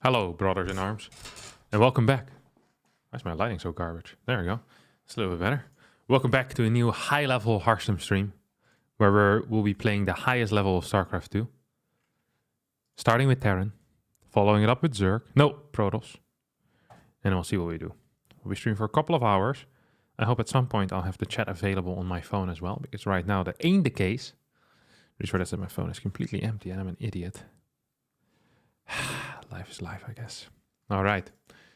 Hello, brothers in arms, and welcome back. Why is my lighting so garbage? There we go. It's a little bit better. Welcome back to a new high-level Harstem stream, where we'll be playing the highest level of StarCraft 2. Starting with Terran, following it up with Zerg, Protoss, and we'll see what we do. We'll be streaming for a couple of hours. I hope at some point I'll have the chat available on my phone as well, because right now that ain't the case. Just for that my phone is completely empty and I'm an idiot. Life is life, I guess. All right.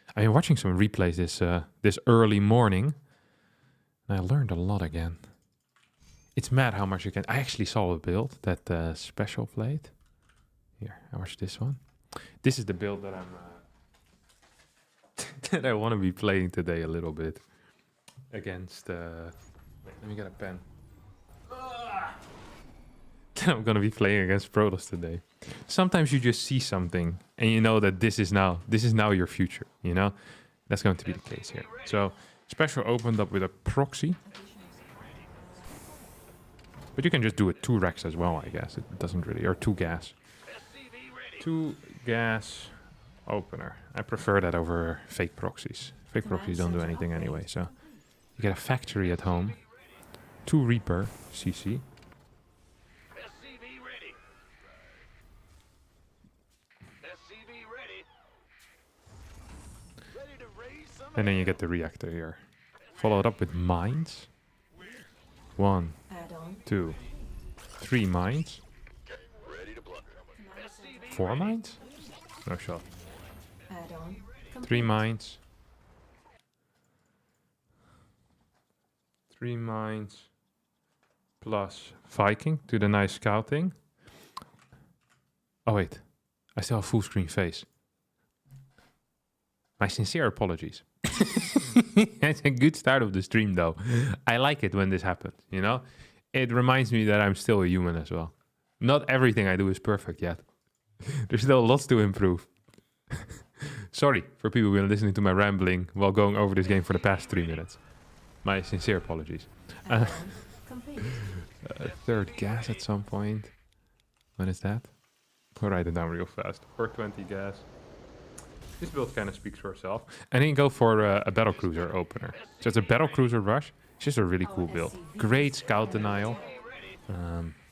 I've been watching some replays this early morning, and I learned a lot again. It's mad how much you can... I actually saw a build that Special played. Here, I watched this one. This is the build that I'm... that I want to be playing today a little bit. Against... Wait, let me get a pen. I'm going to be playing against Protoss today. Sometimes you just see something and you know that this is now your future, you know? That's going to be the case here. So, Special opened up with a proxy. But you can just do a 2 Rex as well, I guess. It doesn't really... Or 2 gas. 2 gas opener. I prefer that over fake proxies. Fake proxies don't do anything anyway, so... You get a factory at home. 2 Reaper CC. And then you get the reactor here. Follow it up with mines. 1, 2, 3 mines. 4 mines? No shot. 3 mines. 3 mines. Plus Viking to the nice scouting. Oh wait, I still have full screen face. My sincere apologies. It's a good start of the stream though. I like it when this happens, you know? It reminds me that I'm still a human as well. Not everything I do is perfect yet. There's still lots to improve. Sorry for people who have been listening to my rambling while going over this game for the past 3 minutes. My sincere apologies. Third gas at some point. When is that? I'll write it down real fast. 420 gas. This build kind of speaks for itself. And then go for a battlecruiser opener. So it's a battlecruiser rush. It's just a really cool build. Great scout denial.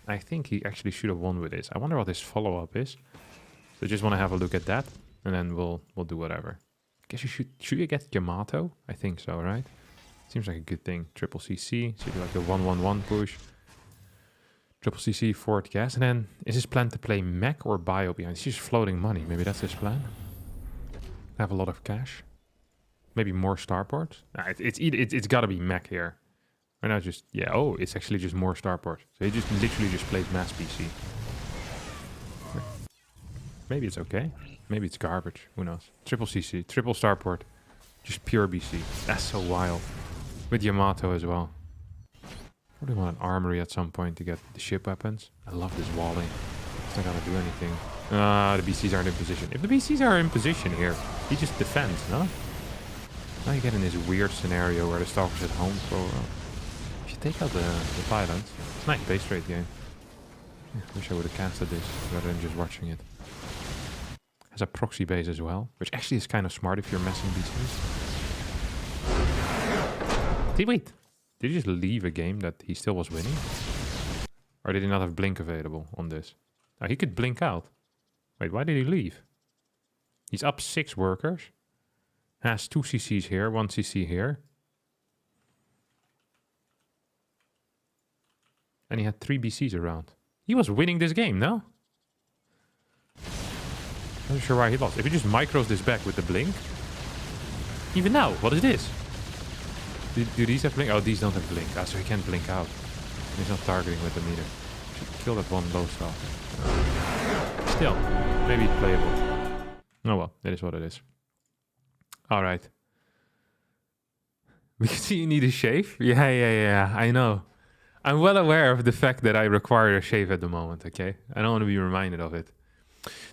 I think he actually should have won with this. I wonder what his follow-up is. So just want to have a look at that. And then we'll do whatever. I guess you should you get Yamato? I think so, right? Seems like a good thing. Triple CC. So you do like the 1-1-1 push. Triple CC, 4th gas. And then is his plan to play mech or bio behind? He's just floating money. Maybe that's his plan. Have a lot of cash. Maybe more starports. Nah, it's got to be mech here. Right now, just oh, it's actually just more starports. So he just literally just plays mass BC. Maybe it's okay. Maybe it's garbage. Who knows? Triple CC, triple starport, just pure BC. That's so wild. With Yamato as well. Probably want an armory at some point to get the ship weapons. I love this walling. It's not gonna do anything. The BCs aren't in position. If the BCs are in position here, he just defends, no? Now you get in this weird scenario where the Stalker's at home. So if you take out the violence, it's a nice base rate game. Yeah, wish I would have casted this rather than just watching it. Has a proxy base as well, which actually is kind of smart if you're messing BCs. Wait, did he just leave a game that he still was winning? Or did he not have blink available on this? Oh, he could blink out. Wait, why did he leave? He's up 6 workers. Has 2 CCs here, 1 CC here. And he had 3 BCs around. He was winning this game, no? Not sure why he lost. If he just micros this back with the blink. Even now, what is this? Do these have blink? Oh, these don't have blink. Ah, so he can't blink out. He's not targeting with them either. Should kill that one low stuff. Still, maybe playable. Oh well, that is what it is. Alright. We can see you need a shave? Yeah, I know. I'm well aware of the fact that I require a shave at the moment, okay? I don't want to be reminded of it.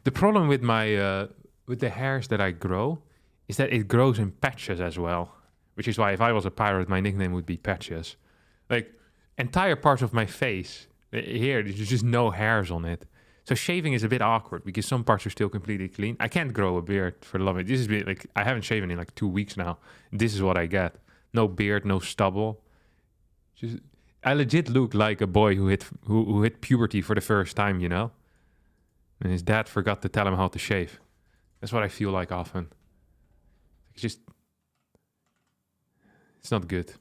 The problem with my with the hairs that I grow is that it grows in patches as well. Which is why if I was a pirate, my nickname would be Patches. Like, entire parts of my face, here, there's just no hairs on it. So shaving is a bit awkward because some parts are still completely clean. I can't grow a beard for the love of it. This is like, I haven't shaven in like 2 weeks now. This is what I get. No beard, no stubble. Just, I legit look like a boy who hit puberty for the first time, you know? And his dad forgot to tell him how to shave. That's what I feel like often. It's just... It's not good.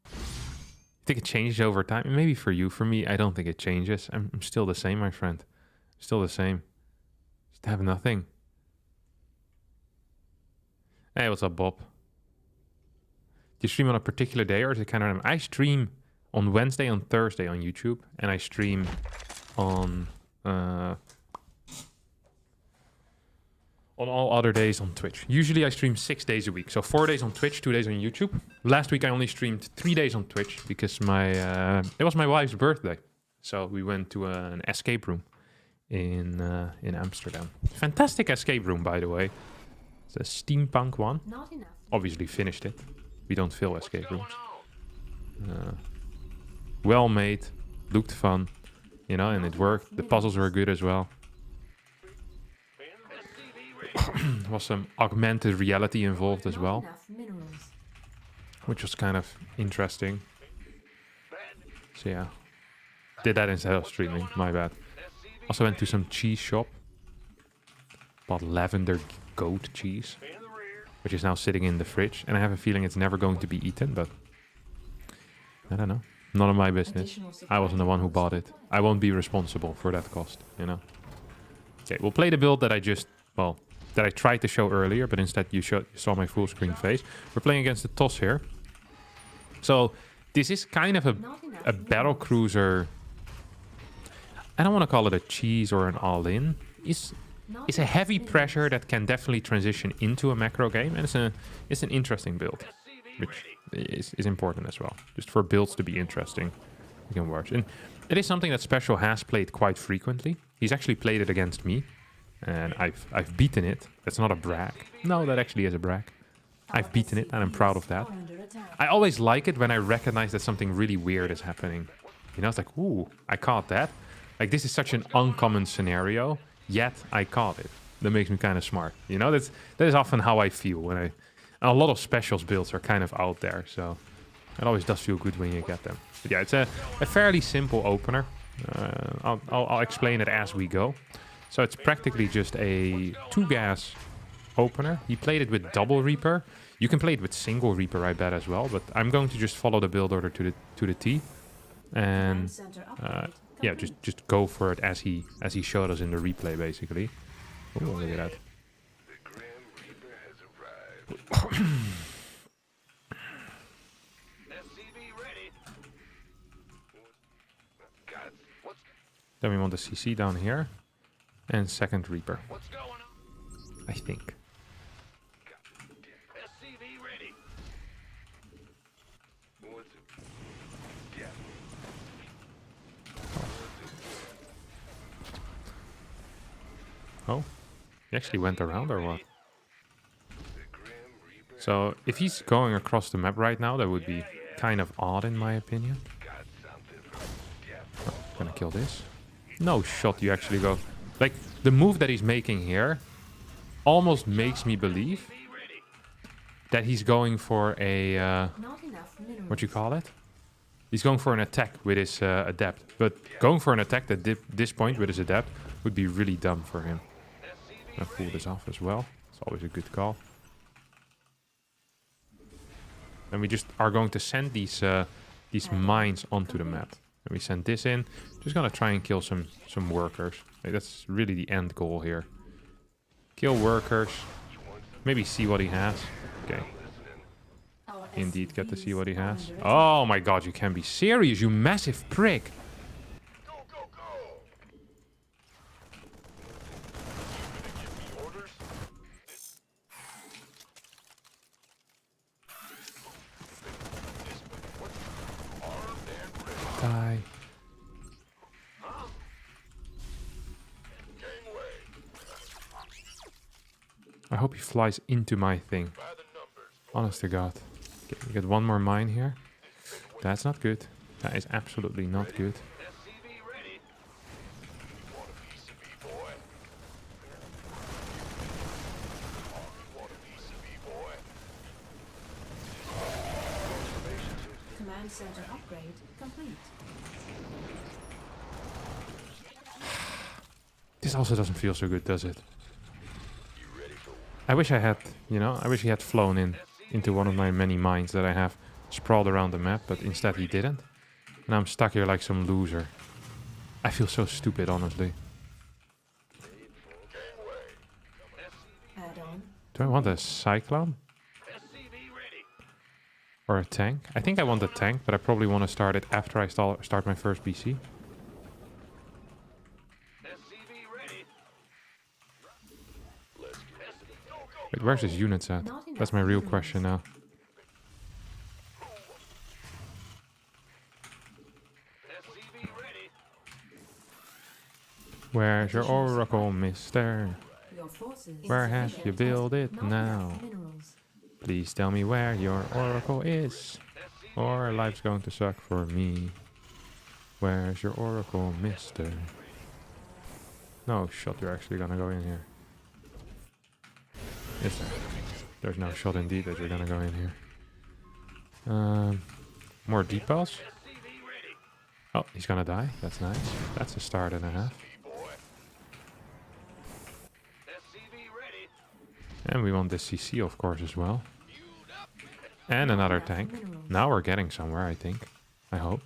I think it changes over time. Maybe for you. For me, I don't think it changes. I'm still the same, my friend. Still the same. Just have nothing. Hey, what's up, Bob? Do you stream on a particular day or is it kind of... I stream on Wednesday, on Thursday on YouTube. And I stream on all other days on Twitch. Usually I stream 6 days a week. So 4 days on Twitch, 2 days on YouTube. Last week I only streamed 3 days on Twitch because it was my wife's birthday. So we went to an escape room in Amsterdam. Fantastic escape room, by the way. It's a steampunk one. Not enough. Obviously finished it. We don't fill escape rooms. Well made. Looked fun. You know, and it worked. The puzzles were good as well. There was some augmented reality involved as well, which was kind of interesting. So yeah, did that instead of streaming, my bad. Also went to some cheese shop, bought lavender goat cheese, which is now sitting in the fridge, and I have a feeling it's never going to be eaten, but I don't know. None of my business. I wasn't the one who bought it. I won't be responsible for that cost, you know. Okay, we'll play the build that I just, well, that I tried to show earlier, but instead you saw my full screen face. We're playing against the TOS here. So this is kind of a battle cruiser. I don't want to call it a cheese or an all-in. It's a heavy pressure that can definitely transition into a macro game, and it's an interesting build, which is important as well. Just for builds to be interesting, you can watch. And it is something that Special has played quite frequently. He's actually played it against me, and I've beaten it. That's not a brag. No, that actually is a brag. I've beaten it, and I'm proud of that. I always like it when I recognize that something really weird is happening. You know, it's like, ooh, I caught that. Like, this is such an uncommon scenario, yet I caught it. That makes me kind of smart. You know, that is often how I feel when a lot of specials builds are kind of out there, so it always does feel good when you get them. But yeah, it's a fairly simple opener. I'll explain it as we go. So it's practically just a 2-gas opener. He played it with double Reaper. You can play it with single Reaper, I bet, as well. But I'm going to just follow the build order to the T, and yeah, just go for it as he showed us in the replay, basically. Oh, look at that. Then we want the CC down here. And second Reaper. I think. Oh, he actually went around or what? So if he's going across the map right now, that would be kind of odd in my opinion. Oh, gonna kill this. No shot, you actually go. Like, the move that he's making here almost makes me believe that he's going for a, what you call it? He's going for an attack with his adept. But going for an attack at this point with his adept would be really dumb for him. I'll pull this off as well. It's always a good call. And we just are going to send these mines onto the map. And we send this in. Just gonna try and kill some workers. Like, that's really the end goal here. Kill workers. Maybe see what he has. Okay. Indeed, get to see what he has. Oh my god, you can't be serious, you massive prick. Die. I hope he flies into my thing. Honest to God. Okay, we get one more mine here. That's not good. That is absolutely not good. Command center upgrade complete. This also doesn't feel so good, does it? I wish I had, you know, I wish he had flown into one of my many mines that I have sprawled around the map, but instead he didn't. And I'm stuck here like some loser. I feel so stupid, honestly. Add-on. Do I want a Cyclone? Or a tank? I think I want a tank, but I probably want to start it after I start my first BC. Wait, where's his units at? That's my real question now. Where's your oracle, mister? Where have you built it now? Please tell me where your oracle is, or life's going to suck for me. Where's your oracle, mister? No shot, you're actually gonna go in here. Is there? There's no shot indeed that you're gonna go in here. More depots. Oh, he's gonna die. That's nice. That's a start and a half. And we want this CC, of course, as well. And another tank. Now we're getting somewhere, I think. I hope.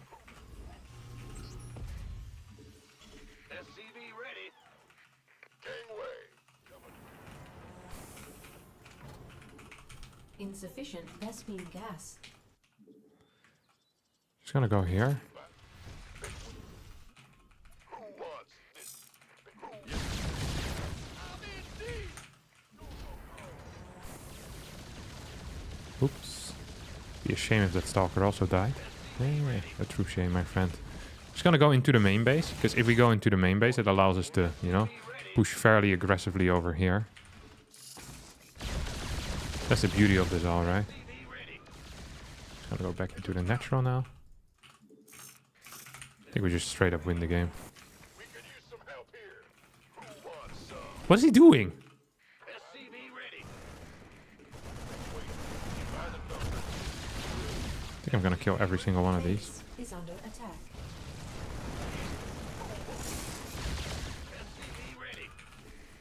Insufficient Vespine gas. Just gonna go here. Oops. Be a shame if that stalker also died. Anyway, a true shame, my friend. Just gonna go into the main base, because if we go into the main base, it allows us to, you know, push fairly aggressively over here. That's the beauty of this all, right? Just gonna go back into the natural now. I think we just straight up win the game. What is he doing? I think I'm gonna kill every single one of these. Is under attack.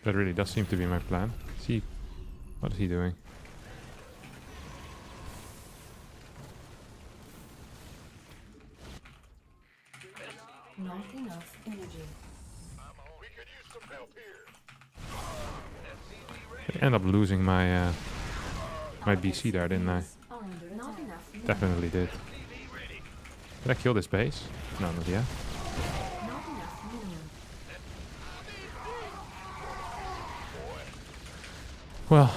That really does seem to be my plan. See, what is he doing? Not enough energy. I end up losing my my BC there, didn't I? Not enough. Definitely did. Did I kill this base? No, not yet. Not enough mineral. Well,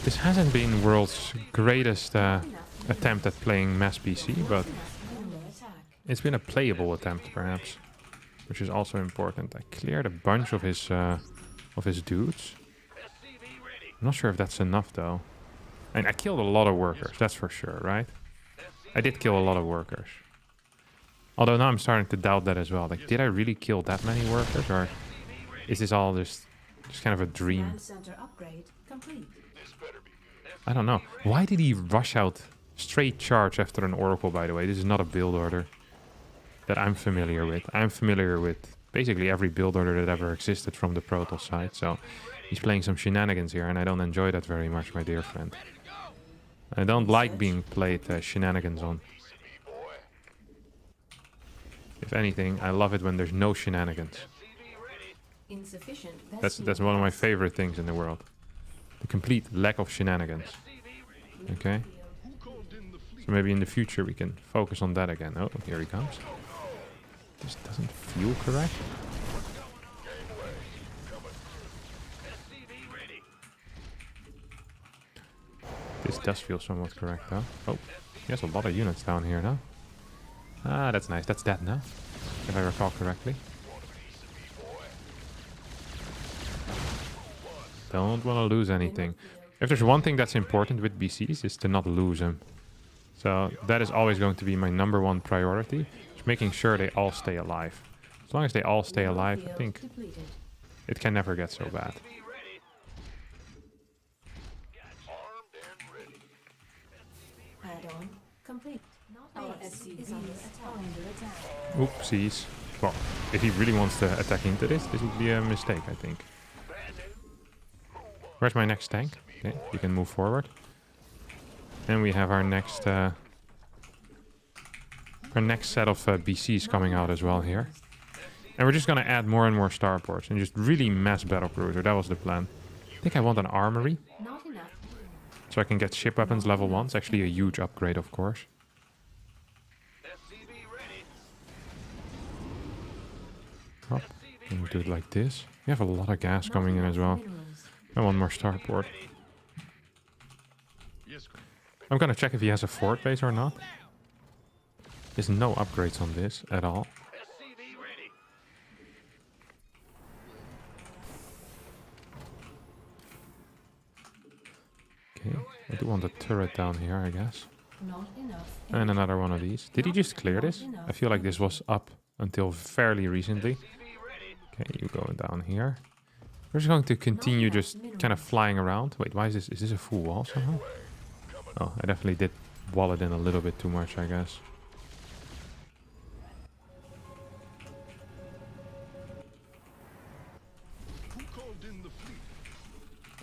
this hasn't been world's greatest attempt at playing mass PC, but it's been a playable attempt, perhaps, which is also important. I cleared a bunch of his dudes. I'm not sure if that's enough, though. I mean, I killed a lot of workers, that's for sure, right? I did kill a lot of workers. Although now I'm starting to doubt that as well. Like, did I really kill that many workers, or is this all just kind of a dream? I don't know. Why did he rush out straight charge after an oracle, by the way? This is not a build order that I'm familiar with. I'm familiar with basically every build order that ever existed from the Protoss side, so he's playing some shenanigans here, and I don't enjoy that very much, my dear friend. I don't like being played shenanigans on. If anything, I love it when there's no shenanigans. That's one of my favorite things in the world. The complete lack of shenanigans. Okay? So maybe in the future we can focus on that again. Oh, here he comes. This doesn't feel correct. This does feel somewhat correct, though. Oh, he has a lot of units down here now. Ah, that's nice. That's dead now, if I recall correctly. Don't want to lose anything. If there's one thing that's important with BCs, is to not lose them. So that is always going to be my #1 priority, is making sure they all stay alive. As long as they all stay alive, I think it can never get so bad. Add-on complete. Our SCV Oopsies. Well, if he really wants to attack into this would be a mistake, I think. Where's my next tank? Okay, you can move forward. And we have our next set of BCs coming out as well here. And we're just going to add more and more starports and just really mass battlecruiser. That was the plan. I think I want an armory. Not enough. So I can get ship weapons level 1. It's actually a huge upgrade, of course. Oh, and we do it like this. We have a lot of gas coming in as well. Minerals. And one more starport. I'm gonna check if he has a fort base or not. There's no upgrades on this at all. Okay, I do want a turret down here, I guess. Not enough. And another one of these. Did he just clear this? I feel like this was up until fairly recently. Okay, you going down here. We're just going to continue just kind of flying around. Wait, why is this? Is this a full wall somehow? Oh, I definitely did wall it in a little bit too much, I guess.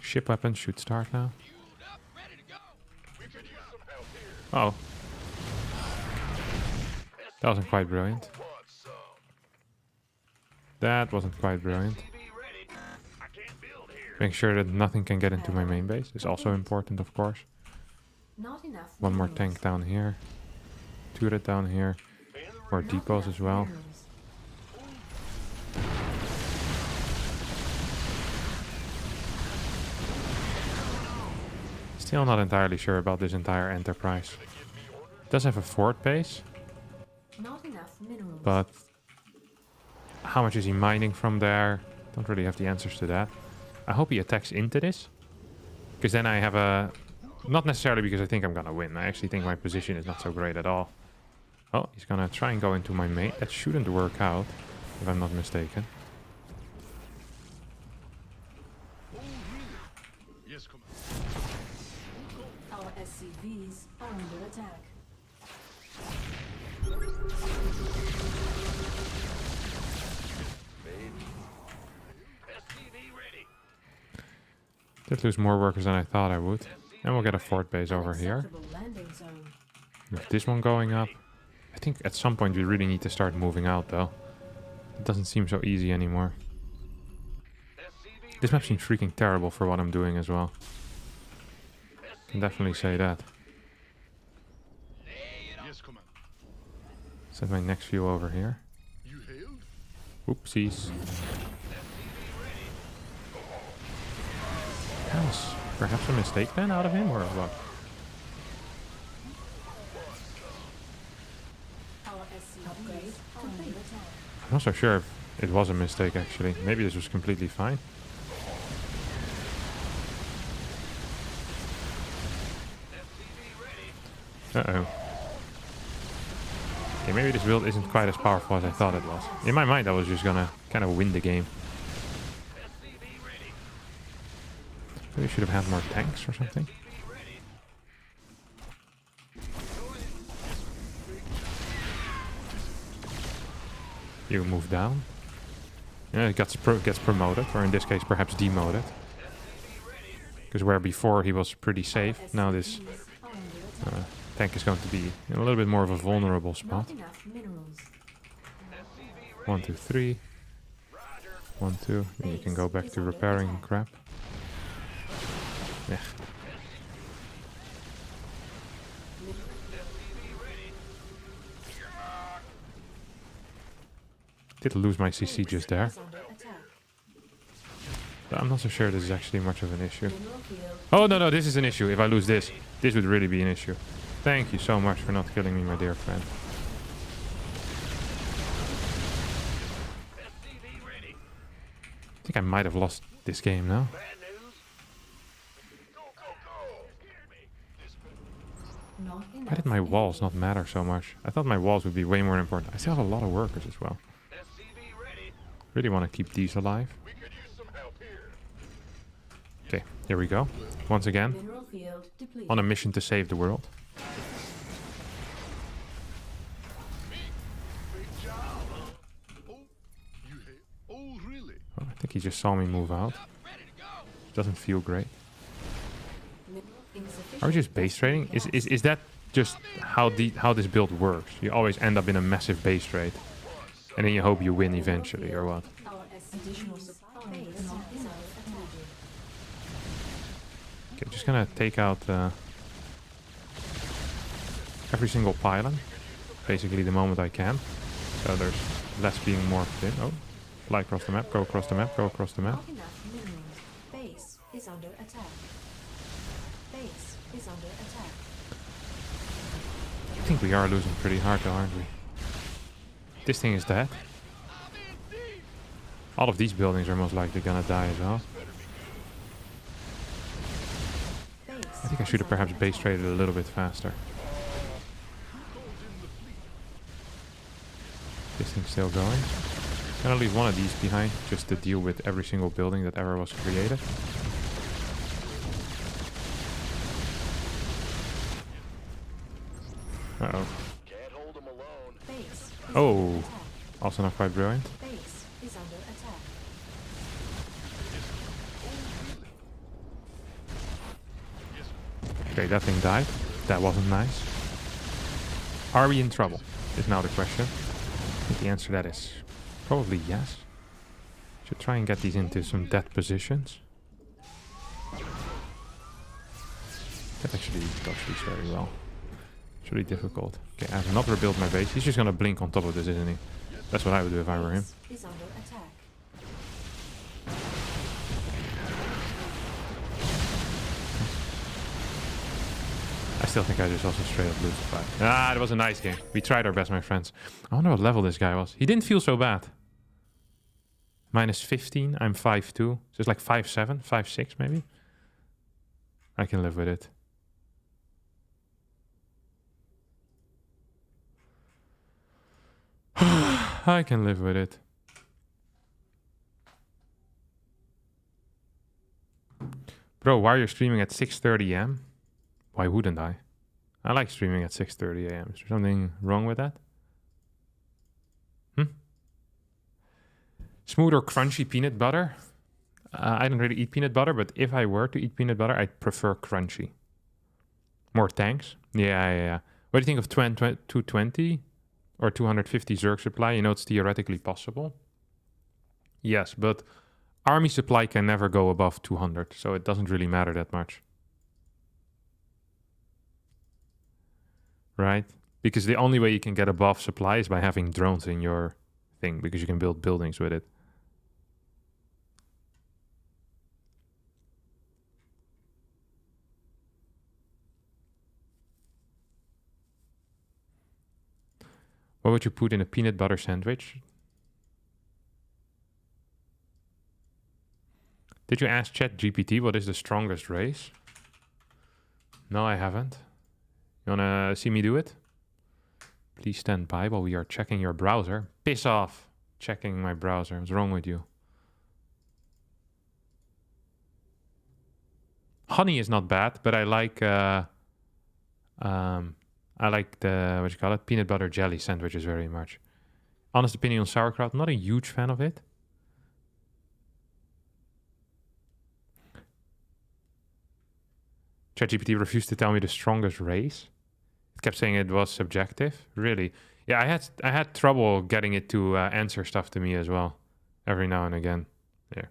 Ship weapons should start now. Oh. That wasn't quite brilliant. That wasn't quite brilliant. Make sure that nothing can get into my main base is also important, of course. Not enough. One more minerals. tank down here. Turret down here. More Not depots enough as well. minerals. Still not entirely sure about this entire enterprise. It does have a fort base, Not enough minerals. but how much is he mining from there? Don't really have the answers to that. I hope he attacks into this, because then I have a... Not necessarily because I think I'm gonna win. I actually think my position is not so great at all. Oh, he's gonna try and go into my main. That shouldn't work out, if I'm not mistaken. Our SCVs are under attack. Did lose more workers than I thought I would. And we'll get a fort base over here. Acceptable landing zone. With this one going up. I think at some point we really need to start moving out though. It doesn't seem so easy anymore. This map seems freaking terrible for what I'm doing as well. Can definitely say that. Send my next few over here. Oopsies. That was perhaps a mistake then out of him, or what? Our SCVs are under attack. I'm not so sure if it was a mistake actually. Maybe this was completely fine. Uh-oh. Okay, maybe this build isn't quite as powerful as I thought it was. In my mind I was just gonna kind of win the game. Maybe I should have had more tanks or something. You move down. Yeah, it gets promoted, or in this case perhaps demoted. Because where before he was pretty safe, now this Are under attack. tank is going to be in a little bit more of a vulnerable spot. Not enough minerals. 1, 2, 3. 1, 2. And you can go back to repairing crap. Yeah. Did lose my CC just there. Is under attack. But I'm not so sure this is actually much of an issue. Mineral field. Oh, no, this is an issue. If I lose this, this would really be an issue. Thank you so much for not killing me, my dear friend. I think I might have lost this game now. Not enough. Why did my walls not matter so much? I thought my walls would be way more important. I still have a lot of workers as well. Really want to keep these alive. Okay, here we go. Once again, Mineral field depleted. on a mission to save the world. just saw me move out. Doesn't feel great. Are we just base trading? Is that just how this build works? You always end up in a massive base trade, and then you hope you win eventually, or what? Additional supply base is under attack. Okay, just gonna take out every single pylon, basically the moment I can. So there's less being morphed in. Oh, fly across the map, go across the map, go across the map. Not enough minerals. Base is under attack. Base is under attack. I think we are losing pretty hard though, aren't we? This thing is dead. All of these buildings are most likely gonna die as well. I think I should have perhaps base traded a little bit faster. This thing's still going. Gonna leave one of these behind just to deal with every single building that ever was created. Uh-oh. Oh, also not quite brilliant. Base is under attack. Okay, that thing died. That wasn't nice. Are we in trouble? Is now the question. I think the answer to that is probably yes. Should try and get these into some dead positions. That actually dodged these very well. It's really difficult. Okay, I have not rebuilt my base. He's just gonna blink on top of this, isn't he? That's what I would do if I were him. Base is under attack. I still think I just also straight up lose the fight. Ah, it was a nice game. We tried our best, my friends. I wonder what level this guy was. He didn't feel so bad. Minus 15. I'm 5'2". So it's like 5'7", 5'6", maybe. I can live with it. I can live with it. Bro, why are you streaming at 6:30 a.m.? Why wouldn't I? I like streaming at 6:30 a.m. Is there something wrong with that? Smooth or crunchy peanut butter? I don't really eat peanut butter, but if I were to eat peanut butter, I'd prefer crunchy. More tanks? Yeah. What do you think of 220 or 250 Zerg supply? You know, it's theoretically possible. Yes, but army supply can never go above 200, so it doesn't really matter that much. Right? Because the only way you can get above supply is by having drones in your thing, because you can build buildings with it. What would you put in a peanut butter sandwich? Did you ask ChatGPT what is the strongest race? No, I haven't. You wanna see me do it? Please stand by while we are checking your browser. Piss off! Checking my browser. What's wrong with you? Honey is not bad, but I like the, what you call it, peanut butter jelly sandwiches very much. Honest opinion on sauerkraut, not a huge fan of it. ChatGPT refused to tell me the strongest race. It kept saying it was subjective. Really? Yeah, I had trouble getting it to answer stuff to me as well. Every now and again. There.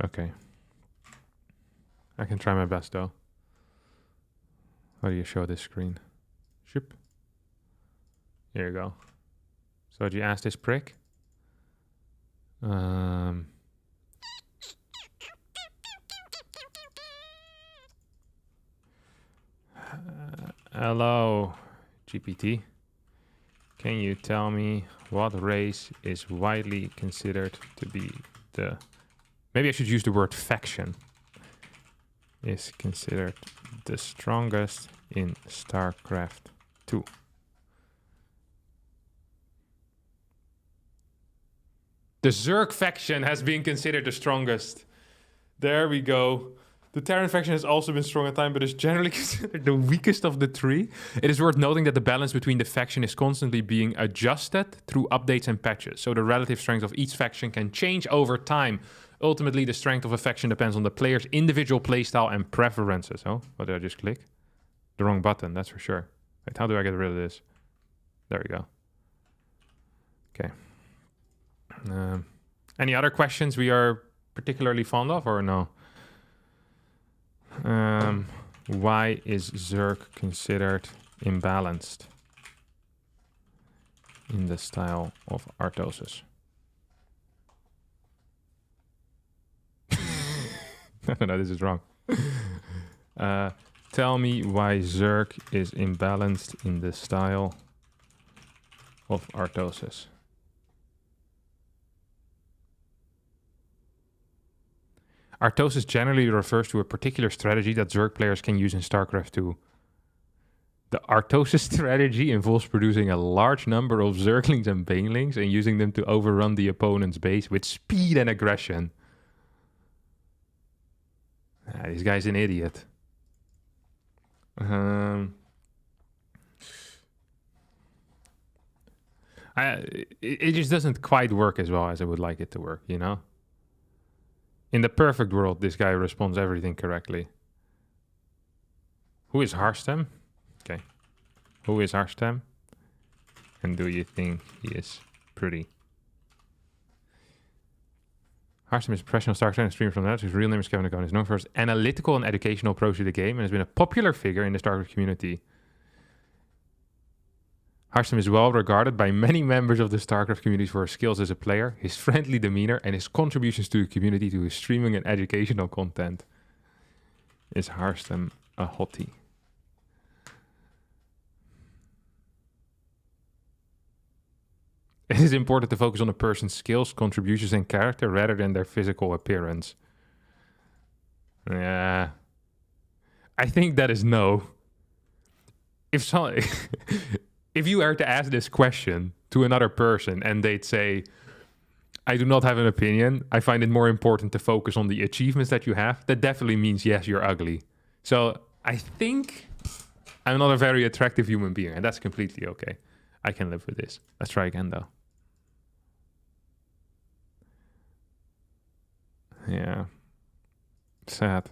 Okay. I can try my best though. How do you show this screen? Shoop. Here you go. So did you ask this prick? Hello, GPT. Can you tell me what race is widely considered to be the... Maybe I should use the word faction. Is considered the strongest in StarCraft 2. The Zerg faction has been considered the strongest. There we go. The Terran faction has also been strong at times, but is generally considered the weakest of the three. It is worth noting that the balance between the faction is constantly being adjusted through updates and patches, so the relative strength of each faction can change over time. Ultimately, the strength of a faction depends on the player's individual playstyle and preferences. Oh, what did I just click? The wrong button, that's for sure. Wait, how do I get rid of this? There we go. Okay. Any other questions we are particularly fond of, or no? Why is Zerg considered imbalanced in the style of Artosis? No, this is wrong. Tell me why Zerg is imbalanced in the style of Artosis. Artosis generally refers to a particular strategy that Zerg players can use in StarCraft 2. The Artosis strategy involves producing a large number of Zerglings and Banelings and using them to overrun the opponent's base with speed and aggression. This guy's an idiot. It just doesn't quite work as well as I would like it to work, you know? In the perfect world, this guy responds everything correctly. Who is Harstem? Okay. Who is Harstem? And do you think he is pretty? Harstem is a professional StarCraft streamer from the Netherlands whose real name is Kevin Acon. He is known for his analytical and educational approach to the game and has been a popular figure in the StarCraft community. Harstem is well regarded by many members of the StarCraft community for his skills as a player, his friendly demeanor, and his contributions to the community through his streaming and educational content. Is Harstem a hottie? It is important to focus on a person's skills, contributions, and character rather than their physical appearance. Yeah. I think that is no. If you were to ask this question to another person and they'd say, I do not have an opinion, I find it more important to focus on the achievements that you have, that definitely means, yes, you're ugly. So I think I'm not a very attractive human being, and that's completely okay. I can live with this. Let's try again, though. Yeah. Sad.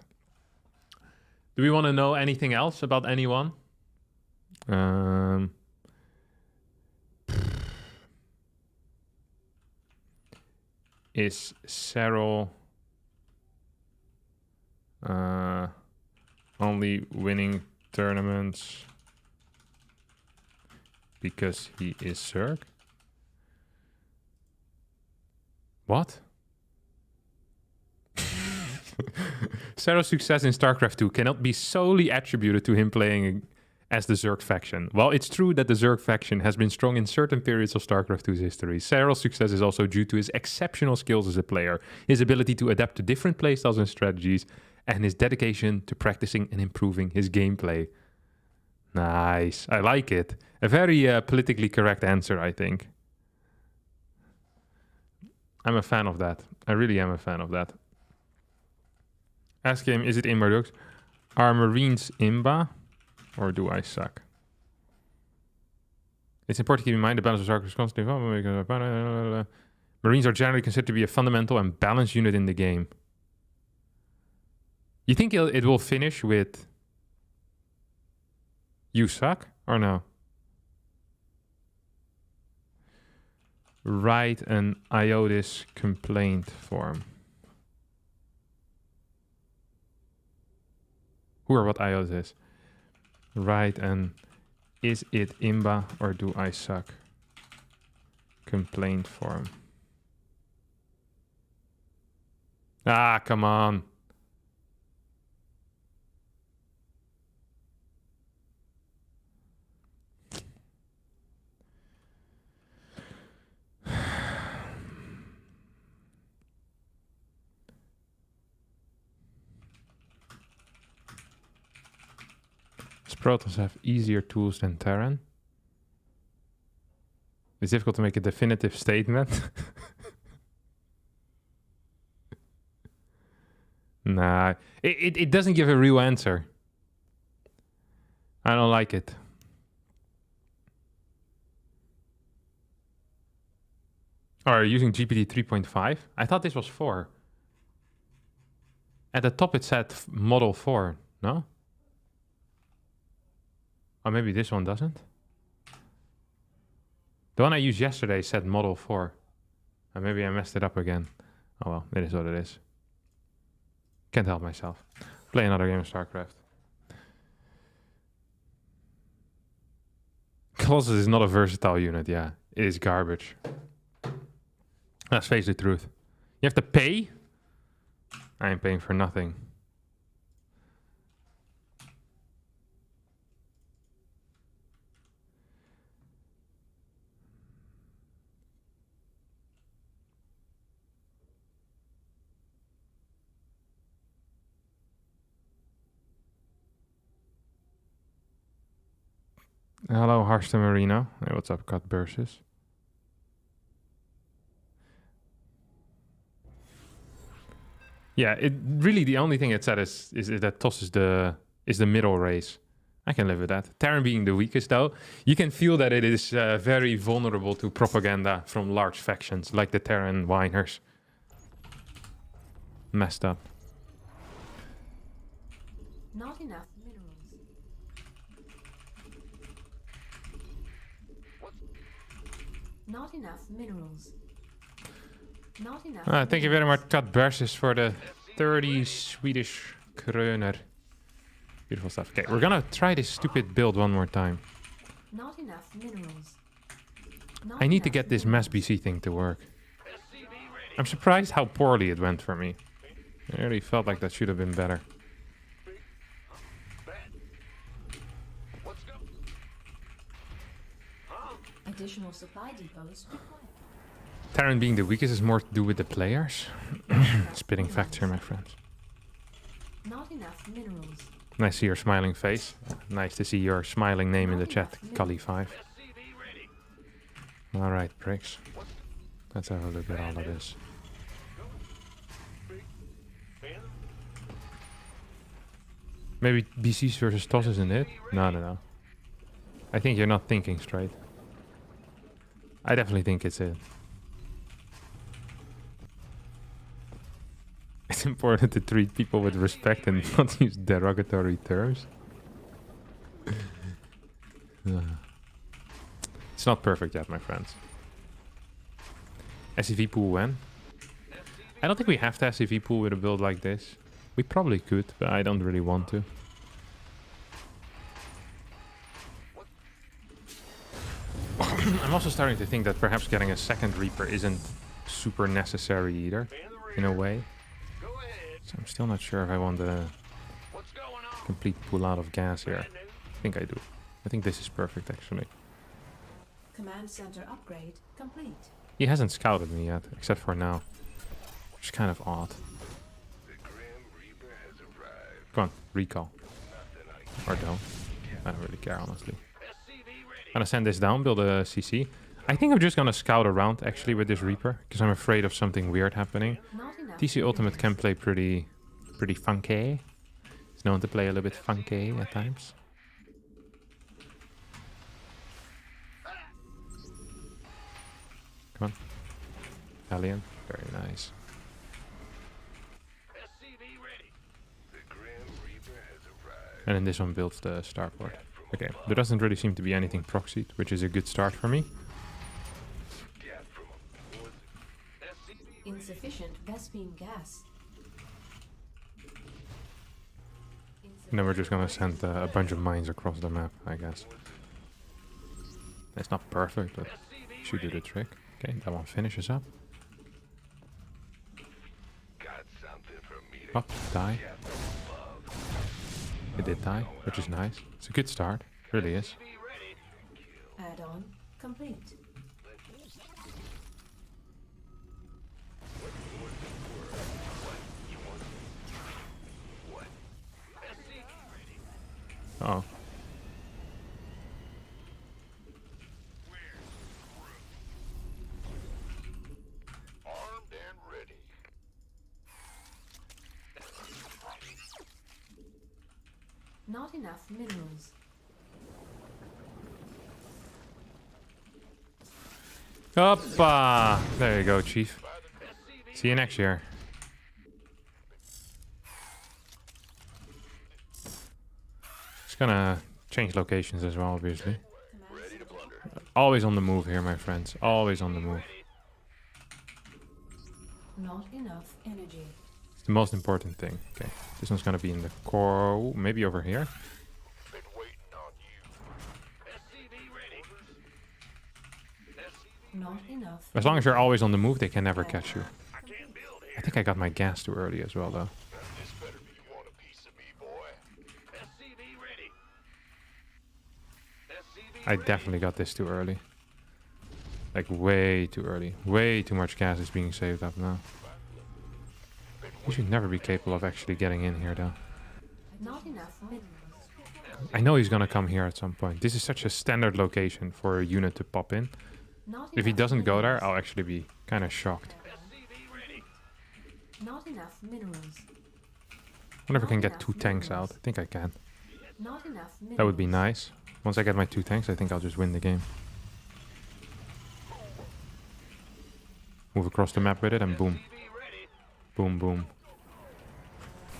Do we want to know anything else about anyone? Is Cyril only winning tournaments because he is Zerg? What? Cyril's success in StarCraft 2 cannot be solely attributed to him playing as the Zerg faction. While it's true that the Zerg faction has been strong in certain periods of StarCraft 2's history, Cyril's success is also due to his exceptional skills as a player, his ability to adapt to different playstyles and strategies, and his dedication to practicing and improving his gameplay. Nice. I like it. A very politically correct answer, I think. I'm a fan of that. I really am a fan of that. Ask him, is it Imba jokes? Are Marines Imba? Or do I suck? It's important to keep in mind the balance of StarCraft is constantly. Marines are generally considered to be a fundamental and balanced unit in the game. You think it will finish with you suck or no? Write an IODIS complaint form. Who or what IODIS is? Write an is it Imba or do I suck complaint form. Ah, come on. Protoss have easier tools than Terran. It's difficult to make a definitive statement. Nah, it doesn't give a real answer. I don't like it. Oh, are you using GPT 3.5? I thought this was 4. At the top it said Model 4, no? Or maybe this one doesn't? The one I used yesterday said Model 4. Or maybe I messed it up again. Oh well, it is what it is. Can't help myself. Play another game of StarCraft. Colossus is not a versatile unit, yeah. It is garbage. Let's face the truth. You have to pay? I ain't paying for nothing. Hello, Harstem Marino. Hey, what's up, Cut Burses? Yeah, it really the only thing it said is that Toss is the middle race. I can live with that. Terran being the weakest, though, you can feel that it is very vulnerable to propaganda from large factions like the Terran whiners. Messed up. Not enough minerals. Not enough minerals. Not enough. Thank you very much, Cut Burses, for the 30 Swedish kroner. Beautiful stuff. Okay, we're gonna try this stupid build one more time. Not enough minerals. I need to get this mass BC thing to work. I'm surprised how poorly it went for me. I really felt like that should have been better. Additional supply depots required. Terran being the weakest is more to do with the players. Spitting facts here, my friends. Not enough minerals. Nice to see your smiling face. Nice to see your smiling name in the chat, Kali5. Alright, pricks. Let's have a look at all of this. Maybe BCs versus Toss isn't it? No. I think you're not thinking straight. I definitely think it's it. It's important to treat people with respect and not use derogatory terms. It's not perfect yet, my friends. SCV pool when? I don't think we have to SCV pool with a build like this. We probably could, but I don't really want to. I'm also starting to think that perhaps getting a second Reaper isn't super necessary either, in a way. So I'm still not sure if I want a complete pull out of gas here. I think I do. I think this is perfect, actually. Command center upgrade complete. He hasn't scouted me yet, except for now. Which is kind of odd. Come on, recall. Or don't. I don't really care, honestly. I'm gonna send this down, build a CC. I think I'm just gonna scout around, actually, with this Reaper, because I'm afraid of something weird happening. TC Ultimate can play pretty funky. It's known to play a little bit funky at times. Come on. Alien. Very nice. And then this one builds the starport. Okay, there doesn't really seem to be anything proxied, which is a good start for me. Insufficient Vespene gas. And then we're just gonna send a bunch of mines across the map, I guess. It's not perfect, but should do the trick. Okay, that one finishes up. Up, die. It did die, which is nice. It's a good start, really is. Add-on complete. Uh-oh. Not enough minerals. Hoppa! There you go, Chief. See you next year. Just gonna change locations as well, obviously. Always on the move here, my friends. Always on the move. Not enough energy. It's the most important thing. Okay, this one's gonna be in the core. Ooh, maybe over here. Not enough. As long as you're always on the move, they can never catch you. I think I got my gas too early as well, though. I definitely got this too early. Like, way too early. Way too much gas is being saved up now. You should never be capable of actually getting in here, though. Not enough minerals. I know he's gonna come here at some point. This is such a standard location for a unit to pop in. Not If he enough doesn't go there, minerals. I'll actually be kind of shocked. Not enough minerals. I wonder if I can get 2 tanks out. I think I can. Not enough minerals. That would be nice. Once I get my 2 tanks, I think I'll just win the game. Move across the map with it and boom. Boom, boom.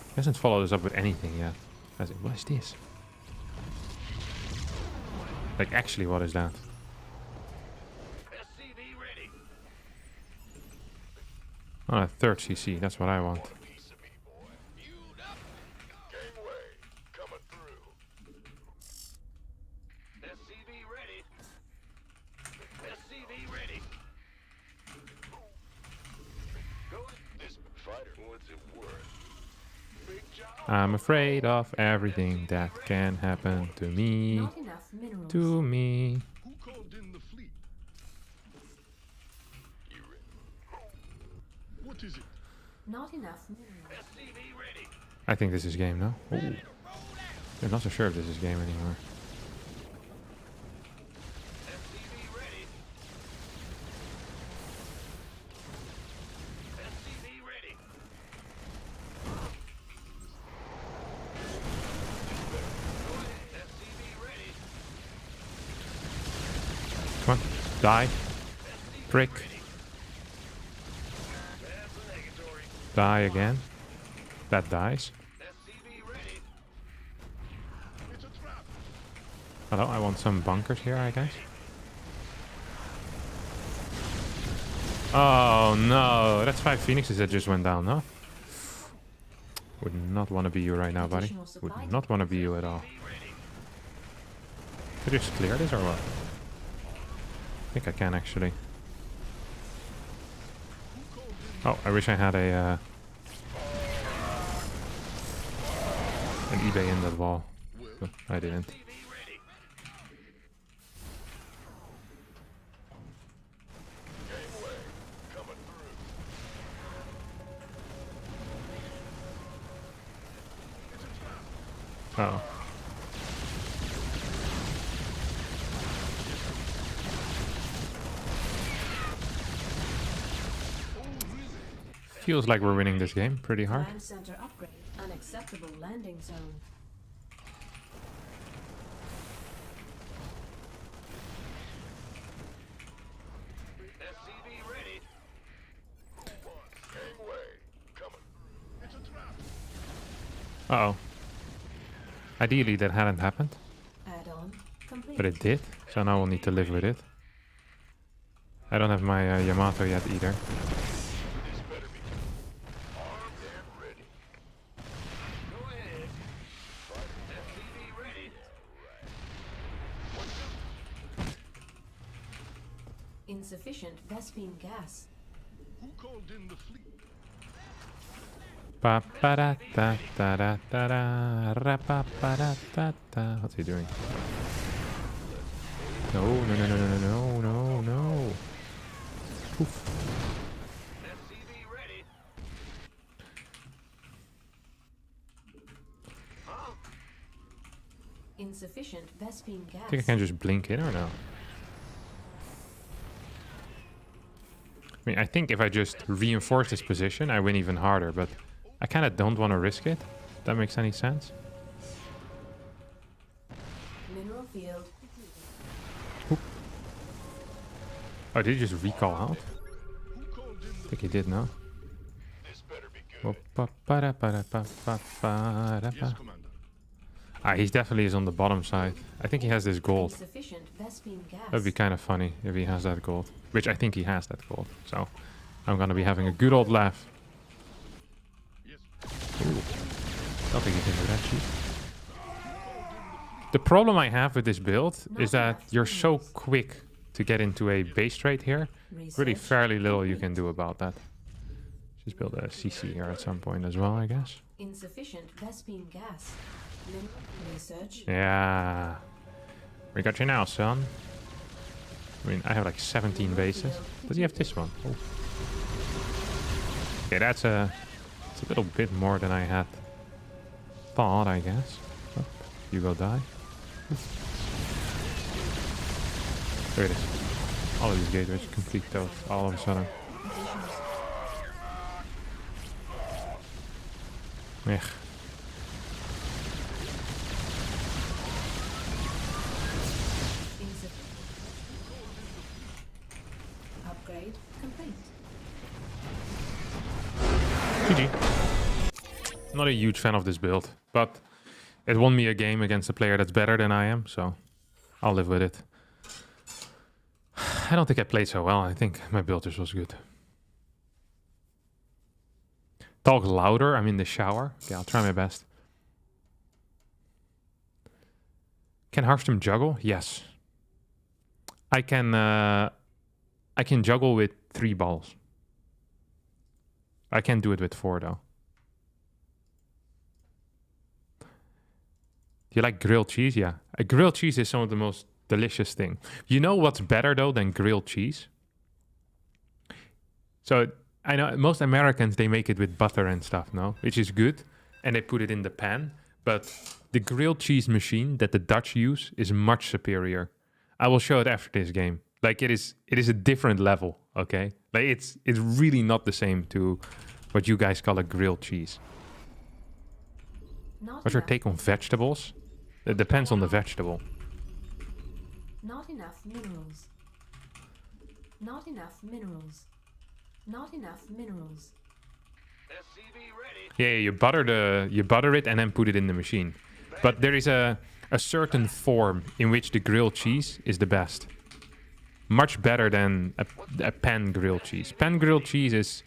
He hasn't followed us up with anything yet. Has it? What is this? Like, actually, what is that? Oh, a 3rd CC. That's what I want. I'm afraid of everything that can happen to me. Not enough minerals. To me. Who called in the fleet? What is it? Not enough minerals. I think this is game, no? Ooh. I'm not so sure if this is game anymore. Come on, die. Prick. Die again. That dies. Hello, I want some bunkers here, I guess. Oh no, that's 5 phoenixes that just went down, no? Would not want to be you right now, buddy. Would not want to be you at all. Could I just clear this or what? I think I can actually. Oh, I wish I had a an eBay in that wall. But I didn't. Oh. Feels like we're winning this game pretty hard. Land center upgrade. Unacceptable landing zone. Uh-oh. Ideally that hadn't happened, Add-on complete. but it did, so now we'll need to live with it. I don't have my Yamato yet either. Insufficient Vespine gas. Who called in the fleet? Pa pa da da da da da da ra pa pa da da da. What's he doing? No, no, no, no, no, no, no, no. Poof. Insufficient Vespine gas. I think I can just blink in or no? I mean, I think if I just reinforce this position, I win even harder, but I kind of don't want to risk it. If that makes any sense? Battlefield depleted. Oh, did he just recall out? Who called in I the think he did, no? This better be good. Ba-ba-ba-da-ba-da-ba-ba-da-ba. Yes, Commander. Ah, he definitely is on the bottom side. I think he has this gold. Insufficient Vespene gas. That'd be kind of funny if he has that gold. Which I think he has that gold. So I'm gonna be having a good old laugh. Yes. Ooh. Don't think he can do that cheap. The problem I have with this build is that you're so quick to get into a base trade here. Really Research fairly little you complete. can do about that. Just build a CC here at some point as well, I guess. Insufficient Vespene gas. Research. Yeah. We got you now, son. I mean, I have like 17 bases. Does he have this one? Oh. Okay, it's a little bit more than I had thought, I guess. Oh, you go die. There it is. All of these gateways complete those all of a sudden. Ech. Upgrade complete. GG. Not a huge fan of this build, but it won me a game against a player that's better than I am, so I'll live with it. I don't think I played so well. I think my build just was good. Talk louder. I'm in the shower. Okay, I'll try my best. Can Harstem juggle? Yes. I can juggle with 3 balls. I can't do it with 4 though. Do you like grilled cheese? Yeah. Grilled cheese is some of the most delicious thing. You know what's better though than grilled cheese? So I know most Americans, they make it with butter and stuff, no? Which is good. And they put it in the pan. But the grilled cheese machine that the Dutch use is much superior. I will show it after this game. Like it is a different level, okay? Like it's really not the same to what you guys call a grilled cheese. What's your take on vegetables? It depends on the vegetable. Not enough minerals. Not enough minerals. Not enough minerals. Yeah, you butter it and then put it in the machine. But there is a certain form in which the grilled cheese is the best. Much better than a pan grilled cheese. Pan grilled cheese is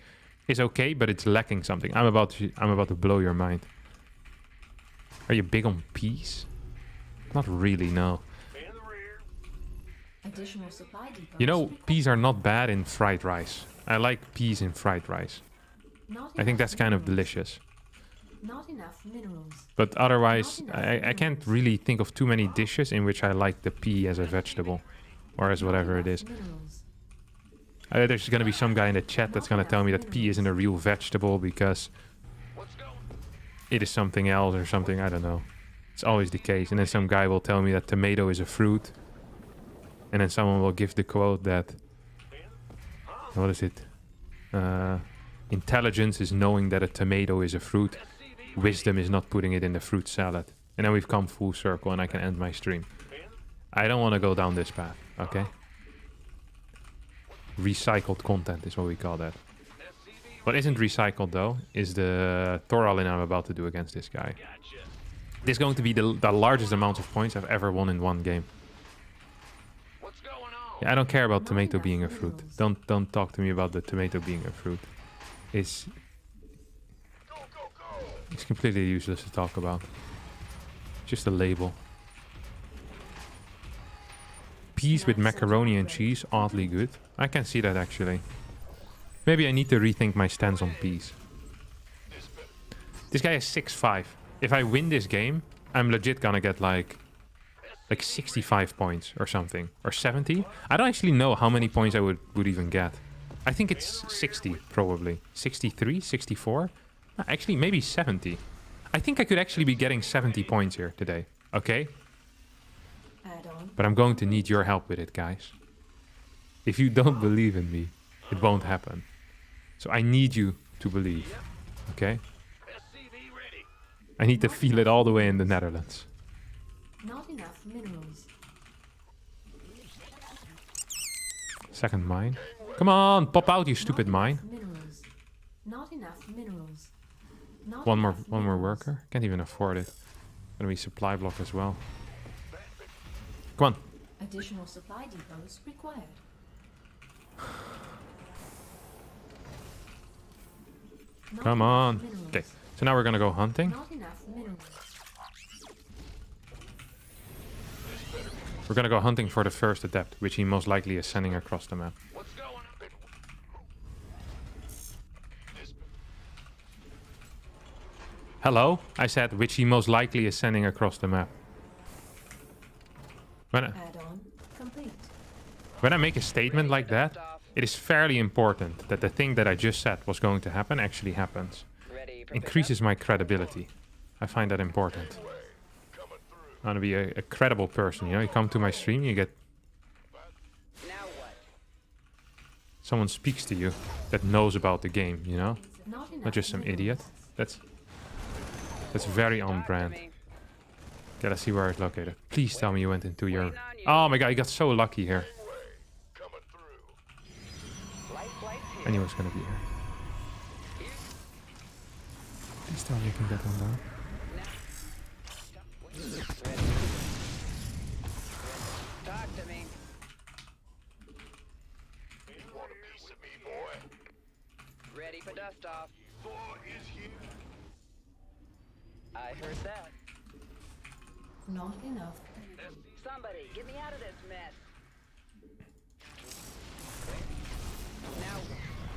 okay, but it's lacking something. I'm about to blow your mind. Are you big on peas? Not really, no. Additional supply depots. You know, peas are not bad in fried rice. I like peas in fried rice. Not I think enough that's kind of minerals. delicious. Not enough minerals. But otherwise, Not enough I can't minerals. really think of too many dishes in which I like the pea as a vegetable. Or as whatever it Not is. enough minerals. There's going to be some guy in the chat that's going to tell me that pea isn't a real vegetable because it is something else or something. I don't know. It's always the case. And then some guy will tell me that tomato is a fruit. And then someone will give the quote that... What is it? Intelligence is knowing that a tomato is a fruit. Wisdom is not putting it in the fruit salad. And then we've come full circle and I can end my stream. I don't want to go down this path, okay? Recycled content is what we call that. What isn't recycled though is the Thoralin I'm about to do against this guy. This is going to be the largest amount of points I've ever won in one game. Yeah, I don't care about tomato being a fruit. Don't talk to me about the tomato being a fruit. It's completely useless to talk about. Just a label. Peas with macaroni and cheese, oddly good. I can see that actually. Maybe I need to rethink my stance on peas. This guy is 6'5". If I win this game, I'm legit gonna get like 65 points or something. Or 70. I don't actually know how many points I would even get. I think it's 60 probably. 63, 64? Actually, maybe 70. I think I could actually be getting 70 points here today. Okay? Add on. But I'm going to need your help with it, guys. If you don't believe in me, it won't happen. So I need you to believe. Okay? I need to feel it all the way in the Netherlands. Not enough minerals. Second mine. Come on, pop out, you stupid mine. Minerals. Not enough minerals. Not One more enough worker. minerals. Can't even afford it. Gonna be supply block as well. Come on. Additional supply depots required. Not Come enough on. minerals. Okay, so now we're gonna go hunting. Not enough minerals. We're gonna go hunting for the first adept, which he most likely is sending across the map. What's going on? Hello? I said which he most likely is sending across the map. Add-on complete. When I make a statement like that, it is fairly important that the thing that I just said was going to happen actually happens. Increases my credibility. I find that important. I want to be a credible person, you know? You come to my stream, you get... Someone speaks to you that knows about the game, you know? Not enough Not just some minerals. idiot. That's very on brand. Okay, let's see where it's located. Please tell me you went into your... Oh my god, you got so lucky here. Coming through. I knew it was gonna be here. Please tell me you can get one down. Talk to me. You want a piece of me, boy? Ready for dust off. Thor is here. I heard that. Not enough. Somebody, get me out of this mess. Now,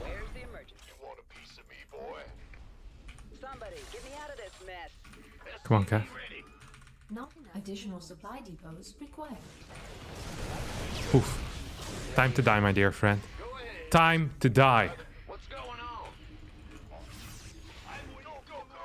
where's the emergency? You want a piece of me, boy? Somebody, get me out of this mess. Come on, Kev. Not enough. Additional supply depots required. Oof. Time to die, my dear friend. Go ahead. Time to die. What's going on? Go, go, go!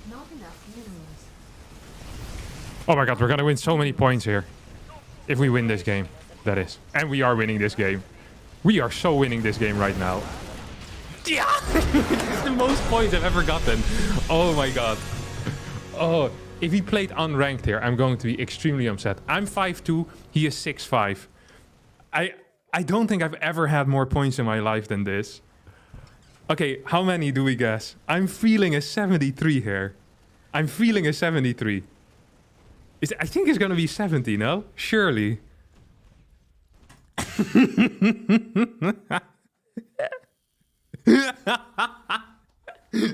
Not enough minerals. Oh my god, we're gonna win so many points here. If we win this game, that is. And we are winning this game. We are so winning this game right now. Yeah! It's the most points I've ever gotten. Oh my god. Oh, if he played unranked here, I'm going to be extremely upset. I'm 5'2", he is 6'5". I don't think I've ever had more points in my life than this. Okay, how many do we guess? I'm feeling a 73 here. I'm feeling a 73. I think it's gonna be 70, no? Surely.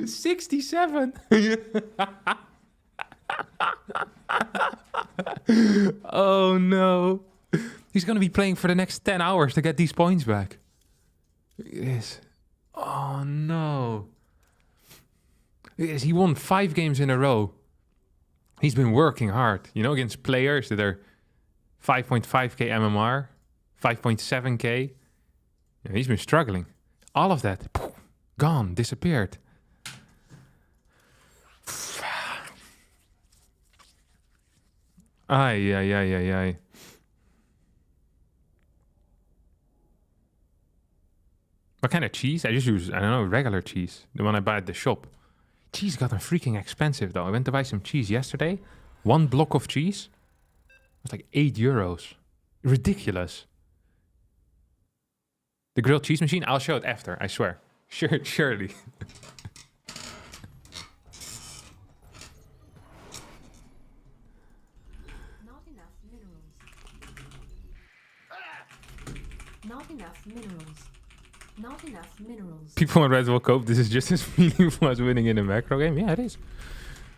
67. Oh no. He's gonna be playing for the next 10 hours to get these points back. Yes. Oh no. Yes, he won 5 games in a row. He's been working hard, you know, against players that are 5.5k MMR, 5.7k. Yeah, he's been struggling. All of that, gone, disappeared. Ay, ay, ay, ay, ay. What kind of cheese? I just use, I don't know, regular cheese. The one I buy at the shop. Cheese got freaking expensive though. I went to buy some cheese yesterday. 1 block of cheese was like €8. Ridiculous. The grilled cheese machine, I'll show it after, I swear. Sure, surely. Not enough minerals. Not enough minerals. Not enough minerals. People on Red will cope. This is just as meaningful as winning in a macro game. Yeah, it is.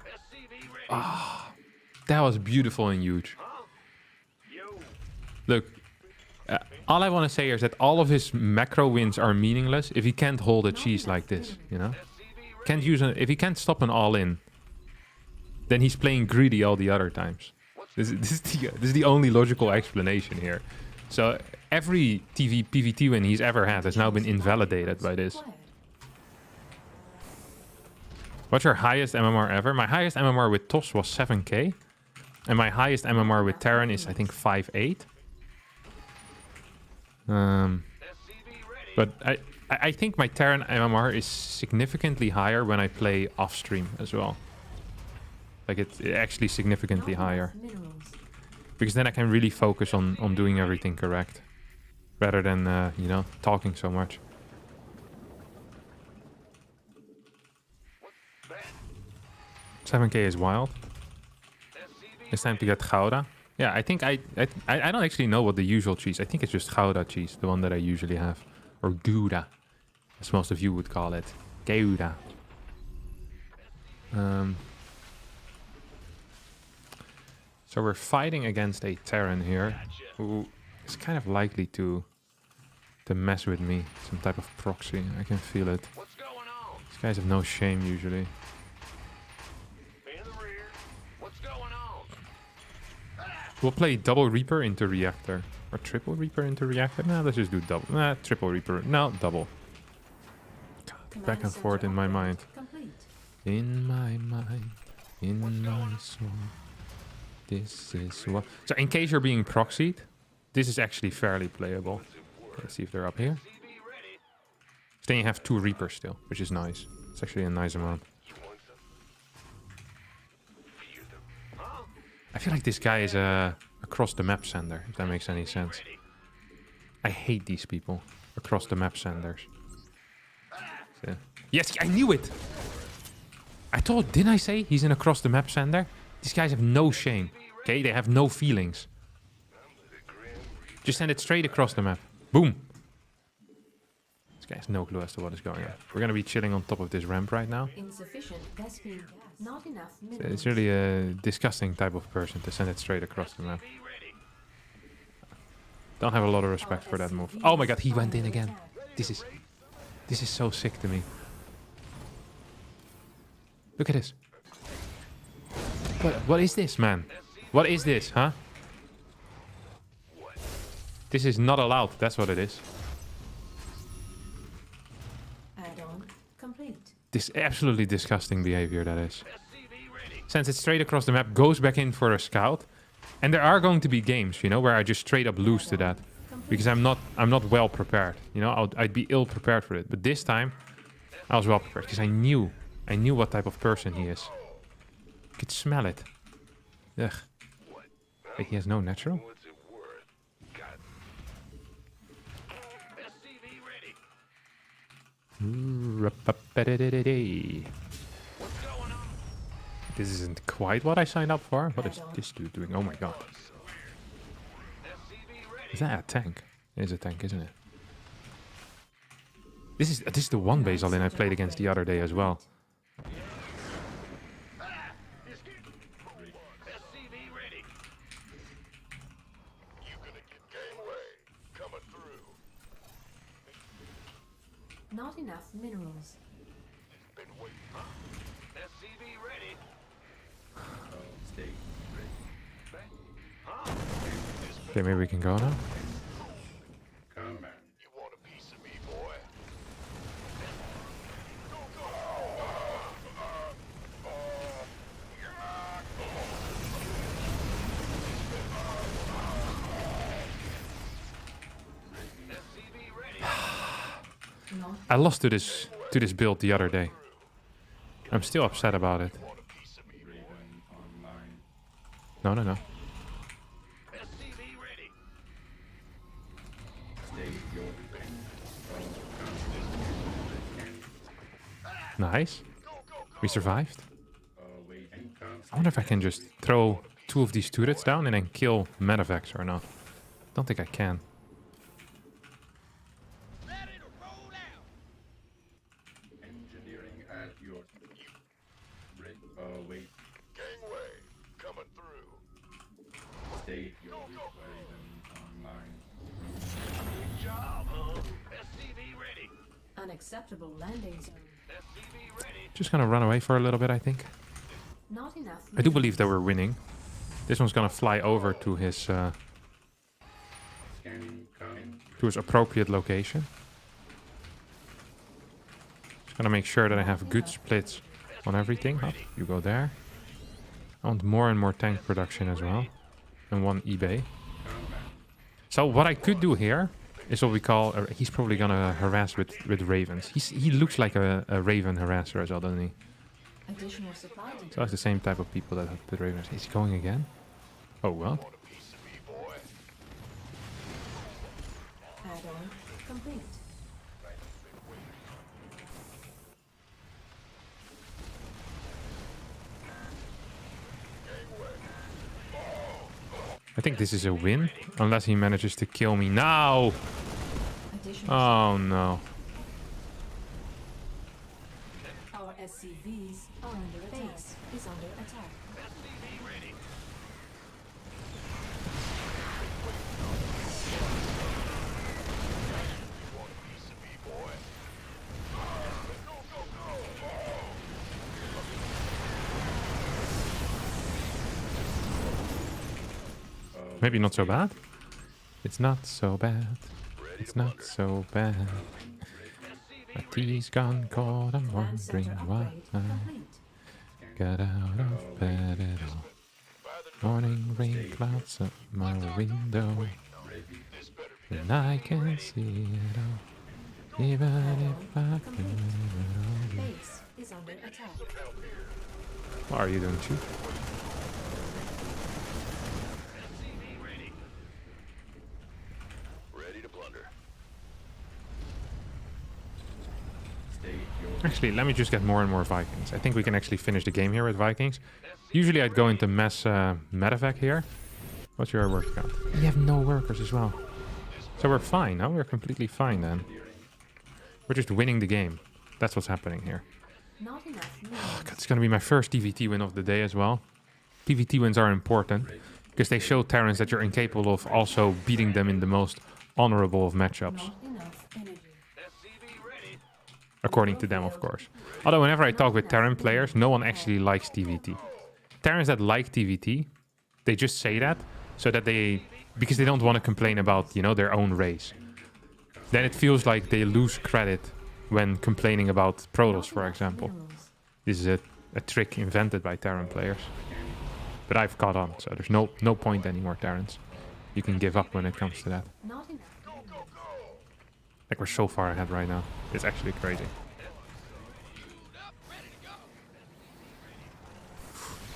SCV ready. That was beautiful and huge. Yo. Look, all I want to say is that all of his macro wins are meaningless if he can't hold a cheese like this, you know? Can't use if he can't stop an all-in, then he's playing greedy all the other times. This is the only logical explanation here. So every PvT win he's ever had has now been invalidated by this. Required. What's your highest MMR ever? My highest MMR with TOS was 7k. And my highest MMR with Terran is, I think, 5.8. But I think my Terran MMR is significantly higher when I play off-stream as well. Like, it's actually significantly higher. Minerals. Because then I can really focus on doing everything correct. Rather than, you know, talking so much. 7k is wild. It's time to get Gouda. Yeah, I think I don't actually know what the usual cheese. I think it's just Gouda cheese, the one that I usually have. Or Gouda, as most of you would call it. Gouda. So we're fighting against a Terran here, who is kind of likely to mess with me. Some type of proxy. I can feel it. What's going on? These guys have no shame usually. In the rear. What's going on? We'll play double Reaper into Reactor. Or triple Reaper into Reactor? Nah, let's just do double. Nah, triple Reaper. No, double. God, Command back and center forth in my upgrade mind. Complete. In my mind. In my soul. This is what... So in case you're being proxied, this is actually fairly playable. Let's see if they're up here. So then you have 2 Reapers still, which is nice. It's actually a nice amount. I feel like this guy is across the map sender, if that makes any sense. I hate these people. Across the map senders. So, yes, I knew it! Didn't I say he's an across the map sender? These guys have no shame. Okay, they have no feelings. Just send it straight across the map. Boom! This guy has no clue as to what is going on. We're gonna be chilling on top of this ramp right now. Insufficient Vespene. Not enough So minerals. it's really a disgusting type of person to send it straight across the map. Don't have a lot of respect for that move. Oh my god, he went in again. This is so sick to me. Look at this. What is this, man? What is this, huh? This is not allowed, that's what it is. Add-on complete. This absolutely disgusting behavior, that is. Sends it straight across the map, goes back in for a scout. And there are going to be games, you know, where I just straight up lose to that. Because I'm not well prepared. You know, I'd be ill prepared for it. But this time, I was well prepared. Because I knew what type of person he is. I could smell it. Ugh. Wait, he has no natural? What's it worth? God. SCV ready. What's going on? This isn't quite what I signed up for. What is this dude doing? Oh my god. SCV ready. Is that a tank? It is a tank, isn't it? This is the one base all in I played against the other day as well. SCV ready. You gonna get gangway coming through. Not enough minerals. Been waiting. Huh? SCV ready. Okay, maybe we can go now. You want a piece of me, boy? SCV ready. Not I lost to this build the other day. I'm still upset about it. Want a piece of me, boy? No. SCV ready. Nice. We survived. I wonder if I can just throw 2 of these turrets down and then kill Medivacs or not. Don't think I can. Engineering at your wait, Gangway coming through. state your requirement online. Good job, huh? SCV ready. unacceptable landing zone. SCV ready. Just gonna run away for a little bit, I think. Not enough. I do believe that we're winning. This one's gonna fly over to his Scanning coming. to his appropriate location. Just gonna make sure that I have good splits on everything. Up, you go there. I want more and more tank production as well. And 1 eBay. So what I could do here is what we call... he's probably gonna harass with ravens. He looks like a raven harasser as well, doesn't he? Additional supply details. So it's the same type of people that have the ravens. Is he going again? Oh, well. Want a piece of me, boy? Add-on complete. I think this is a win. Unless he manages to kill me now. Additional Oh, no. Our SCVs are under attack. Base is under attack. Want a piece of me, boy? Maybe not so bad. It's not so bad. It's not so bad. My tea's gone cold. I'm Command wondering center why upgrade I complete. got out of bed at all. Morning rain clouds up my window. And I can see it all. Even if I can it Base is under attack. all. What are you doing, Chief? Ready to plunder. State your Actually, let me just get more and more Vikings. I think we can actually finish the game here with Vikings. Usually I'd go into mass medevac here. What's your work count? You have no workers as well. So we're fine, no? We're completely fine then. We're just winning the game. That's what's happening here. Not enough minerals. God, it's gonna be my first PvT win of the day as well. PvT wins are important because they show Terrans that you're incapable of also beating them in the most honorable of matchups. Not enough energy. According to them, of course. Although whenever I talk with Terran players, no one actually likes TVT. Terrans that like TVT, they just say that so that because they don't want to complain about, you know, their own race. Then it feels like they lose credit when complaining about Protoss, for example. Minerals. This is a trick invented by Terran players. But I've caught on, so there's no point anymore, Terrans. You can give up when it comes to that. Not enough minerals. Like, we're so far ahead right now. It's actually crazy.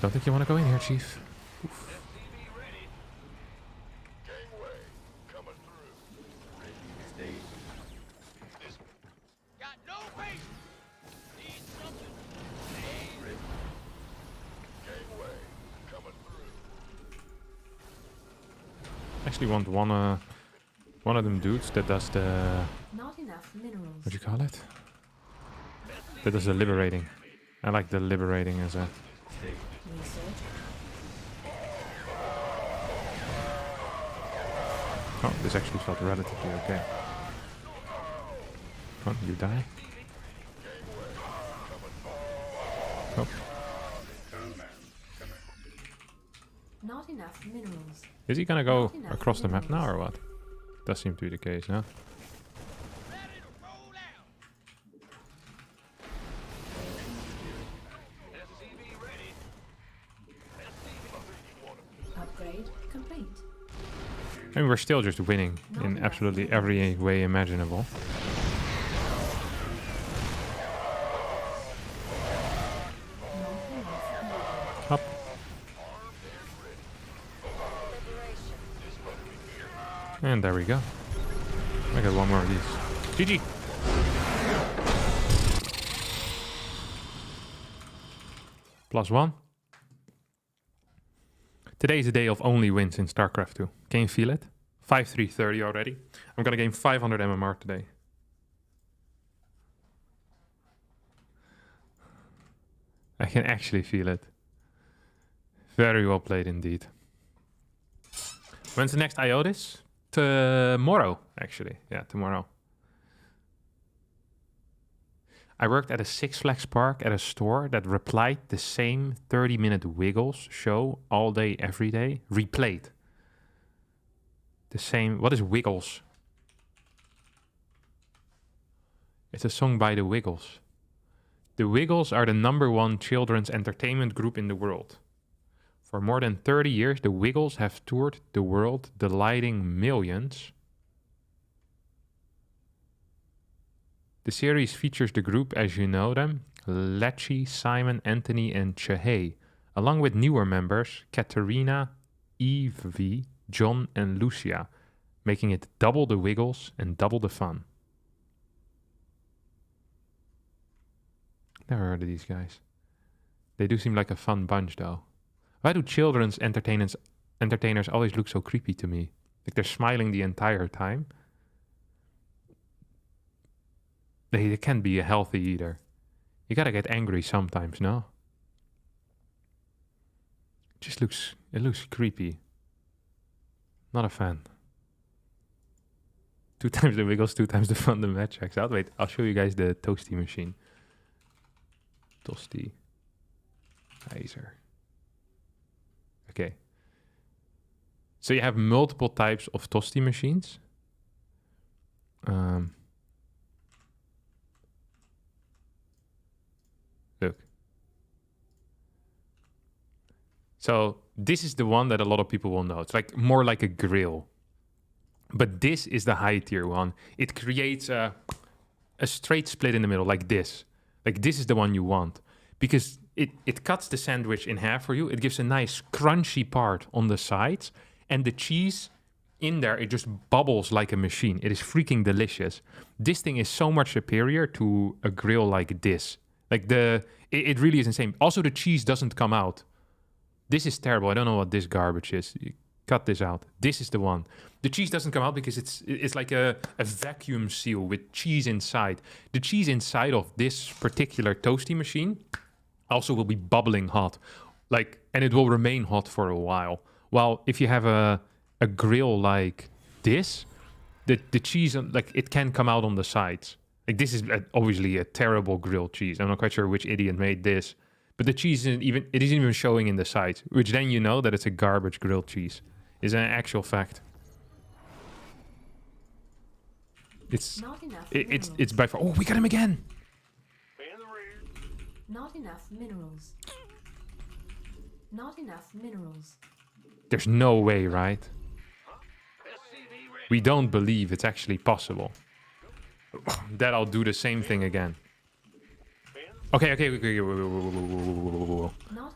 Don't think you want to go in here, Chief. Gangway coming through. state. Got no base. Need something. Gangway coming through. Actually want one of them dudes that does the... Not enough minerals. What do you call it? That does the liberating. I like the liberating as a... Research. Oh, this actually felt relatively okay. Come on, you die. Oh, Not enough minerals. is he gonna go across the map now or what? Does seem to be the case, no? Upgrade complete. I mean, we're still just winning in absolutely every way imaginable. Not enough energy. Up. And there we go. I got one more of these. GG! +1. Today is the day of only wins in StarCraft 2. Can you feel it? 5330 already. I'm gonna gain 500 MMR today. I can actually feel it. Very well played indeed. When's the next IOTIS? Tomorrow, actually. Yeah, tomorrow. I worked at a Six Flags park at a store that replied the same 30-minute Wiggles show all day, every day. Replayed. The same... What is Wiggles? It's a song by the Wiggles. The Wiggles are the #1 children's entertainment group in the world. For more than 30 years, the Wiggles have toured the world, delighting millions. The series features the group as you know them, Lecce, Simon, Anthony, and Chahey, along with newer members, Katerina, Evie, John, and Lucia, making it double the Wiggles and double the fun. Never heard of these guys. They do seem like a fun bunch, though. Why do children's entertainers always look so creepy to me? Like they're smiling the entire time. They can't be healthy either. You gotta get angry sometimes, no? It looks creepy. Not a fan. 2 times the Wiggles, 2 times the fun, the match checks out. Wait, I'll show you guys the toasty machine. Toasty. Heiser. Okay. So you have multiple types of toasty machines. Look. So this is the one that a lot of people will know. It's like more like a grill. But this is the high tier one. It creates a straight split in the middle like this. Like this is the one you want. Because it cuts the sandwich in half for you. It gives a nice crunchy part on the sides. And the cheese in there, it just bubbles like a machine. It is freaking delicious. This thing is so much superior to a grill like this. Like it really is insane. Also, the cheese doesn't come out. This is terrible. I don't know what this garbage is. You cut this out. This is the one. The cheese doesn't come out because it's like a vacuum seal with cheese inside. The cheese inside of this particular toasty machine also will be bubbling hot. And it will remain hot for a while. While if you have a grill like this, the cheese, like it can come out on the sides. Like this is obviously a terrible grilled cheese. I'm not quite sure which idiot made this. But the cheese isn't even showing in the sides, which then you know that it's a garbage grilled cheese. Is an actual fact. It's by far. Oh, we got him again. Not enough minerals. Not enough minerals. There's no way, right? We don't believe it's actually possible. That I'll do the same thing again. Okay. Not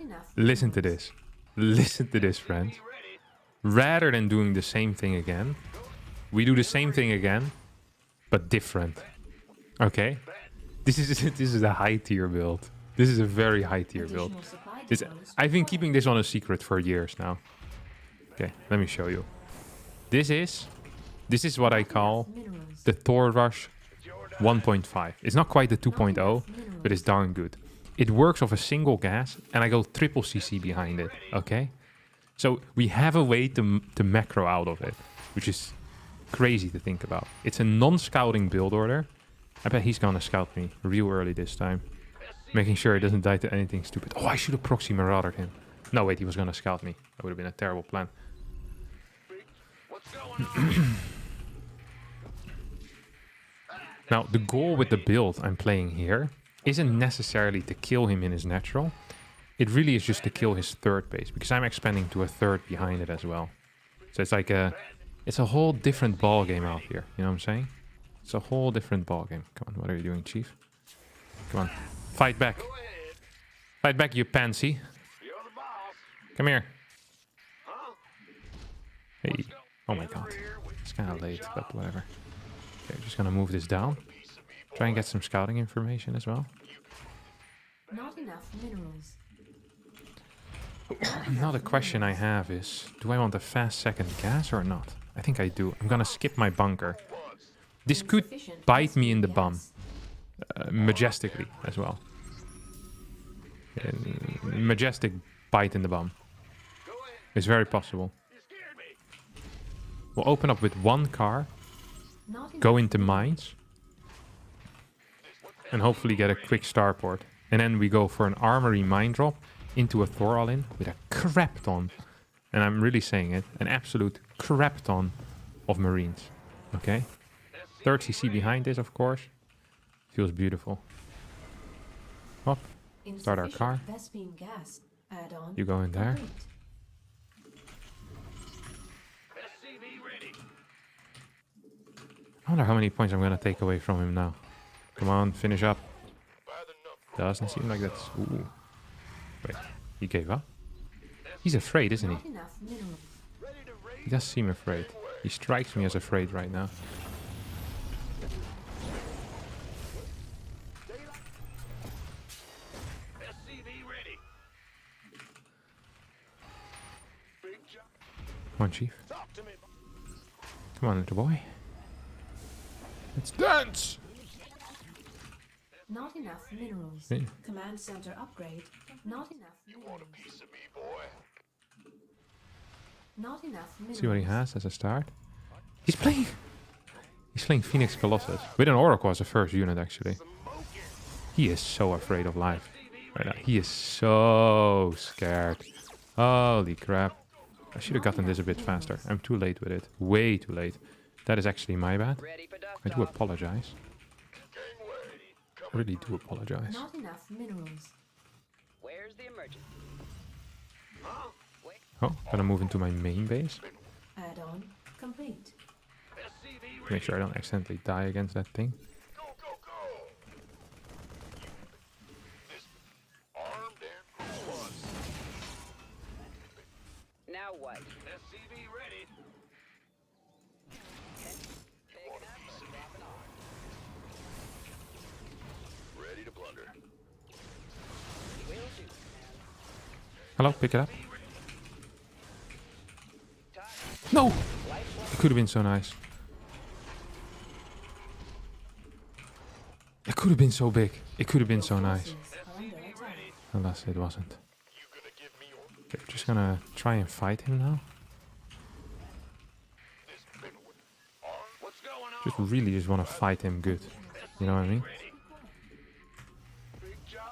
enough. Listen to this. Listen to this, friends. Rather than doing the same thing again, we do the same thing again, but different. Okay? This is a high tier build. This is a very high tier build. I've been keeping this on a secret for years now. Okay, let me show you. This is what I call the Thor Rush 1.5. It's not quite the 2.0, but it's darn good. It works off a single gas, and I go triple CC behind it, okay? So we have a way to macro out of it, which is crazy to think about. It's a non-scouting build order. I bet he's gonna scout me real early this time. Making sure he doesn't die to anything stupid. Oh, I should have proxy maraudered him. No, wait, he was gonna scout me. That would have been a terrible plan. Now, the goal with the build I'm playing here isn't necessarily to kill him in his natural. It really is just to kill his third base, because I'm expanding to a third behind it as well. So it's like it's a whole different ball game out here. You know what I'm saying? It's a whole different ball game. Come on, what are you doing, Chief? Come on, fight back. Fight back, you pansy. Come here. Hey. Oh my god. It's kind of late, but whatever. Okay, just gonna move this down. Try and get some scouting information as well. Not enough minerals. Now the question I have is, do I want a fast second gas or not? I think I do. I'm gonna skip my bunker. This could bite me in the bum. Majestically as well. Majestic bite in the bum. It's very possible. We'll open up with one car, go into mines, and hopefully get a quick starport. And then we go for an armory mine drop into a Thor all-in with a crap ton, and I'm really saying it, an absolute crap ton of marines. Okay? 3rd CC behind this, of course. Feels beautiful. Start our car. Vespine gas add-on. You go in there. complete. SCV ready. I wonder how many points I'm gonna take away from him now. Come on, finish up. By the number. Doesn't seem like that's... Ooh. Wait, he gave up? He's afraid, isn't he? Not enough minerals. Ready to raise. He does seem afraid. He strikes me as afraid right now. SCV ready. Big job. Come on, Chief. Talk to me. Come on, little boy. Let's dance! Not enough minerals. Yeah. Command center upgrade. Not enough minerals. Piece of me, boy. Not enough minerals. See what he has as a start. He's playing Phoenix Colossus with an Oracle as a first unit, actually. He is so afraid of life right now. He is so scared. Holy crap. I should have gotten this a bit faster. I'm too late with it. Way too late. That is actually my bad. Ready for dust I do off. apologize. I really do apologize. Not enough minerals. Where's the emergency? Wait. Oh, gonna move into my main base. Add-on complete. SCV Make sure I don't accidentally die against that thing. Go, go, go. This armed and plus. Now what? SCV ready. Taking up or dropping off? Ready to blunder. Will do. Hello, pick it up. Todd, No! It could have been so nice. It could have been so big. It could have been so nice. Forces are under attack. Alas, it wasn't. You gonna give me your Okay, we're just gonna try and fight him now. this bit with arm? What's going on? Just really just want to fight him good. You know what I mean? Big job.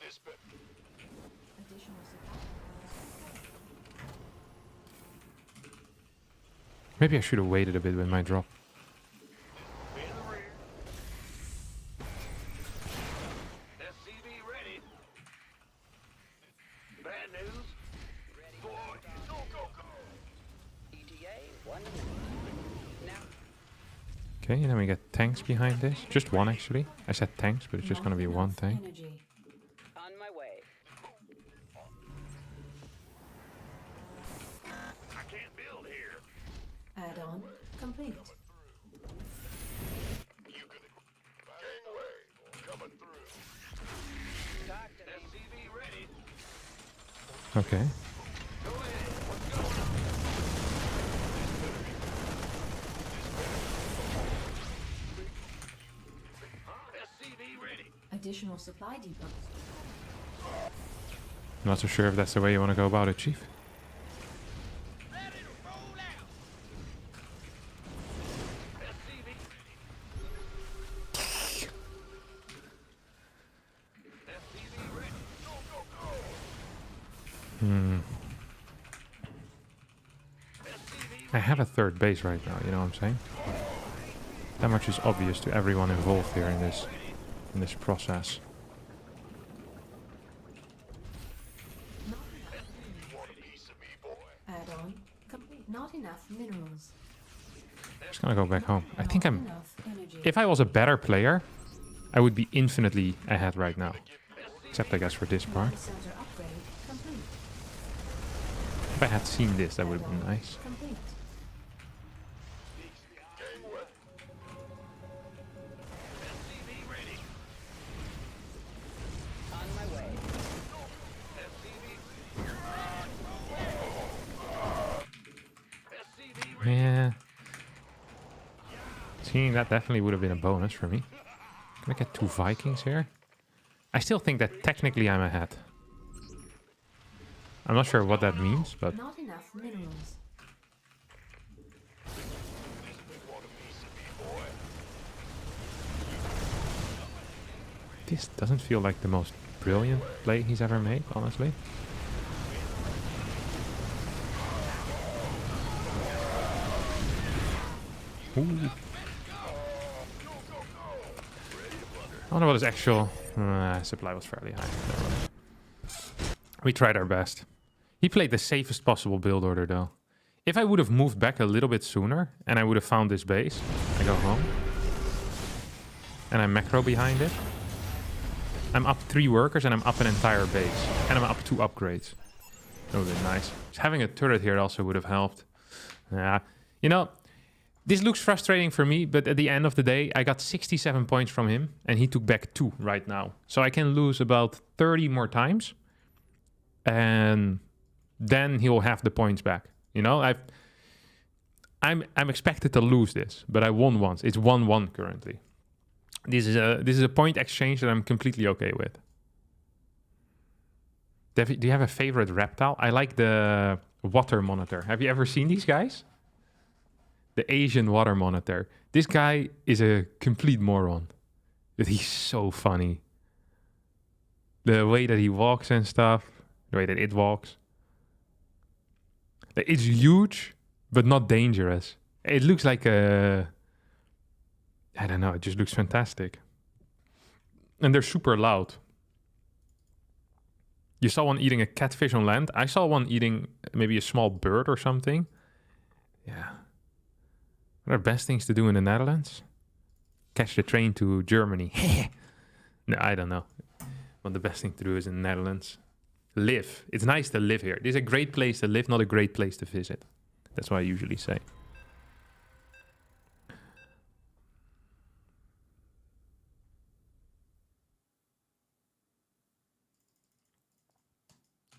This bit. Additional supply. Maybe I should have waited a bit with my drop. In the rear. SCV ready. Bad news. Boy, go, go, go. ETA 1 minute. Now, Okay, and then we get tanks behind this. Just one, actually. I said tanks, but it's just gonna be one Enough tank. Energy. on my way. I can't build here. Add-on complete. You gonna gangway coming through. Talk to me. SCV ready. Okay. Go ahead. What's going on? SCV ready. Additional supply depots. Not so sure if that's the way you want to go about it, Chief. Ready to roll out. SCV ready. SCV ready. Go, go, go. Hmm. SCV I have a third base right now, you know what I'm saying? That much is obvious to everyone involved here in this process. want a piece of me, boy. Add-on complete. Not enough minerals. Just gonna go back home. I think Not I'm... enough energy. If I was a better player, I would be infinitely ahead right now. Except I guess for this part. Command center upgrade complete. If I had seen this, that would have been Add-on nice. complete. Gangway. SCV ready. On my way. SCV ready. Yeah. Seeing that definitely would have been a bonus for me. Can I get 2 Vikings here? I still think that technically I'm ahead. I'm not sure what that means, but Not enough minerals. this doesn't feel like the most brilliant play he's ever made, honestly. Ooh. wonder what his actual supply was fairly high. Never mind. We tried our best. He played the safest possible build order though. If I would have moved back a little bit sooner and I would have found this base, I go home. And I macro behind it. I'm up 3 workers and I'm up an entire base. And I'm up 2 upgrades. That would have been nice. Just having a turret here also would have helped. You know, this looks frustrating for me, but at the end of the day, I got 67 points from him and he took back 2 right now. So I can lose about 30 more times. And then he'll have the points back. You know, I'm expected to lose this, but I won once. It's 1-1 currently. This is a point exchange that I'm completely okay with. Do you have a favorite reptile? I like the water monitor. Have you ever seen these guys? The Asian water monitor. This guy is a complete moron, but he's so funny. The way that he walks and stuff, the way that it walks. It's huge, but not dangerous. It looks like a... I don't know, it just looks fantastic. And they're super loud. You saw one eating a catfish on land. I saw one eating maybe a small bird or something. Yeah. What are best things to do in the Netherlands? Catch the train to Germany. No, I don't know. What the best thing to do is in the Netherlands. Live. It's nice to live here. This is a great place to live, not a great place to visit. That's what I usually say.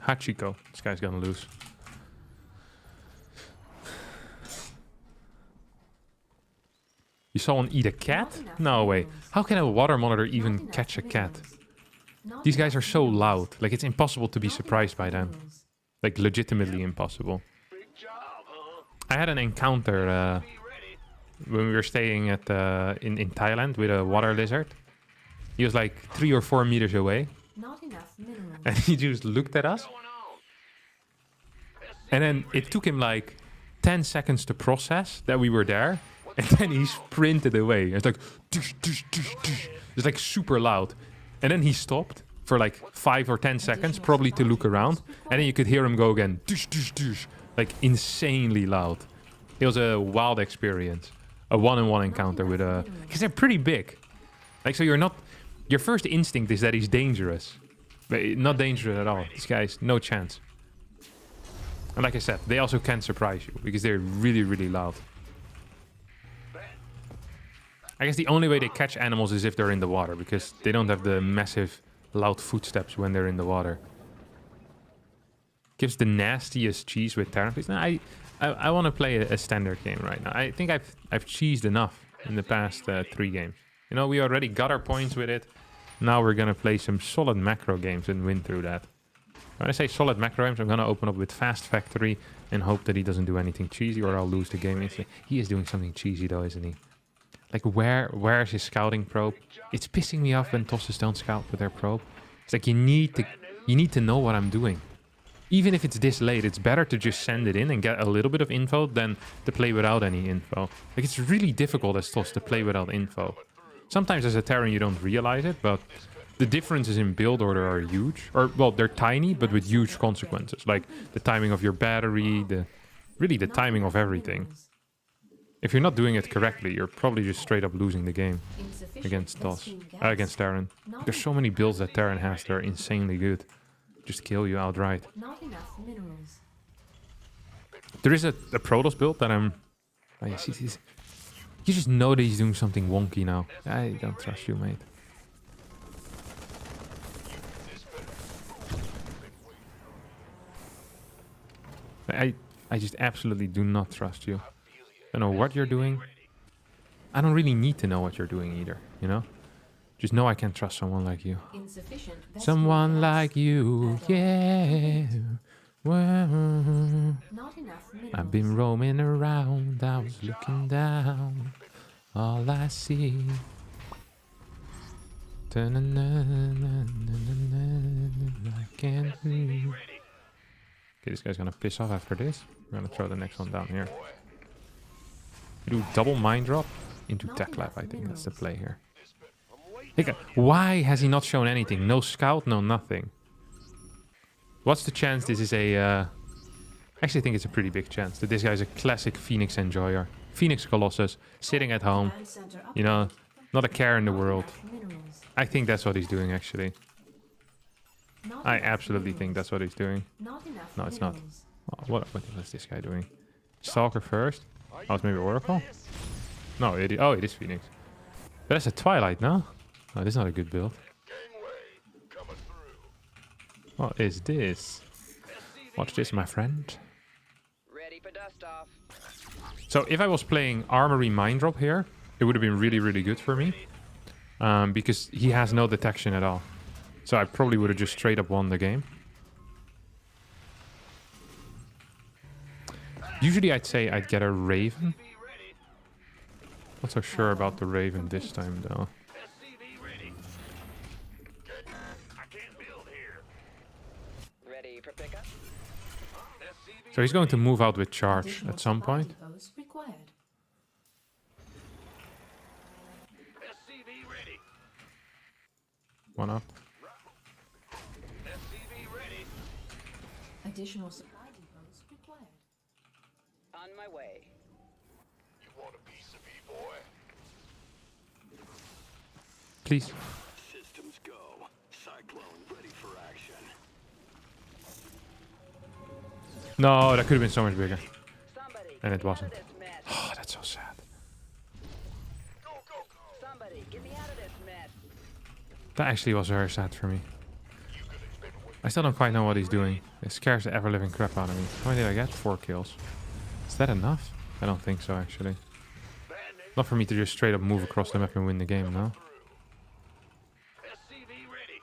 Hachiko. This guy's gonna lose. You saw one eat a cat? No way. How can a water monitor even catch a cat? These guys are so loud. Like, it's impossible to be surprised by them. Like, legitimately impossible. I had an encounter when we were staying at in Thailand with a water lizard. He was like 3 or 4 meters away. Not enough minerals. And he just looked at us. And then it took him like 10 seconds to process that we were there. And then he sprinted away. It's like... Dush, dush, dush, dush. It's like super loud. And then he stopped for like 5 or 10 seconds, probably to look around. And then you could hear him go again. Dush, dush, dush. Like insanely loud. It was a wild experience. A one-on-one encounter with a... Because they're pretty big. Like, so you're not... Your first instinct is that he's dangerous. But not dangerous at all. These guys, no chance. And like I said, they also can surprise you. Because they're really, really loud. I guess the only way they catch animals is if they're in the water. Because they don't have the massive, loud footsteps when they're in the water. Gives the nastiest cheese with Terrapins. Now, I want to play a standard game right now. I think I've cheesed enough in the past 3 games. You know, we already got our points with it. Now we're going to play some solid macro games and win through that. When I say solid macro games, I'm going to open up with Fast Factory and hope that he doesn't do anything cheesy or I'll lose the game instantly. He is doing something cheesy though, isn't he? Like, where's his scouting probe? It's pissing me off when tosses don't scout with their probe. It's like, you need to know what I'm doing. Even if it's this late, it's better to just send it in and get a little bit of info than to play without any info. Like, it's really difficult as Toss to play without info. Sometimes as a Terran you don't realize it, but the differences in build order are huge. Or, well, they're tiny, but with huge consequences. Like the timing of your battery, really the timing of everything. If you're not doing it correctly, you're probably just straight up losing the game against Toss, against Terran. There's so many builds that Terran has that are insanely good. Just kill you outright. Not enough minerals. There is a Protoss build that I'm... Oh, yeah, see, you just know that he's doing something wonky now. I don't trust you, mate. I just absolutely do not trust you. I don't know what you're doing. I don't really need to know what you're doing either, you know? Just know I can't trust someone like you. Someone like you, yeah. Well, Not enough minerals. I've been roaming around, I was looking down. All I see. I can't breathe. Okay, this guy's gonna piss off after this. We're gonna throw the next one down here. We do double mine drop into Tech Lab, I think that's the play here. Like, why has he not shown anything? No scout, no nothing. What's the chance this is a... actually, I think it's a pretty big chance that this guy's a classic Phoenix enjoyer. Phoenix Colossus, sitting at home, Command center you know, upgrade. not a care in the Not world. enough minerals. I think that's what he's doing, actually. Not I enough absolutely think minerals. that's what he's doing. Not enough No, it's not. minerals. Oh, what is this guy doing? Stalker first? Oh, it's maybe Oracle? No, it is Phoenix. But that's a Twilight, no? Oh, this is not a good build. Gangway coming through. What is this? Watch this, my friend. Ready for dust off. So if I was playing Armory Mine Drop here, it would have been really, really good for me. Because he has no detection at all. So I probably would have just straight up won the game. Usually I'd say I'd get a Raven. Not so sure about the Raven this time though. SCV ready. I can't build here. Ready for pickup. SCV So he's going to move out with charge Additional at some supply point. depots required. SCV ready. One up. SCV ready. Additional supply depots required. On my way. You want a piece of me, boy? Please. Systems go. Cyclone ready for action. No, that could have been so much bigger. Somebody. And it get me out wasn't. of this mess. Oh, that's so sad. Go, go, go. Somebody get me out of this mess. That actually was very sad for me. You could have been waiting. I still don't quite know what he's doing. It scares the ever-living crap out of me. How many did I get? 4 kills. Is that enough? I don't think so, actually. Bad news. Not for me to just straight up move across the map and win the game, no? SCV ready.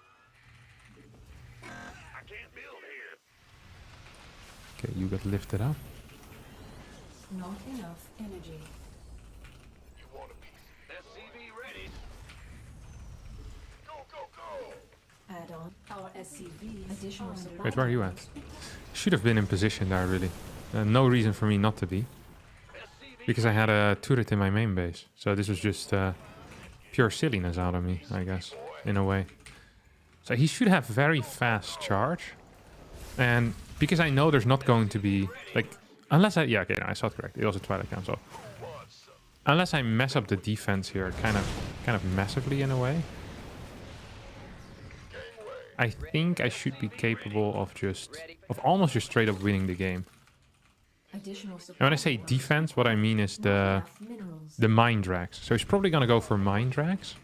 I can't build here. Okay, you got lifted up. Not enough energy. You want a piece? SCV ready. Go, go, go. Add on our SCV. Additional supply Wait, where are you at? depots required. Should have been in position there, really. No reason for me not to be. Because I had a turret in my main base. So this was just pure silliness out of me, I guess, in a way. So he should have very fast charge. And because I know there's not going to be, like, unless I, yeah, okay, no, I saw it correct. It was a Twilight Council. Unless I mess up the defense here, kind of massively in a way. I think I should be capable of almost just straight up winning the game. Additional supply And when I say depots. defense, what I mean is Not the enough minerals. mine drags. So he's probably gonna go for mine drags.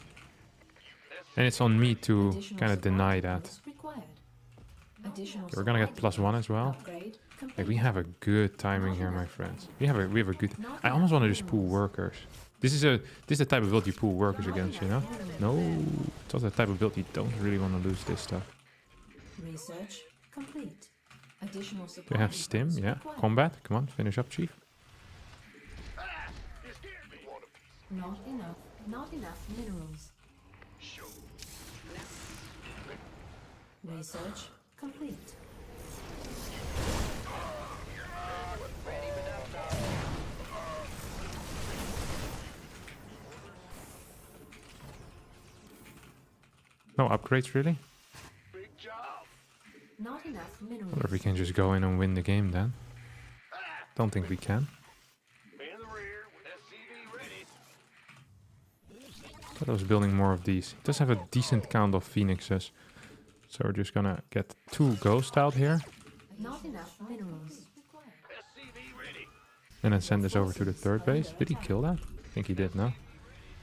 And it's on me to Additional kind of supply deny that. depots required. Additional We're gonna get supply +1 as well. upgrade Like, complete. we have a good timing here, my friends. We have a good. I almost want to just pull workers. This is the type of build you pull workers against, you know? No, it's also the type of build you don't really want to lose this stuff. Research complete. Additional Do supply you have stim? depots Yeah. required. Combat. Come on, finish up, chief. You scared me. Want a piece? Not enough. Not enough minerals. Show. Research complete. Ready for dust off. No upgrades, really? Big job. Not enough minerals. Or if we can just go in and win the game then. Don't think we can. In the rear. SCV ready. Thought I was building more of these. It does have a decent count of phoenixes. So we're just gonna get 2 ghosts out here. Not enough minerals. SCV ready. And then send this over to the 3rd base. Did he kill that? I think he did, no?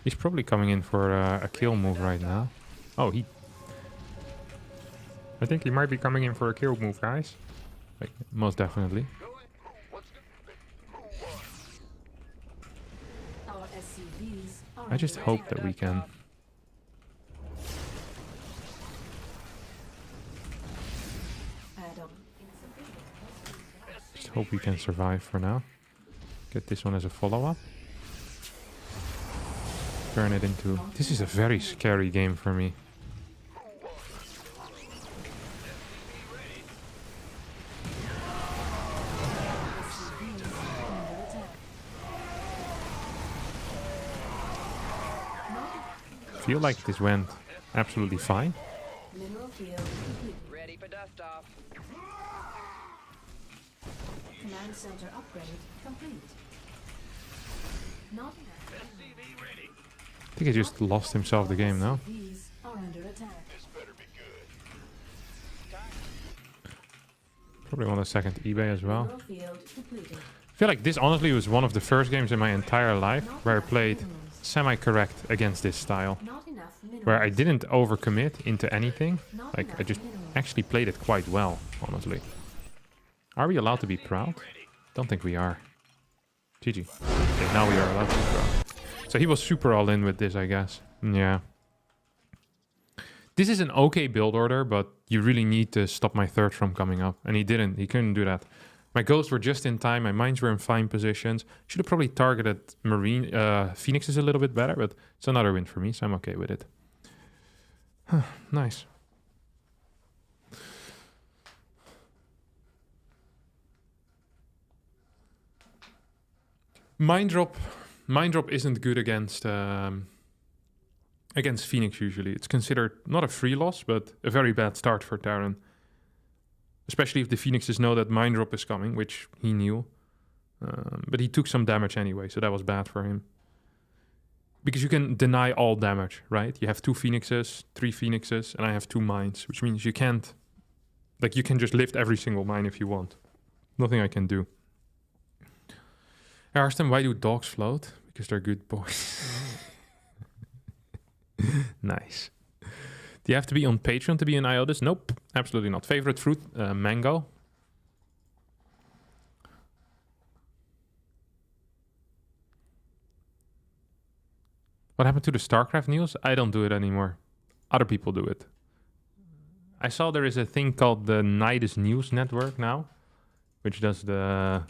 He's probably coming in for a kill move right now. Oh, I think he might be coming in for a kill move, guys. Like, most definitely. What's the... Our SCVs are I just under hope attack. that we can... Add on. Just hope we can survive for now. Get this one as a follow-up. Turn it into... This is a very scary game for me. feel like this went absolutely fine. Mineral field complete. Ready for dust off. Command center upgrade complete. Not enough. I think he just lost himself the game now. These are under attack. This better be good. Probably want a second eBay as well. Mineral field depleted. I feel like this honestly was one of the first games in my entire life where I played semi-correct against this style. Not enough minerals. Where I didn't overcommit into anything. Not Like, I enough just minerals. actually played it quite well, honestly. Are we allowed to be proud? Don't think we are. GG. Okay, now we are allowed to be proud. So he was super all in with this, I guess. Yeah. This is an okay build order, but you really need to stop my third from coming up. And he didn't. He couldn't do that. My ghosts were just in time. My mines were in fine positions. Should have probably targeted Marine Phoenixes a little bit better, but it's another win for me, so I'm okay with it. Nice. Mine drop isn't good against against Phoenix usually. It's considered not a free loss, but a very bad start for Terran. Especially if the Phoenixes know that mine drop is coming, which he knew. But he took some damage anyway, so that was bad for him. Because you can deny all damage, right? You have 2 Phoenixes, 3 Phoenixes, and I have 2 mines, which means you can't... Like, you can just lift every single mine if you want. Nothing I can do. Harstem, why do dogs float? Because they're good boys. Nice. Do you have to be on Patreon to be an IODIS? Nope, absolutely not. Favorite fruit? Mango. What happened to the StarCraft news? I don't do it anymore. Other people do it. I saw there is a thing called the Nidus News Network now, which does the...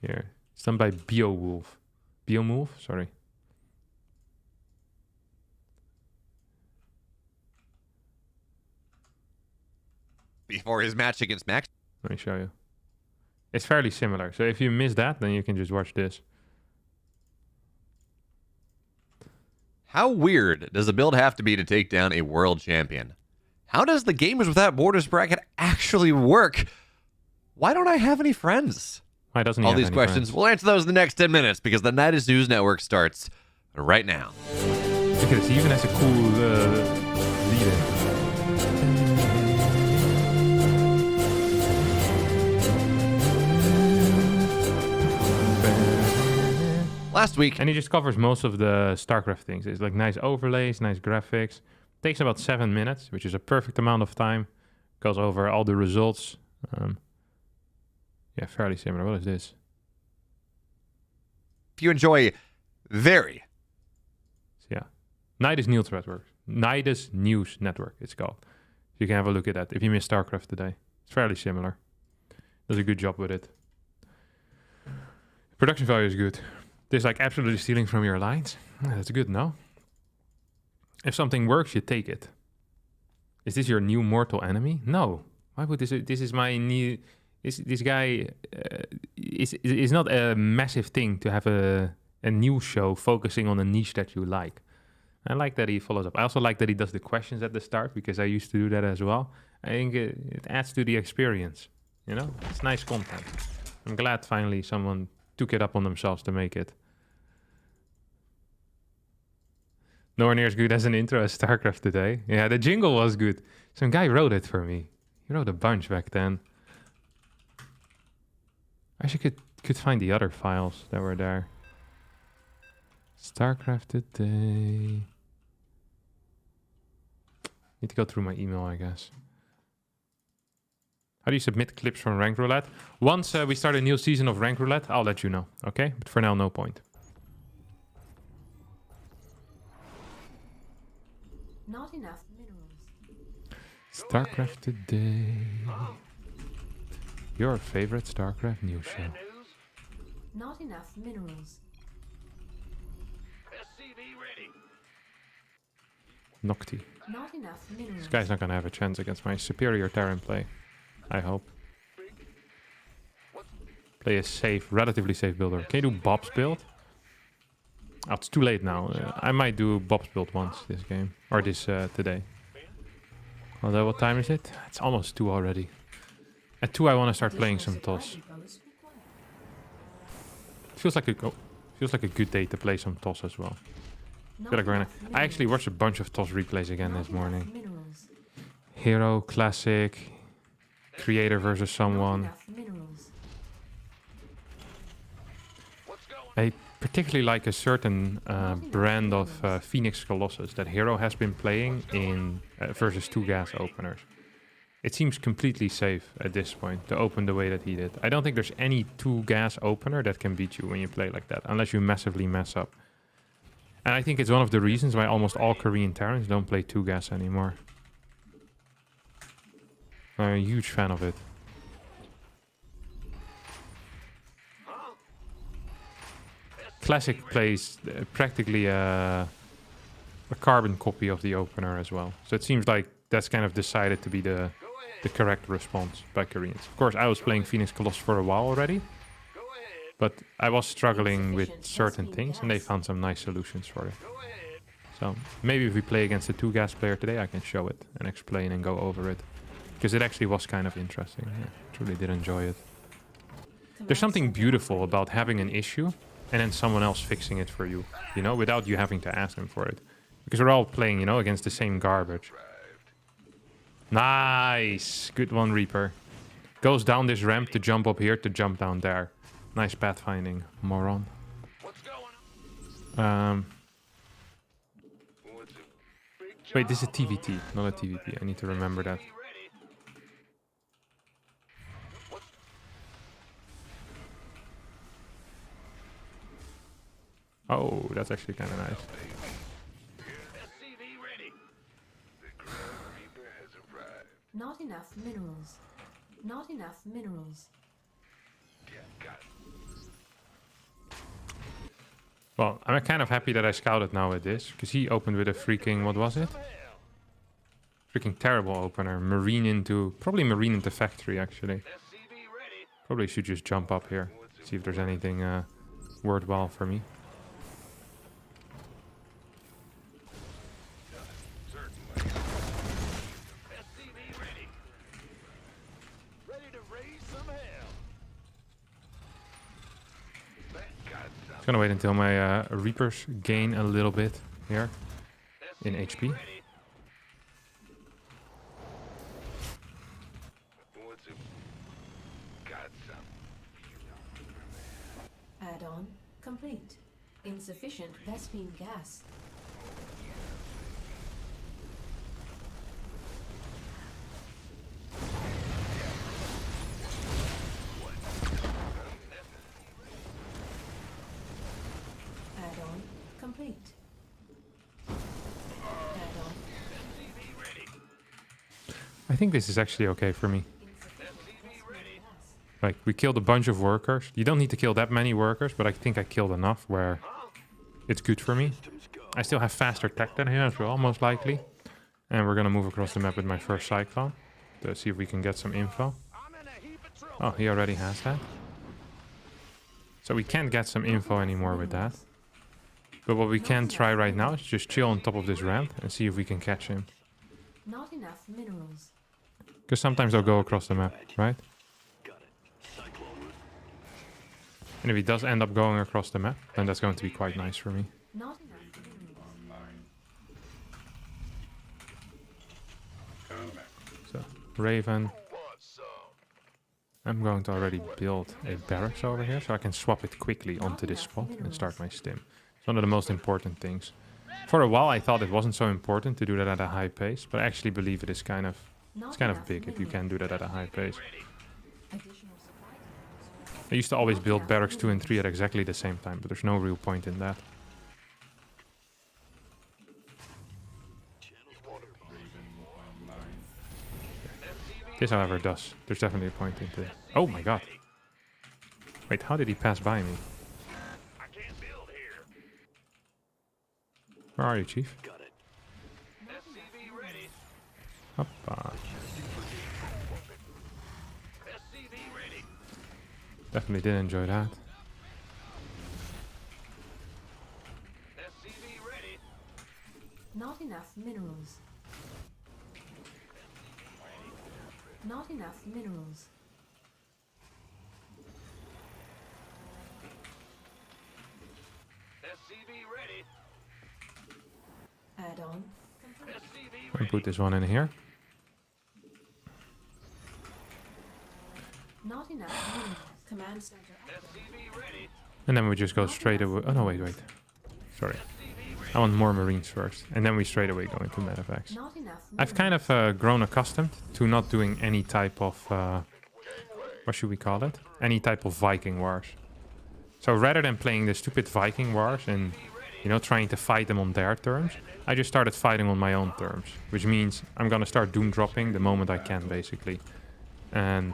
Here. It's done by Beowulf. Beowulf? Sorry. Before his match against Max. Let me show you. It's fairly similar. So if you miss that, then you can just watch this. How weird does a build have to be to take down a world champion? How does the Gamers Without Borders bracket actually work? Why don't I have any friends? Why doesn't he All have these any questions, friends? we'll answer those in the next 10 minutes because the Nidus News Network starts right now. Look at this. He even has a cool leader. Last week, And he just covers most of the StarCraft things. It's like nice overlays, nice graphics. Takes about 7 minutes, which is a perfect amount of time. Goes over all the results. Yeah, fairly similar. What is this? if you enjoy very... Yeah. Nidus News Network. Nidus News Network, it's called. You can have a look at that if you missed StarCraft today. It's fairly similar. Does a good job with it. Production value is good. This like absolutely stealing from your lines. That's good, no? If something works, you take it. Is this your new mortal enemy? No. Why would this? This is my new. This guy is not a massive thing to have a news show focusing on a niche that you like. I like that he follows up. I also like that he does the questions at the start because I used to do that as well. I think it adds to the experience. You know, it's nice content. I'm glad finally someone took it up on themselves to make it. Nowhere near as good as an intro as StarCraft today. Yeah, the jingle was good. Some guy wrote it for me. He wrote a bunch back then. I actually could find the other files that were there. StarCraft today. Need to go through my email, I guess. How do you submit clips from Rank Roulette? Once we start a new season of Rank Roulette, I'll let you know, okay? But for now, no point. Not enough minerals. StarCraft today. Your favorite StarCraft news show. Bad news? Not enough minerals. SCV ready. Nocti. Not enough minerals. This guy's not gonna have a chance against my superior Terran play. I hope. Play a safe, relatively safe builder. Can you do Bob's build? Oh, it's too late now. I might do Bob's build once this game. Or this today. Although, what time is it? It's almost 2 already. At 2 I want to start playing some TOS. Depots required. Feels like a good day to play some TOS as well. Not Feel like we're enough I minerals. actually watched a bunch of TOS replays again Not this enough morning. Minerals. Hero, Classic, Creator versus Not someone. enough minerals. I particularly like a certain brand of Phoenix Colossus that Hero has been playing in versus 2 gas openers. It seems completely safe at this point to open the way that he did. I don't think there's any 2 gas opener that can beat you when you play like that, unless you massively mess up. And I think it's one of the reasons why almost all Korean Terrans don't play 2 gas anymore. I'm a huge fan of it. Classic plays practically a carbon copy of the opener as well. So it seems like that's kind of decided to be the correct response by Koreans. Of course, I was playing Phoenix Colossus for a while already, but I was struggling with certain things, and they found some nice solutions for it. So maybe if we play against a 2 gas player today, I can show it and explain and go over it, because it actually was kind of interesting. Yeah, truly did enjoy it. There's something beautiful about having an issue and then someone else fixing it for you, you know, without you having to ask them for it. Because we're all playing, you know, against the same garbage. Nice! Good one, Reaper. Goes down this ramp to jump up here to jump down there. Nice pathfinding, moron. Wait, this is a TVT, not a TVP. I need to remember that. Oh, that's actually kind of nice. Not enough minerals. Not enough minerals. Well, I'm kind of happy that I scouted now with this, because he opened with a freaking, what was it? Freaking terrible opener. Probably Marine into Factory, actually. Probably should just jump up here, see if there's anything worthwhile for me. Gonna wait until my Reapers gain a little bit here in HP. Add-on complete. Insufficient Vespine gas. Add-on complete. Add-on. I think this is actually okay for me. Like, we killed a bunch of workers. You don't need to kill that many workers, but I think I killed enough where it's good for me. I still have faster tech than him as well, most likely. And we're gonna move across the map with my first Cyclone to see if we can get some info. Oh, he already has that. So we can't get some info anymore with that. But what we can try right now is just chill on top of this ramp and see if we can catch him. Not enough minerals. Because sometimes they'll go across the map, right? And if he does end up going across the map, then that's going to be quite nice for me. Not enough minerals. So, Raven. I'm going to already build a barracks over here, so I can swap it quickly onto this spot and start my stim. It's one of the most important things. For a while I thought it wasn't so important to do that at a high pace, but I actually believe it is kind of big if you can do that at a high pace. I used to always build barracks 2 and 3 at exactly the same time, but there's no real point in that. This, however, does. There's definitely a point into it. Oh my god. Wait, how did he pass by me? Where are you, Chief? Hoppa. Definitely did enjoy that. minerals. Not enough minerals. SCV ready. Add-on. SCV I'll put this one in here. Not enough minerals. Command center. SCV ready. And then we just go straight away. Oh no, wait. Sorry. I want more marines first. And then we straight away go into medevacs. Not enough I've kind of grown accustomed to not doing any type of, what should we call it? Any type of Viking wars. So rather than playing the stupid Viking wars and, you know, trying to fight them on their terms, I just started fighting on my own terms. Which means I'm gonna start doom dropping the moment I can, basically. And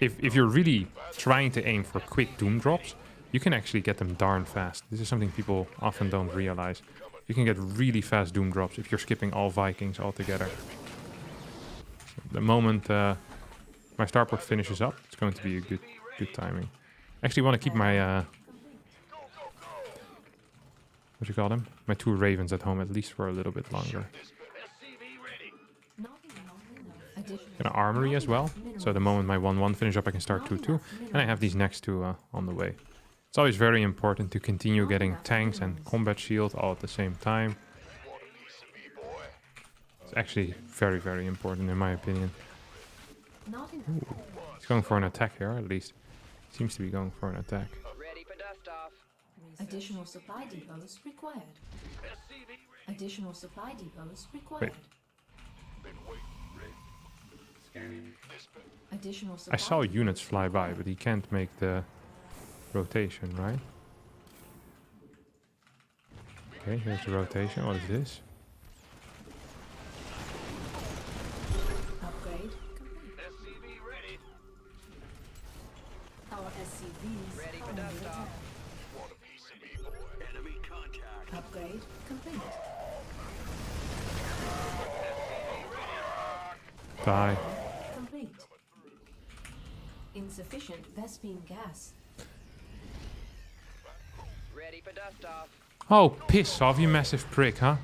if you're really trying to aim for quick doom drops, you can actually get them darn fast. This is something people often don't realize. You can get really fast doom drops if you're skipping all Vikings altogether. The moment my starport finishes up, it's going to be a good timing. I actually want to keep my what do you call them? My 2 ravens at home at least for a little bit longer. Got an armory as well, so the moment my 1-1 finish up, I can start 2-2, and I have these next 2 on the way. It's always very important to continue getting tanks and combat shield all at the same time. It's actually very, very important in my opinion. Ooh, he's going for an attack here, at least. Seems to be going for an attack. Ready for dust off. Additional supply depots required. Additional supply depots required. Additional I supply saw depots units fly by, required. but he can't make the rotation, right? Okay, here's the rotation. What is this? Upgrade complete. SCV ready. Our SCVs Ready for are under dust attack. off. Want a piece of me, boy? Enemy contact. Upgrade complete. Die. Complete. Insufficient Vespine gas. Ready for dust off. Oh, piss off, you massive prick, huh?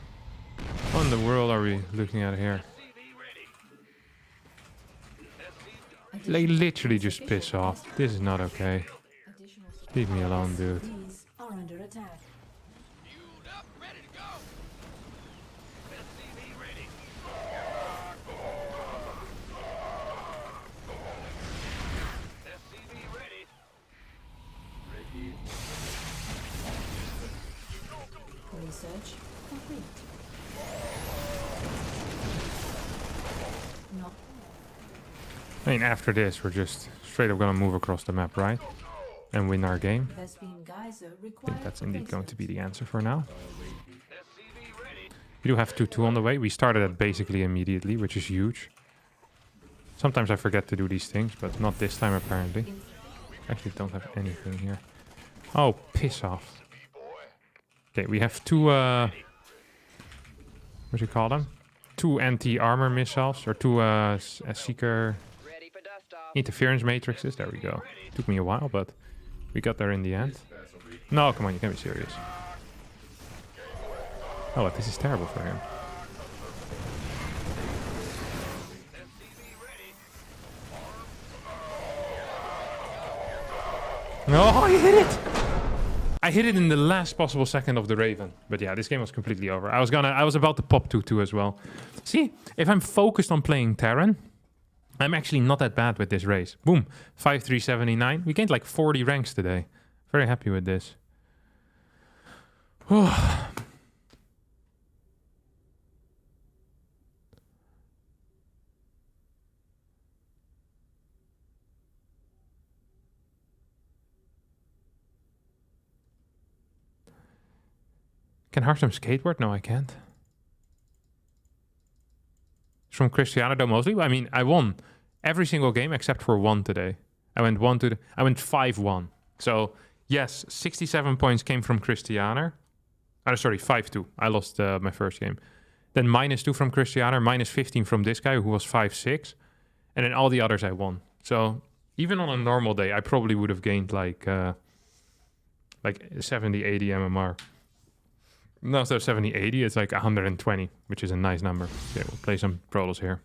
What in the world are we looking at here? They literally just piss off. This is not okay. Additional Leave me alone, dude. SCVs are under attack. SCV ready. SCV ready. Research complete. Not I mean, after this, we're just straight up gonna move across the map, right? And win our game. Vespine geyser I required. think that's indeed going to be the replacement. answer for now. SCV ready. We do have 2-2 on the way. We started it basically immediately, which is huge. Sometimes I forget to do these things, but not this time apparently. Actually, don't have anything here. Oh, piss off. Okay, we have 2, what do you call them? 2 anti-armor missiles, or 2 seeker Ready for dust off. interference matrices. There we go. Took me a while, but we got there in the end. No, come on, you can't be serious. Oh, what? This is terrible for him. No, I hit it! I hit it in the last possible second of the Raven. But yeah, this game was completely over. I was about to pop 2-2 as well. See, if I'm focused on playing Terran, I'm actually not that bad with this race. Boom, 5-3-79. We gained like 40 ranks today. Very happy with this. Can Harstem skateboard? No, I can't. It's from Cristiano though mostly. I mean, I won every single game except for one today. I went 5-1. So yes, 67 points came from Cristiano. Sorry, 5-2. I lost my first game. Then -2 from Cristiano, -15 from this guy who was 5-6, and then all the others I won. So even on a normal day, I probably would have gained like 70, 80 MMR. No, so 70, 80, it's like 120, which is a nice number. Okay, we'll play some Protoss here.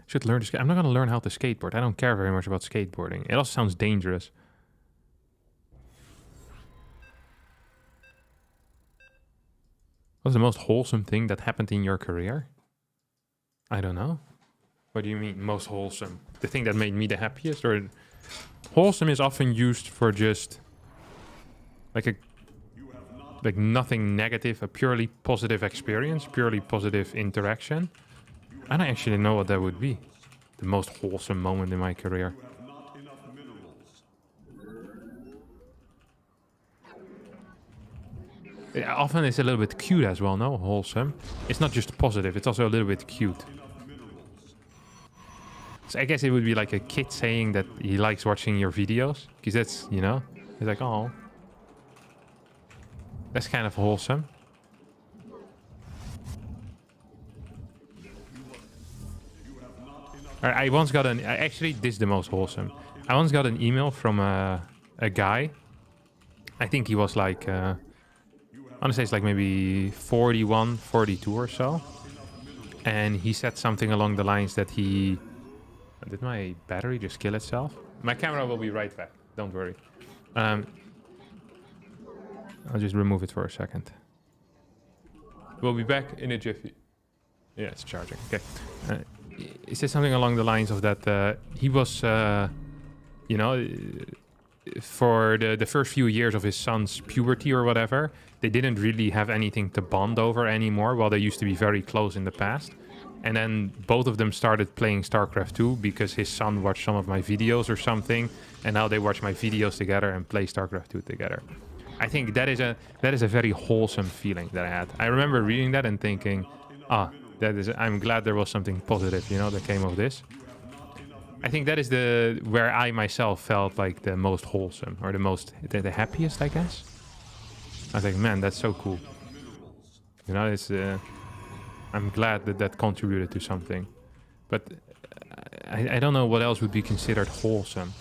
Should learn to skate. I'm not going to learn how to skateboard. I don't care very much about skateboarding. It also sounds dangerous. What's the most wholesome thing that happened in your career? I don't know. What do you mean, most wholesome? The thing that made me the happiest? Or wholesome is often used for just like nothing negative, a purely positive experience, purely positive interaction. I don't actually know what that would be. The most wholesome moment in my career. Yeah, often it's a little bit cute as well, no? Wholesome. It's not just positive, it's also a little bit cute. So I guess it would be like a kid saying that he likes watching your videos. Because that's, you know, it's like, oh. That's kind of wholesome. I once got an... Actually, this is the most wholesome. I once got an email from a guy. I think he was like... I want to say it's like maybe 41, 42 or so. And he said something along the lines that he... Did my battery just kill itself? My camera will be right back. Don't worry. I'll just remove it for a second. We'll be back in a jiffy. Yeah, it's charging. Okay. He said something along the lines of that he was, you know, for the first few years of his son's puberty or whatever, they didn't really have anything to bond over anymore, while they used to be very close in the past. And then both of them started playing StarCraft 2 because his son watched some of my videos or something, and now they watch my videos together and play StarCraft 2 together. I think that is a very wholesome feeling that I had. I remember reading that and thinking, I'm glad there was something positive, you know, that came of this. I think that is where I myself felt like the most wholesome, or the happiest, I guess. I was like, man, that's so cool. You know, it's I'm glad that contributed to something. But I don't know what else would be considered wholesome.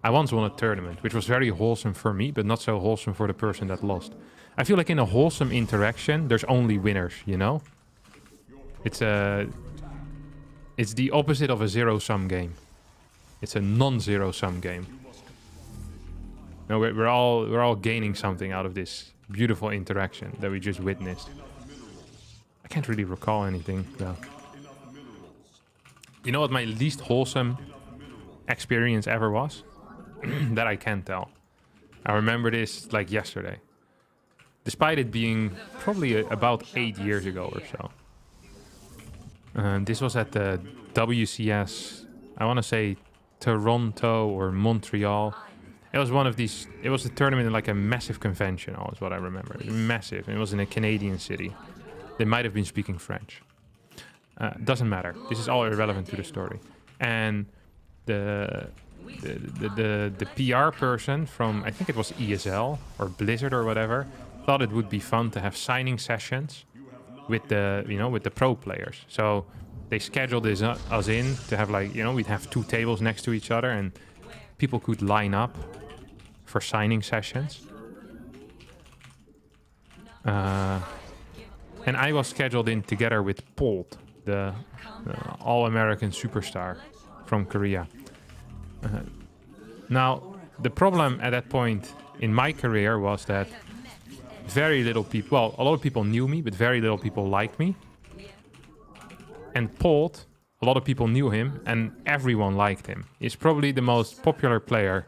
I once won a tournament, which was very wholesome for me, but not so wholesome for the person that lost. I feel like in a wholesome interaction, there's only winners, you know? It's the opposite of a zero-sum game. It's a non-zero-sum game. No, we're all gaining something out of this beautiful interaction that we just witnessed. I can't really recall anything, though. You know what my least wholesome experience ever was? That I can't tell. I remember this like yesterday. Despite it being probably about 8 years ago or so. This was at the WCS, I want to say Toronto or Montreal. It was one of these, it was a tournament in like a massive convention hall is what I remember. Massive. It was in a Canadian city. They might have been speaking French. Doesn't matter. This is all irrelevant to the story. And the PR person from, I think it was ESL or Blizzard or whatever, thought it would be fun to have signing sessions with the pro players. So they scheduled us in to have like, you know, we'd have 2 tables next to each other and people could line up for signing sessions. And I was scheduled in together with Polt, the all-American superstar from Korea. Now, the problem at that point in my career was that very little people, well, a lot of people knew me, but very little people liked me. And Polt, a lot of people knew him, and everyone liked him. He's probably the most popular player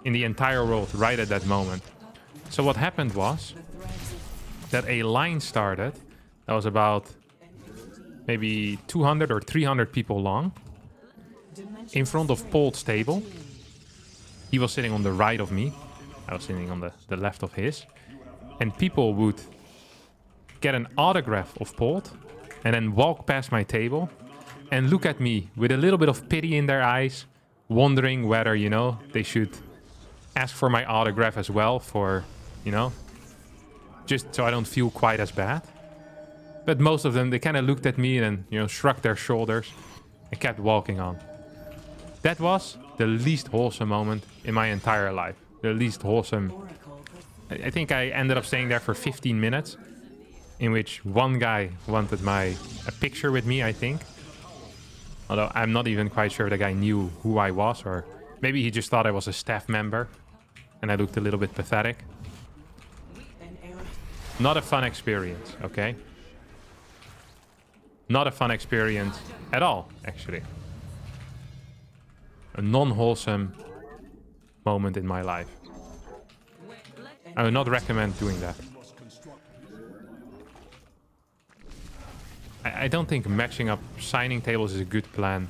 in the entire world right at that moment. So what happened was that a line started that was about maybe 200 or 300 people long in front of Polt's table. He was sitting on the right of me. I was sitting on the left of his. And people would get an autograph of Polt and then walk past my table and look at me with a little bit of pity in their eyes, wondering whether, you know, they should ask for my autograph as well for, you know, just so I don't feel quite as bad. But most of them, they kind of looked at me and, you know, shrugged their shoulders and kept walking on. That was the least wholesome moment in my entire life. The least wholesome I think I ended up staying there for 15 minutes, in which one guy wanted a picture with me, I think. Although I'm not even quite sure the guy knew who I was, or maybe he just thought I was a staff member and I looked a little bit pathetic. Not a fun experience, okay? Not a fun experience at all, actually. A non-wholesome moment in my life. I would not recommend doing that. I don't think matching up signing tables is a good plan.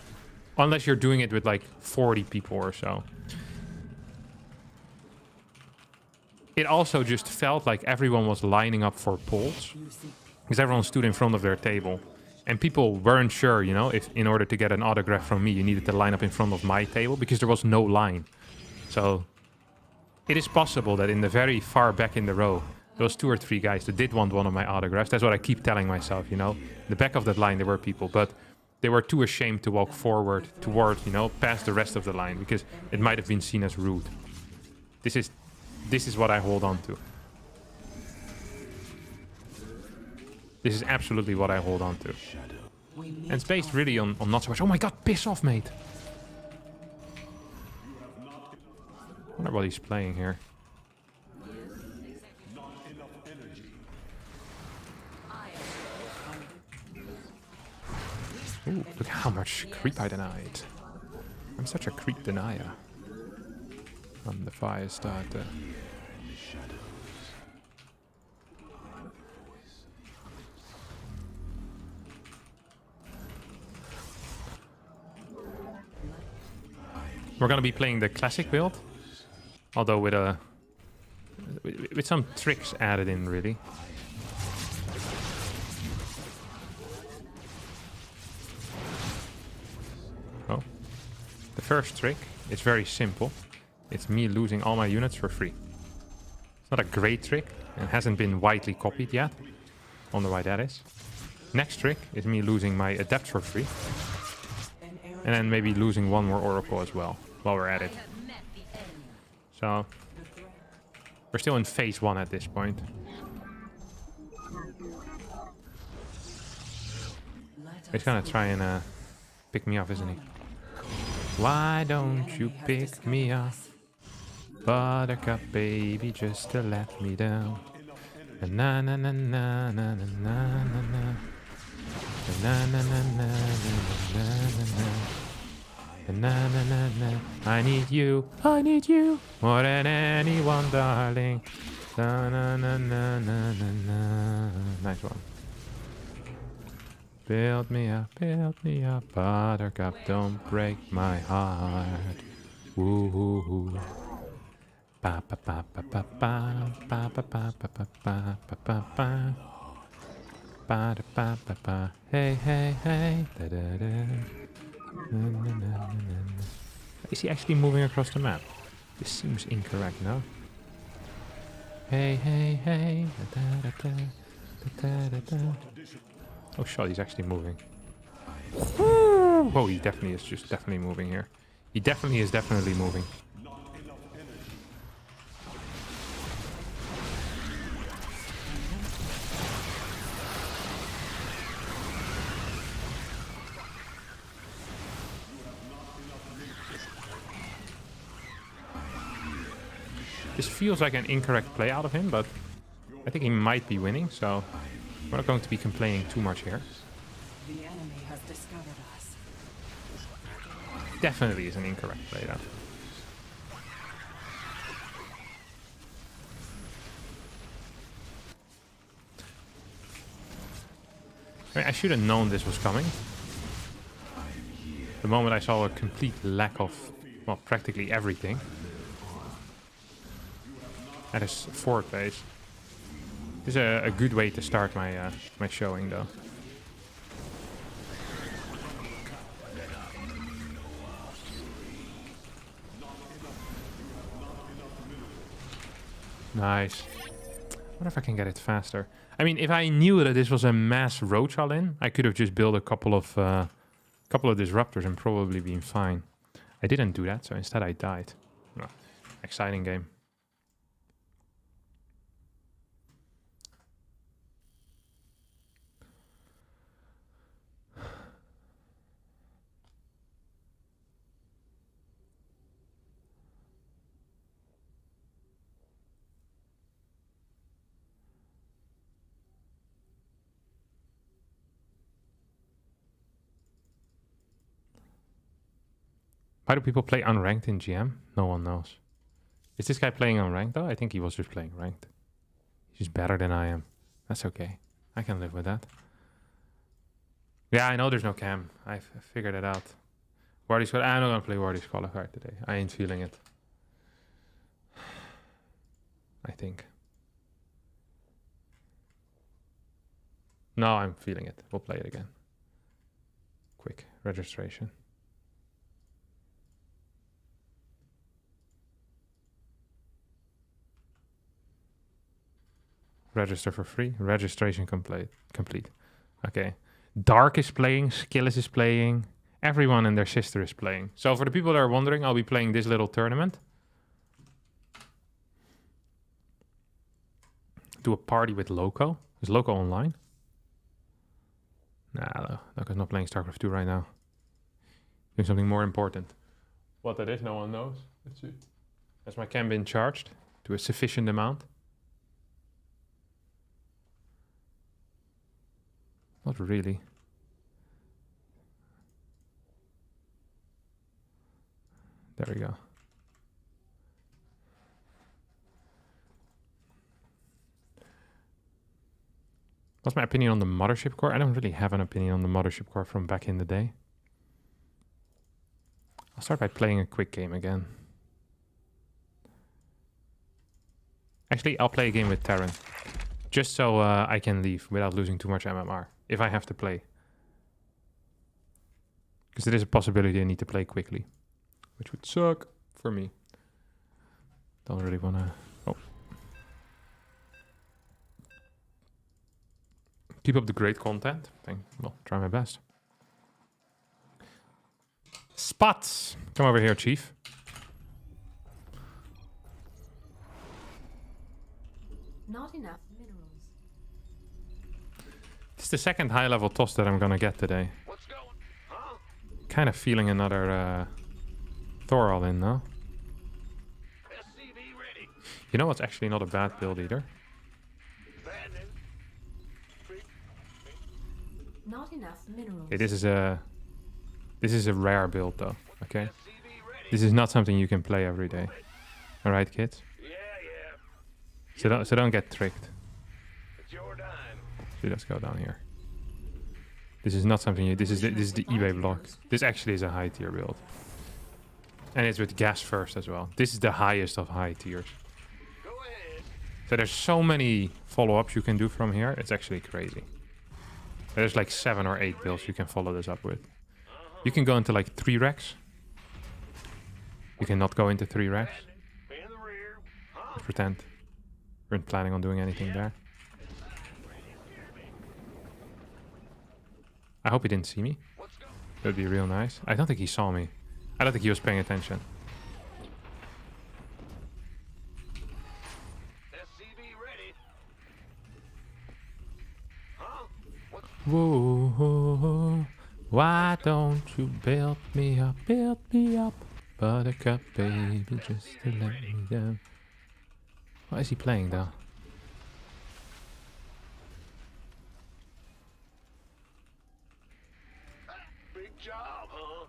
Unless you're doing it with like 40 people or so. It also just felt like everyone was lining up for polls. Because everyone stood in front of their table. And people weren't sure, you know, if in order to get an autograph from me, you needed to line up in front of my table. Because there was no line. So it is possible that in the very far back in the row, there was 2 or 3 guys that did want one of my autographs. That's what I keep telling myself, you know. In the back of that line, there were people, but they were too ashamed to walk forward toward, you know, past the rest of the line because it might have been seen as rude. This is what I hold on to. This is absolutely what I hold on to. And it's based really on not so much. Oh my god, piss off, mate. I wonder what he's playing here. Ooh, look how much creep I denied. I'm such a creep denier. I'm the fire starter. We're gonna be playing the classic build, although with some tricks added in, really. Oh, the first trick is very simple. It's me losing all my units for free. It's not a great trick and hasn't been widely copied yet. Wonder why that is. Next trick is me losing my adepts for free. And then maybe losing one more oracle as well, while we're at it. So, we're still in phase 1 at this point. He's gonna try and pick me off, isn't he? Why don't you pick me up, Buttercup baby, just to let me down? Na na na na na na na na na. Na na na na na na na na na na na. I need you more than anyone, darling. Na na na na na na na. Nice one. Build me up, Buttercup, don't break my heart. Woo hoo hoo. Pa pa pa pa pa pa pa pa pa pa pa pa pa pa pa. Ba da ba ba ba. Hey hey hey. Da da da. Na, na, na, na, na. Is he actually moving across the map? This seems incorrect, no? Hey hey hey. Da da da da da da. Oh shit, he's actually moving. Oh, he definitely is just definitely moving here. He definitely is definitely moving. This feels like an incorrect play out of him, but I think he might be winning, so we're not going to be complaining too much here. The enemy has discovered us. Definitely is an incorrect play, though. I mean, I should have known this was coming. The moment I saw a complete lack of, well, practically everything. At his forward base. This is a good way to start my my showing, though. Nice. I wonder if I can get it faster. I mean, if I knew that this was a mass roach all-in, I could have just built a couple of disruptors and probably been fine. I didn't do that, so instead I died. Well, exciting game. Why do people play unranked in GM? No one knows. Is this guy playing unranked though? I think he was just playing ranked. He's better than I am. That's okay. I can live with that. Yeah, I know there's no cam. I figured it out. Wardy's I'm not gonna play Wardy's color card today. I ain't feeling it. I think. No, I'm feeling it. We'll play it again. Quick registration. Register for free. Registration complete. Okay. Dark is playing. Skillis is playing. Everyone and their sister is playing. So for the people that are wondering, I'll be playing this little tournament. Do a party with Loco. Is Loco online? Nah, Loco's not playing StarCraft 2 right now. Doing something more important. What that is, no one knows. Let's see. Has my cam been charged to a sufficient amount? Not really. There we go. What's my opinion on the Mothership Core? I don't really have an opinion on the Mothership Core from back in the day. I'll start by playing a quick game again. Actually, I'll play a game with Terran. Just so I can leave without losing too much MMR. If I have to play. Because there is a possibility I need to play quickly. Which would suck for me. Don't really want to... Oh. Keep up the great content. Well, try my best. Spots! Come over here, Chief. Not enough minerals. This is the second high-level toss that I'm gonna get today. What's going? Huh? Kind of feeling another Thor all in now. SCV ready. You know what's actually not a bad build either? Bad news. Not enough minerals. Okay, this is a rare build though. Okay, SCV ready. this is not something you can play every day. All right, kids. Yeah. So don't get tricked. It's your dime. So let's go down here. This is not something you. This is the eBay block. This actually is a high tier build, and it's with gas first as well. This is the highest of high tiers. Go ahead. So there's so many follow-ups you can do from here. It's actually crazy. There's like 7 or 8 builds you can follow this up with. You can go into like 3 racks. You cannot go into 3 racks. In the rear. Huh? Pretend we weren't planning on doing anything there. I hope he didn't see me. Let's go. That would be real nice. I don't think he saw me. I don't think he was paying attention. SCV ready. Huh? What? Whoa, why don't you build me up, buttercup baby, just to let me down. What is he playing though? Big job, huh?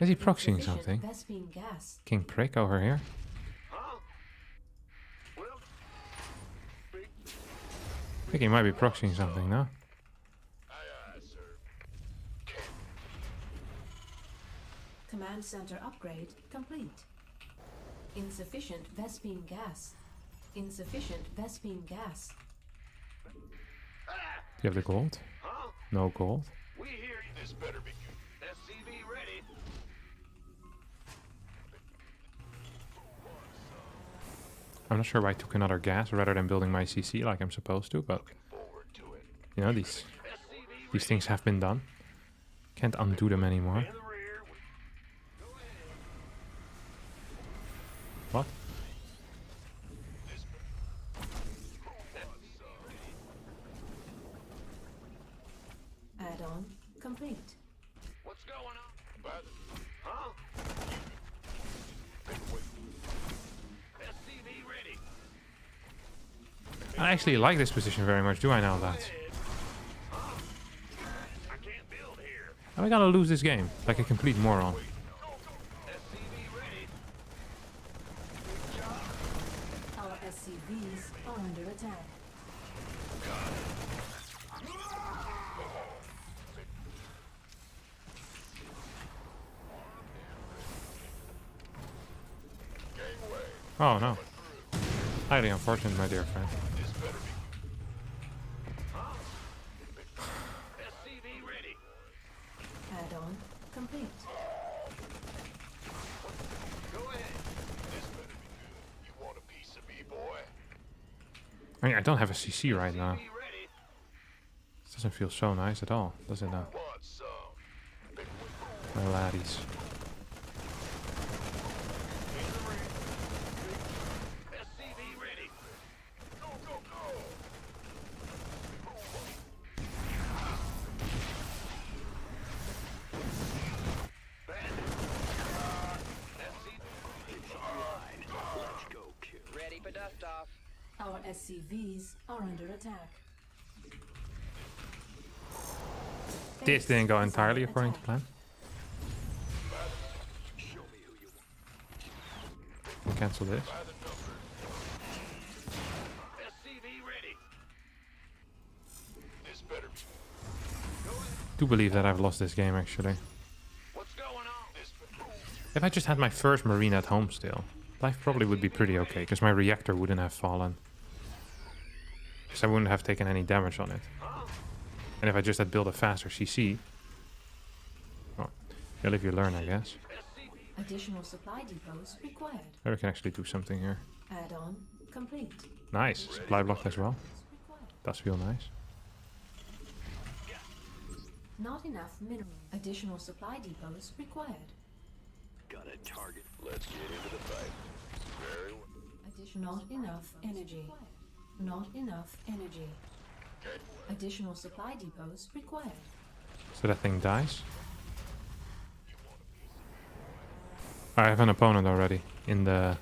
Is he proxying Insufficient something? Vespene gas. King Prick over here? Huh? Well, big. I think he might be proxying something now. Aye, sir. Command center upgrade complete. Insufficient Vespene gas. Insufficient Vespene gas. Do you have the gold? Huh? No gold. We hear you. This better be good. SCV ready. I'm not sure why I took another gas rather than building my CC like I'm supposed to, but Forward to it. you know, these SCV things have been done. Can't undo them anymore. in the rear. Go ahead. What? Add-on complete. What's going on? But, huh? SCV ready. I actually like this position very much, do I now that? Huh? I can't build here. Am I gonna lose this game? Like a complete moron. Our SCVs are under attack. Oh no. Highly unfortunate, my dear friend. Add-on complete. You want a piece of me, boy? I mean, I don't have a CC right now. This doesn't feel so nice at all, does it now? Want some? My laddies. SCV ready. Go, go, go. Let's go, kid. Ready for dust off. Our SCVs are under attack. This Base didn't go is entirely under according to attack. plan. Show me who you want. We'll cancel this. SCV ready. This better be. Do believe that I've lost this game actually. What's going on? This better. If I just had my first marine at home still, life probably would be pretty okay, because my reactor wouldn't have fallen. Because I wouldn't have taken any damage on it. And if I just had built a faster CC... Well, you live you learn, I guess. Additional supply depots required. Maybe I can actually do something here. Add-on complete. Nice. Supply block as well. Required. Does feel nice. Not enough mineral. Additional supply depots required. Got a target. Let's get into the fight. Very well. Additional. Not enough energy. Not enough energy. Additional supply depots required. So that thing dies. I have an opponent already in the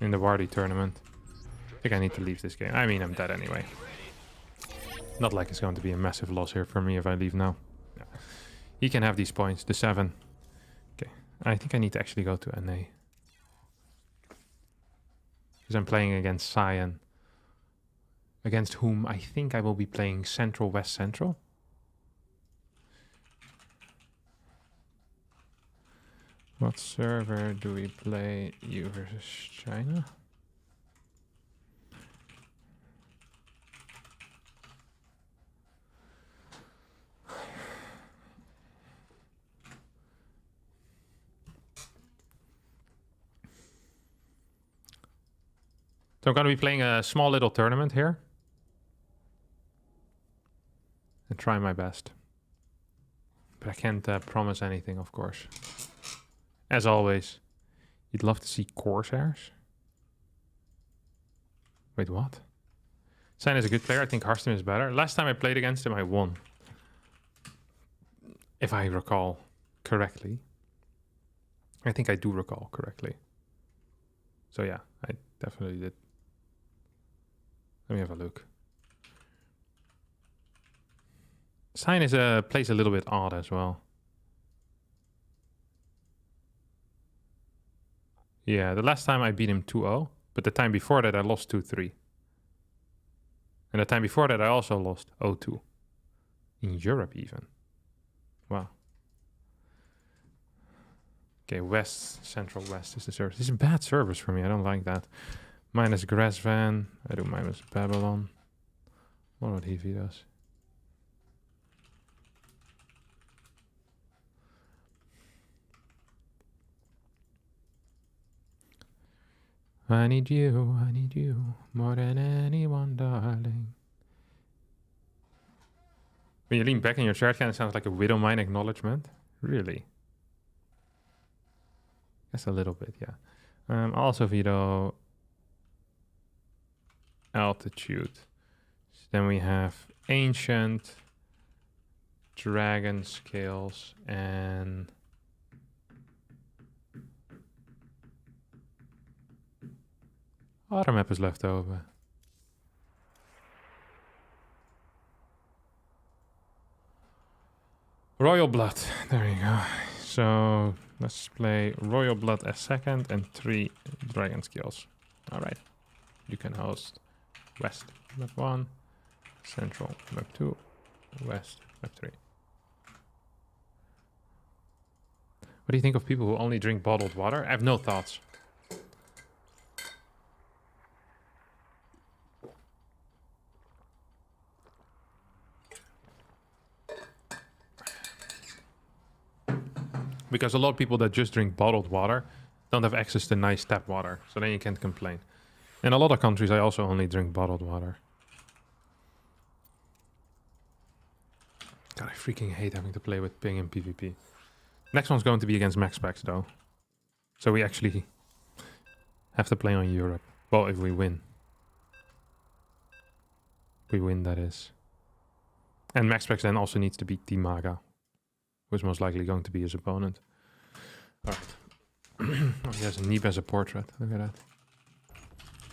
Wardy tournament. I think I need to leave this game. I mean, I'm dead anyway. Not like it's going to be a massive loss here for me if I leave now. Yeah. He can have these points, the 7. Okay, I think I need to actually go to NA. Because I'm playing against Cyan. Against whom I think I will be playing Central West Central. What server do we play? You versus China? So I'm going to be playing a small little tournament here. And try my best. But I can't promise anything, of course. As always, you'd love to see Corsairs. Wait, what? Sein is a good player. I think Harstem is better. Last time I played against him, I won. If I recall correctly. I think I do recall correctly. So yeah, I definitely did. Let me have a look. Sein is plays a little bit odd as well. Yeah, the last time I beat him 2-0, but the time before that I lost 2-3. And the time before that I also lost 0-2. In Europe even. Wow. Okay, West, Central West is the service. This is a bad service for me, I don't like that. Minus Grassvan, I do minus Babylon. What would he feed us? I need you more than anyone, darling. When you lean back in your chair, it kind of sounds like a Widow Mine acknowledgement. Really? Guess a little bit, yeah. Also veto altitude. So then we have ancient, dragon scales, and auto map is left over. Royal Blood. There you go. So let's play Royal Blood as second and 3 dragon skills. Alright. You can host West map 1, Central map 2, West map 3. What do you think of people who only drink bottled water? I have no thoughts. Because a lot of people that just drink bottled water don't have access to nice tap water, so then you can't complain. In a lot of countries, I also only drink bottled water. God, I freaking hate having to play with ping in PvP. Next one's going to be against max packs, though. So we actually have to play on Europe. Well, if we win. We win, that is. And max packs then also needs to beat T-Maga, who's most likely going to be his opponent. Alright. Oh, he has a Neep as a portrait. Look at that.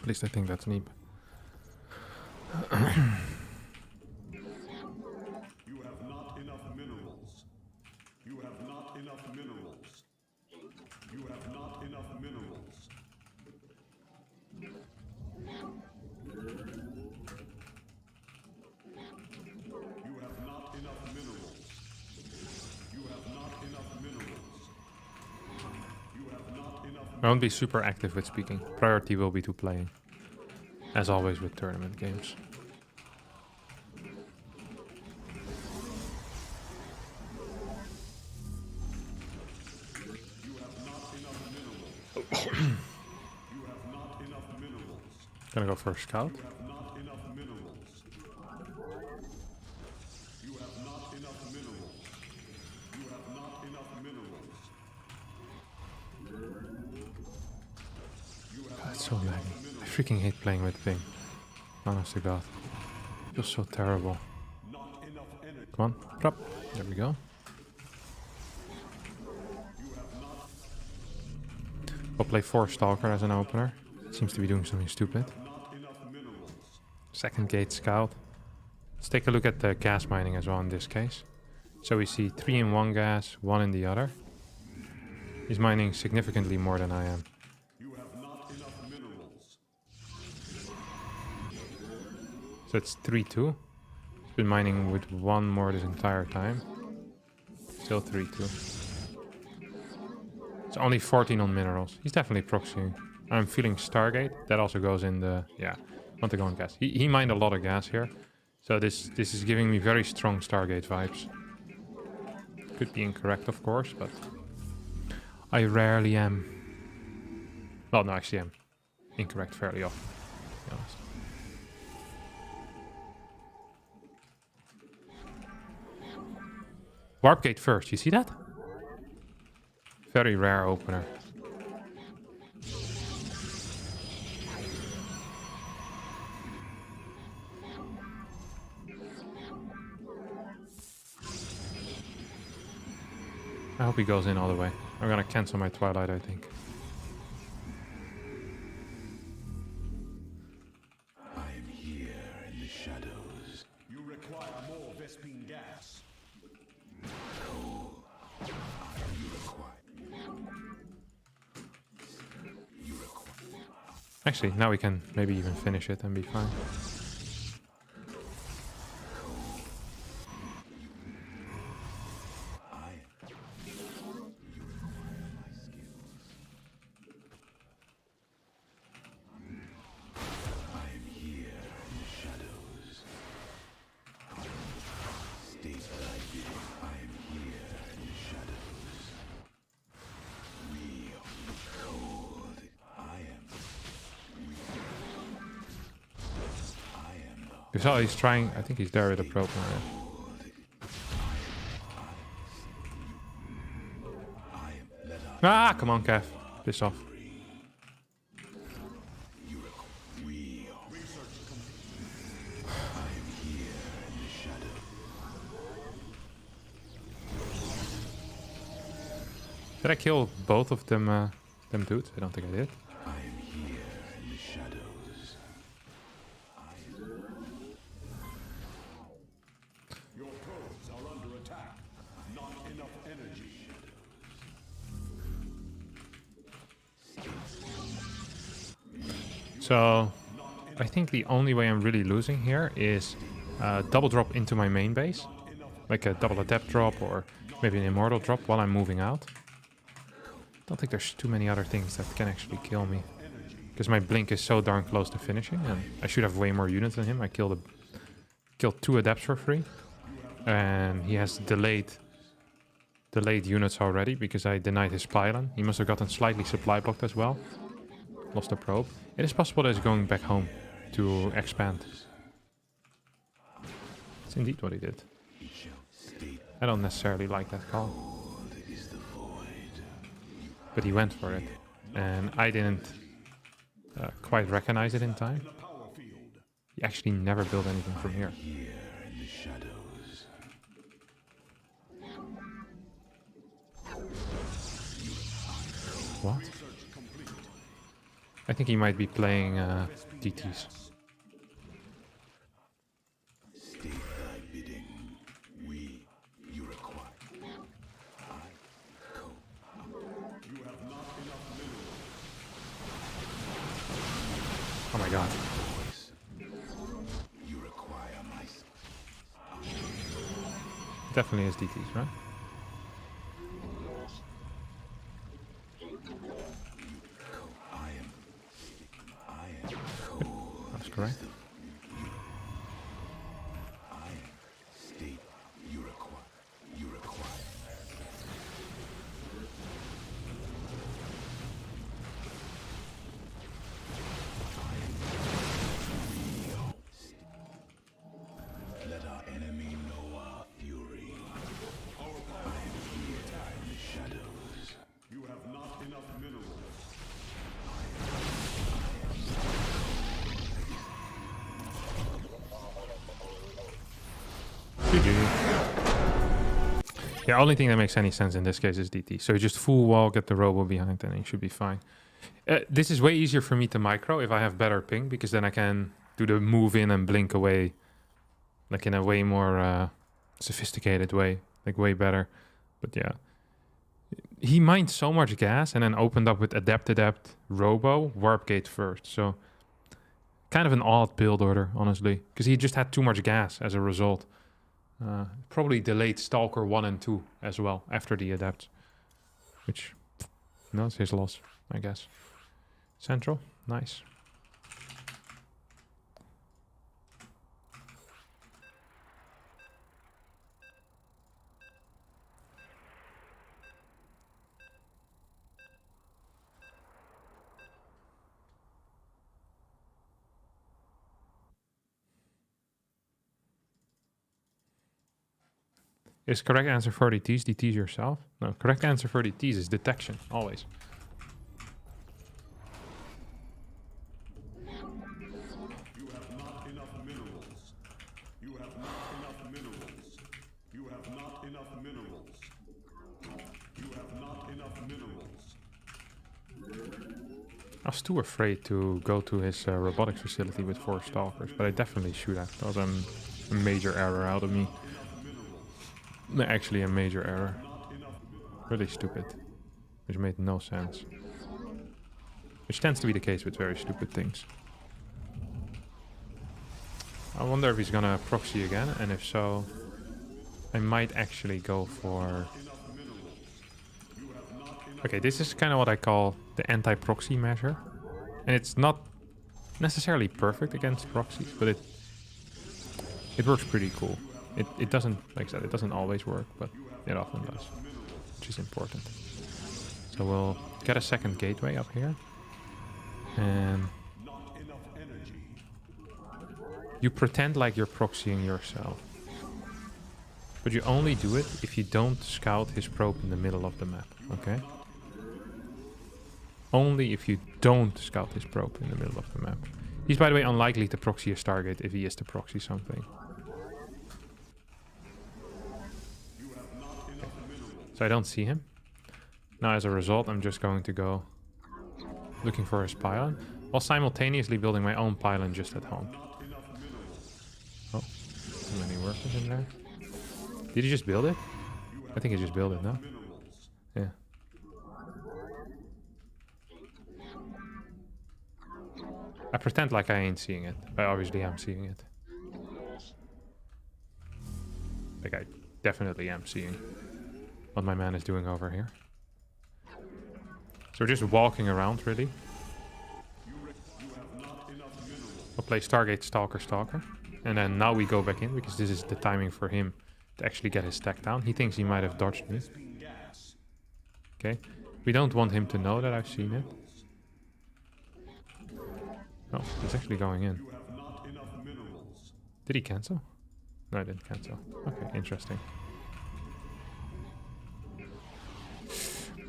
At least I think that's Neep. You have not enough minerals. You have not enough minerals. You have not enough minerals. You have not enough minerals. You have not enough minerals. You have not enough. I won't be super active with speaking. Priority will be to playing. As always with tournament games. Gonna go for a scout. You have not enough minerals. You have not enough minerals. You have not enough minerals. It's so laggy. I freaking hate playing with ping. Honest to God. It feels so terrible. Not enough energy. Come on, drop. There we go. We'll play 4 Stalker as an opener. Seems to be doing something stupid. Second gate scout. Let's take a look at the gas mining as well in this case. So we see 3 in one gas, 1 in the other. He's mining significantly more than I am. You have not enough minerals. So it's 3-2. He's been mining with 1 more this entire time. Still 3-2. It's only 14 on minerals. He's definitely proxying. I'm feeling Stargate. That also goes in the... Yeah, I want to go on gas. He mined a lot of gas here. So this is giving me very strong Stargate vibes. Could be incorrect, of course, but... I rarely am. Well, no, actually I'm incorrect fairly often, to be honest. Warp gate first, you see that? Very rare opener. I hope he goes in all the way. I'm gonna cancel my Twilight, I think. I am here in the shadows. You require more Vespine gas. Actually, now we can maybe even finish it and be fine. You saw he's trying, I think he's there with a probe now. Ah, come on, Kev. Piss off. Did I kill both of them dudes? I don't think I did. So I think the only way I'm really losing here is double drop into my main base. Like a double adept drop or maybe an immortal drop while I'm moving out. Don't think there's too many other things that can actually kill me. Because my blink is so darn close to finishing and I should have way more units than him. I killed 2 adepts for free. And he has delayed units already because I denied his pylon. He must have gotten slightly supply blocked as well. Lost a probe. It is possible that he's going back home to expand. It's indeed what he did. I don't necessarily like that call. But he went for it. And I didn't quite recognize it in time. He actually never built anything from here. What? I think he might be playing DTs. Oh my god. Definitely is DTs, right? That's correct. The only thing that makes any sense in this case is DT. So you just full wall, get the robo behind, and you should be fine. This is way easier for me to micro if I have better ping, because then I can do the move in and blink away, like in a way more sophisticated way, like way better. But yeah, he mined so much gas and then opened up with adept, robo, warp gate first. So kind of an odd build order, honestly, because he just had too much gas as a result. Probably delayed Stalker 1 and 2 as well after the Adept. Which, no, it's his loss, I guess. Central, nice. Is correct answer for DTs DTs yourself? No, correct answer for DTs is detection, always. You have not enough minerals. You have not enough minerals. You have not enough minerals. You have not enough minerals. I was too afraid to go to his robotics facility with 4 stalkers, but I definitely should have. That was a major error out of me. Actually a major error. Really stupid. Which made no sense. Which tends to be the case with very stupid things. I wonder if he's gonna proxy again, and if so, I might actually go for... Okay, this is kind of what I call the anti-proxy measure. And it's not necessarily perfect against proxies, but it works pretty cool. It doesn't, like I said, it doesn't always work, but it often does, which is important. So we'll get a second gateway up here. And you pretend like you're proxying yourself. But you only do it if you don't scout his probe in the middle of the map, okay? Only if you don't scout his probe in the middle of the map. He's, by the way, unlikely to proxy a Stargate if he is to proxy something. So I don't see him. Now as a result, I'm just going to go looking for his pylon, while simultaneously building my own pylon just at home. Oh, too many workers in there. Did he just build it? I think he just built it, no? Yeah. I pretend like I ain't seeing it, but obviously I'm seeing it. Like I definitely am seeing what my man is doing over here. So we're just walking around, really. We'll play Stargate Stalker. And then now we go back in, because this is the timing for him to actually get his stack down. He thinks he might have dodged me. Okay. We don't want him to know that I've seen it. Oh, he's actually going in. Did he cancel? No, I didn't cancel. Okay, interesting.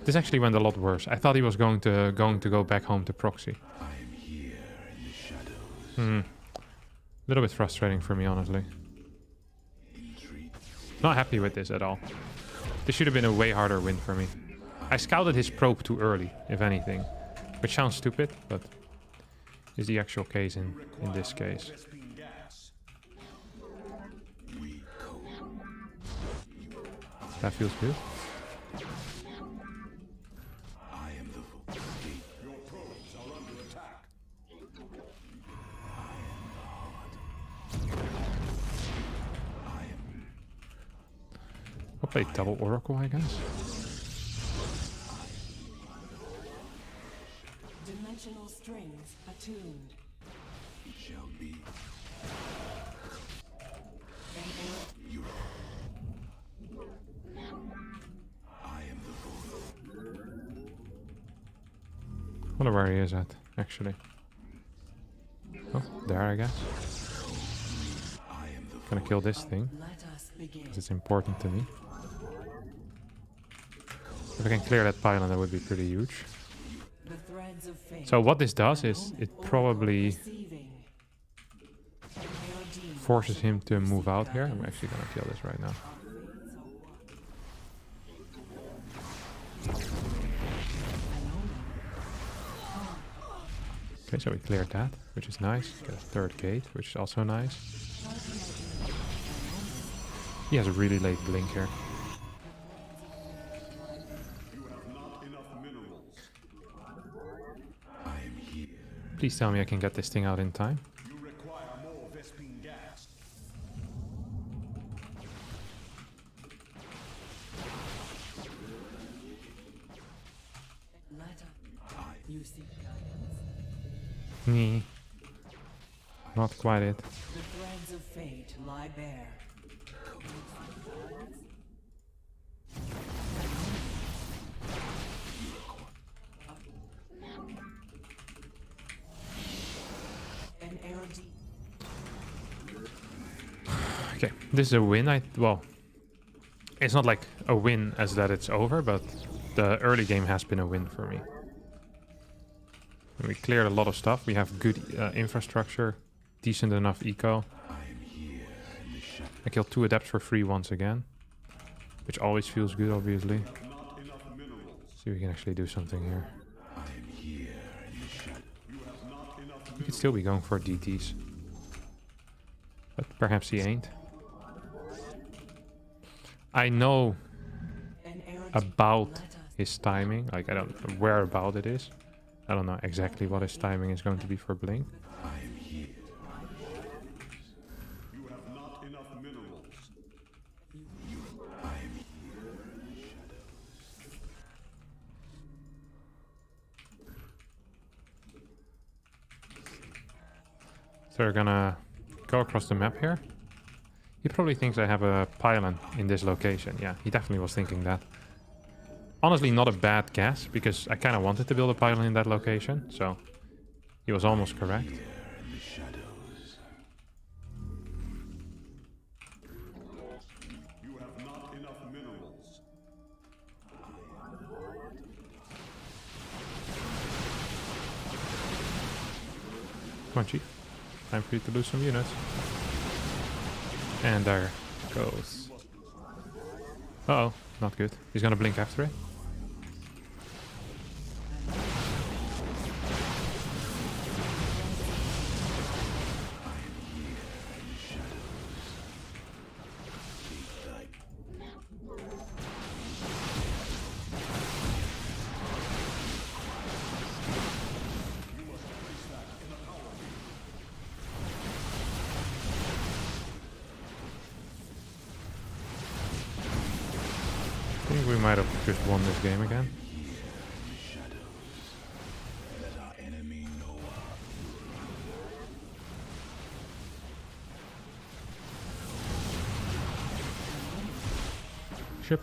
This actually went a lot worse. I thought he was going to go back home to proxy. A little bit frustrating for me, honestly. Not happy with this at all. This should have been a way harder win for me. I scouted his probe too early, if anything. Which sounds stupid, but is the actual case in this case. That feels good. I'll play double Oracle, I guess. Dimensional strings attuned. It shall be. I am the void. Wonder where he is at, actually. Oh, there, I guess. Gonna kill this thing, Let us begin. because it's important to me. If I can clear that pylon, that would be pretty huge. The threads of fate. So what this does is it probably Receiving. forces him to move out here. I'm actually gonna kill this right now. Okay, so we cleared that, which is nice. Got a third gate, which is also nice. He has a really late blink here. Please tell me I can get this thing out in time. You require more Vespine gas. Let us. You seek guidance. Nee. Not quite it. The threads of fate lie bare. An errant. Okay, this is a win. Well, it's not like a win as that it's over, but the early game has been a win for me. We cleared a lot of stuff. We have good infrastructure, decent enough eco. I killed 2 adepts for free once again, which always feels good, obviously. See if we can actually do something here. He could still be going for DTs, but perhaps he ain't. I know An errant. about his timing. Like, I don't know where about it is. I don't know exactly what his timing is going to be for Blink. You have not enough minerals. So we're gonna go across the map here. He probably thinks I have a pylon in this location. Yeah, he definitely was thinking that. Honestly, not a bad guess, because I kind of wanted to build a pylon in that location, so he was almost correct. You have not enough minerals. Come on, Chief. Time for you to lose some units. And there goes. Uh-oh, not good. He's gonna blink after it. might have just won this game again. Ship.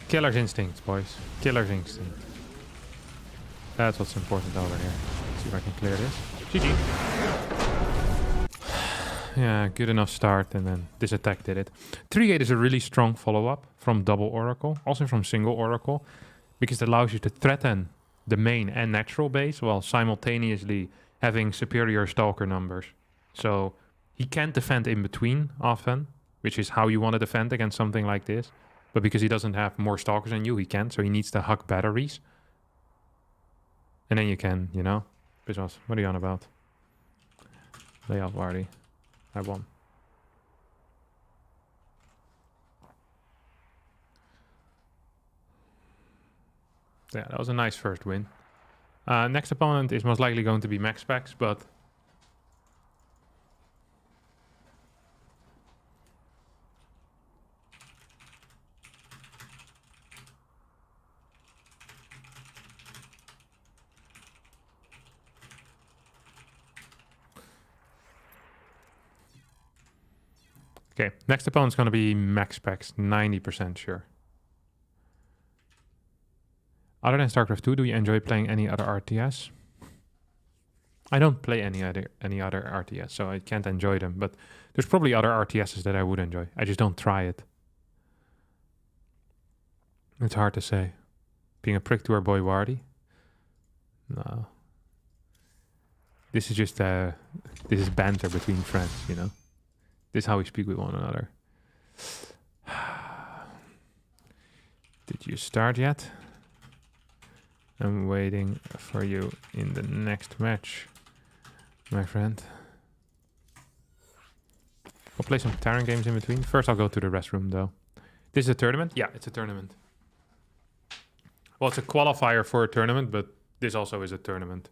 Killer's instinct, boys. Killer's instinct. That's what's important over here. Let's see if I can clear this. GG. Yeah, good enough start, and then this attack did it. 3-8 is a really strong follow-up from double Oracle, also from single Oracle, because it allows you to threaten the main and natural base while simultaneously having superior Stalker numbers. So he can't defend in between often, which is how you want to defend against something like this. But because he doesn't have more Stalkers than you, he can, so he needs to hug batteries. And then you can, you know, Bizos, what are you on about? Lay off Wardy. I won. Yeah, that was a nice first win. Next opponent is most likely going to be Max Specs, but... Okay, next opponent's going to be Max Specs, 90% sure. Other than StarCraft 2, do you enjoy playing any other RTS? I don't play any other RTS, so I can't enjoy them. But there's probably other RTSs that I would enjoy. I just don't try it. It's hard to say. Being a prick to our boy Wardy? No. This is just this is banter between friends, you know. This is how we speak with one another. Did you start yet? I'm waiting for you in the next match, my friend. I'll play some Terran games in between. First, I'll go to the restroom, though. This is a tournament? Yeah, it's a tournament. Well, it's a qualifier for a tournament, but this also is a tournament.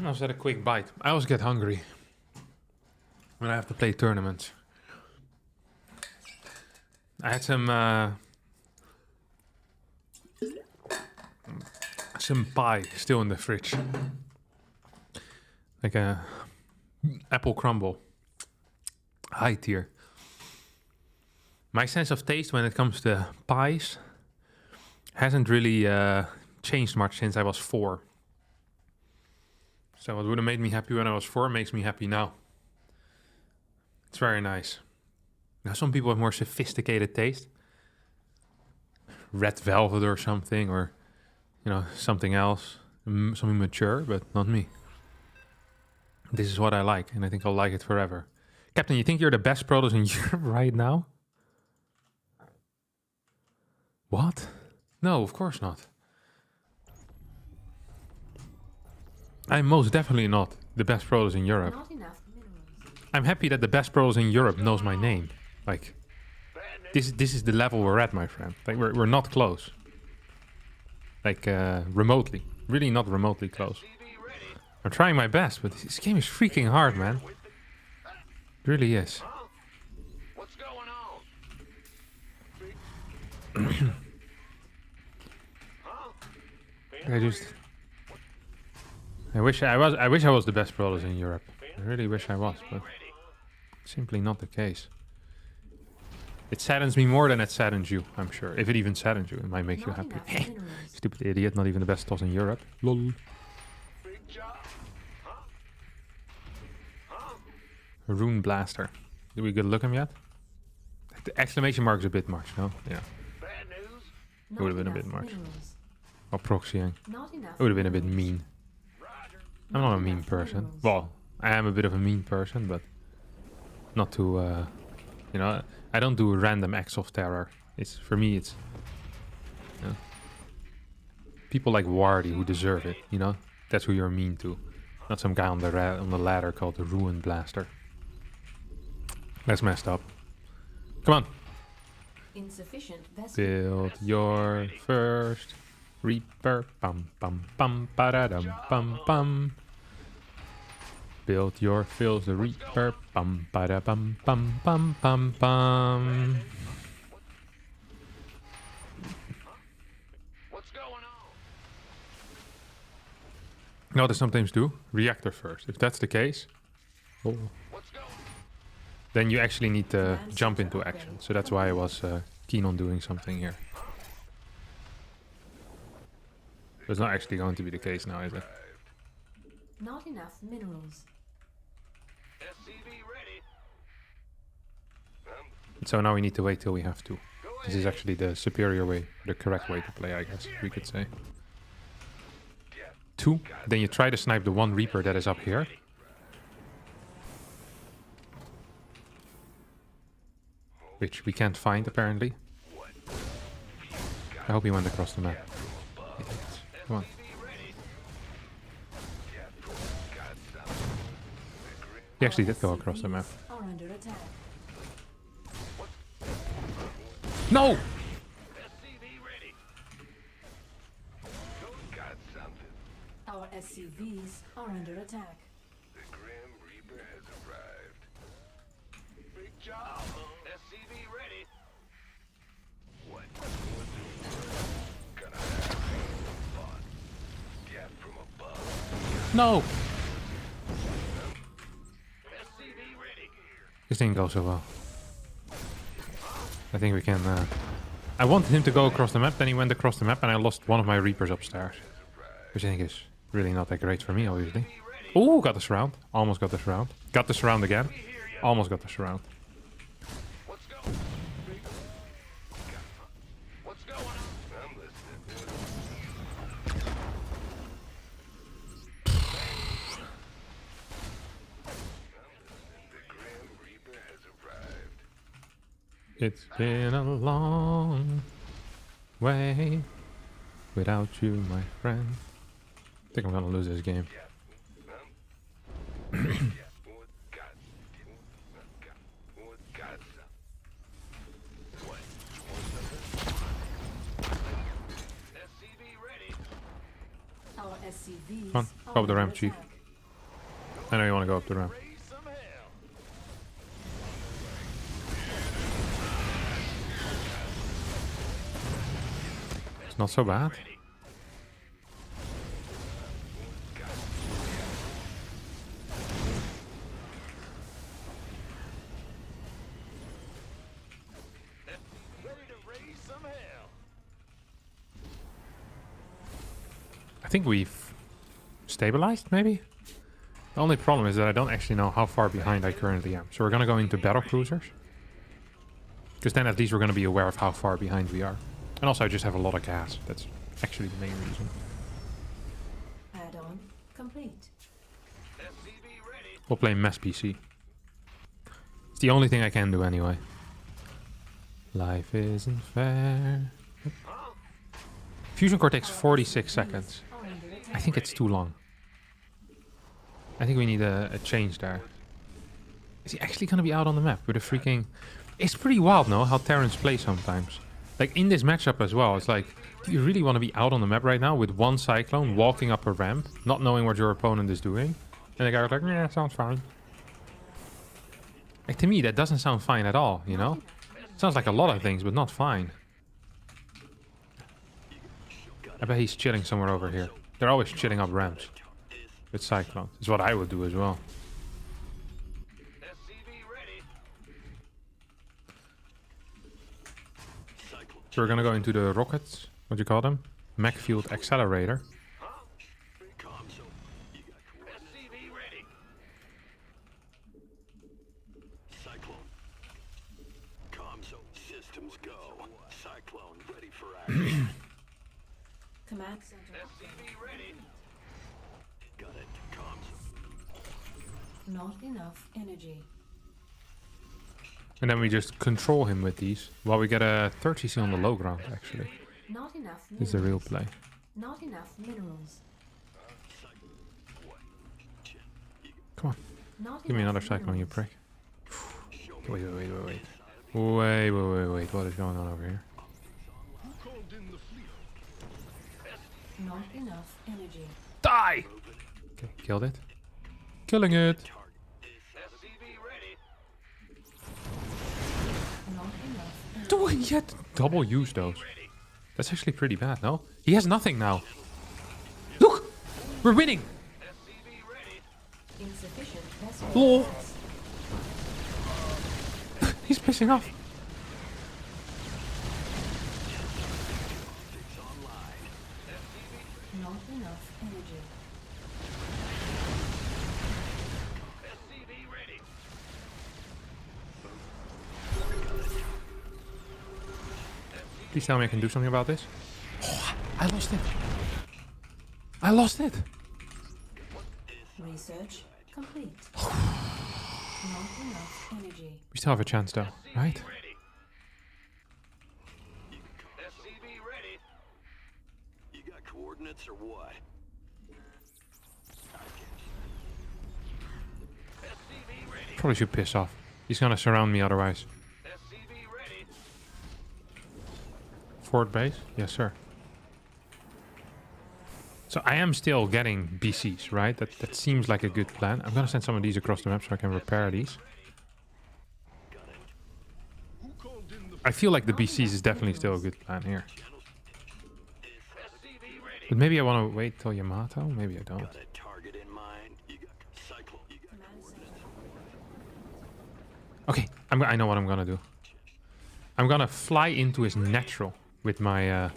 I was at a quick bite. I always get hungry when I have to play tournaments. I had some pie still in the fridge. Like a apple crumble. High tier. My sense of taste when it comes to pies hasn't really changed much since I was 4. So what would have made me happy when I was 4 makes me happy now. It's very nice. Now some people have more sophisticated taste. Red velvet or something, or you know, something else. Something mature, but not me. This is what I like, and I think I'll like it forever. Captain, you think you're the best Protoss in Europe right now? What? No, of course not. I'm most definitely not the best Protoss in Europe. Not enough minerals. I'm happy that the best Protoss in Europe knows my name. Like, this is the level we're at, my friend. Like, we're not close. Like, remotely. Really not remotely close. I'm trying my best, but this game is freaking hard, man. It really is. What's going on? I wish I was the best Protoss in Europe. I really wish I was, but simply not the case. It saddens me more than it saddens you, I'm sure. If it even saddens you, it might make you Not happy. enough minerals. Stupid idiot, not even the best toss in Europe. Lol. Big job. Rune Blaster. Did we get a look at him yet? The exclamation mark is a bit much, no? Yeah. Bad news. Not Would have been a enough bit much. minerals. Or proxying. Not enough It would have been a bit minerals. mean. Roger. I'm not a mean enough person. minerals. Well, I am a bit of a mean person, but not to, you know, I don't do random acts of terror. It's, for me, it's, you know, people like Wardy who deserve it, you know? That's who you're mean to. Not some guy on the ladder called the Ruin Blaster. That's messed up. Come on. Insufficient vessel Build your first Reaper. Bum bum bum ba-da-dum bum bum. Build your fills the Reaper. Bum ba-da bum bum bum bum bum. What's going on? You know what I sometimes do? Reactor first. If that's the case, What's going then you actually need to jump into action. So that's why I was keen on doing something here. But it's not actually going to be the case now, is it? Not enough minerals. SCV ready. So now we need to wait till we have to. This is actually the superior way, the correct way to play, I guess we could say. 2, then you try to snipe the one Reaper that is up here. Which we can't find, apparently. I hope he went across the map. He did. Come on. He actually did go across the map. Are under attack. No! SCV ready. Got something. Our SCVs are under attack. The Grim Reaper has arrived. Big job. SCV ready. What? Gonna have fun. Get from above. No! SCV ready. This didn't go so well. I think we can... I wanted him to go across the map, then he went across the map and I lost one of my Reapers upstairs. Which I think is really not that great for me, obviously. Ooh, got the surround. Almost got the surround. Got the surround again. Almost got the surround. What's going? What's going on? I'm listening. The Grim Reaper has arrived. It's been a long way without you, my friend. I think I'm gonna lose this game. SCV ready. Our SCVs Come on, are go up the under ramp, Chief. attack. I know you wanna go up the ramp. Raise some hell. It's not so bad. Ready to raise some hell. I think we've stabilized, maybe? The only problem is that I don't actually know how far behind I currently am. So we're going to go into battle cruisers. Because then at least we're going to be aware of how far behind we are. And also I just have a lot of gas. That's actually the main reason. Add-on complete. SCV ready. We'll play Mess PC. It's the only thing I can do anyway. Life isn't fair. Fusion core takes 46 seconds. I think it's too long. I think we need a change there. Is he actually going to be out on the map with a freaking... It's pretty wild, no? How Terrans play sometimes. Like, in this matchup as well, it's like, do you really want to be out on the map right now with one Cyclone walking up a ramp, not knowing what your opponent is doing? And the guy was like, yeah, sounds fine. Like, to me, that doesn't sound fine at all, you know? Sounds like a lot of things, but not fine. I bet he's chilling somewhere over here. They're always chilling up ramps. With Cyclone. It's what I would do as well. SCV ready. So we're gonna go into the rockets. What do you call them? Mech field accelerator. SCV ready. Cyclone. Comso systems go. Cyclone ready for action. Command center. SCV ready. Got it. Comso. Not enough energy. And then we just control him with these. While we get a 30C on the low ground, actually. Not enough This is the real minerals. play. Not enough minerals. Come on. Not Give me enough another Cyclone, you minerals. prick. Wait. Wait. What is going on over here? Not enough energy. Die! Okay, killed it. Killing it. SCV ready. Not enough energy. Do he yet double use those? That's actually pretty bad, no? He has nothing now. Look! We're winning! SCV ready. Insufficient vessel. Lol. space. He's pissing off. Not enough energy. SCV ready. Please tell me I can do something about this. Oh, I lost it. I lost it. Research complete. Not enough energy. We still have a chance though, right? Ready. SCV ready. You got coordinates or what? SCV ready. Probably should piss off. He's gonna surround me otherwise. SCV ready. Forward base? Yes, sir. So I am still getting BCs, right? That seems like a good plan. I'm gonna send some of these across the map so I can repair these. I feel like the BCs is definitely still a good plan here. SCV ready. But maybe I want to wait till Yamato? Maybe I don't. Got a target in mind. You got cycle. You got Command center. Okay, I know what I'm gonna do. I'm gonna fly into his natural with my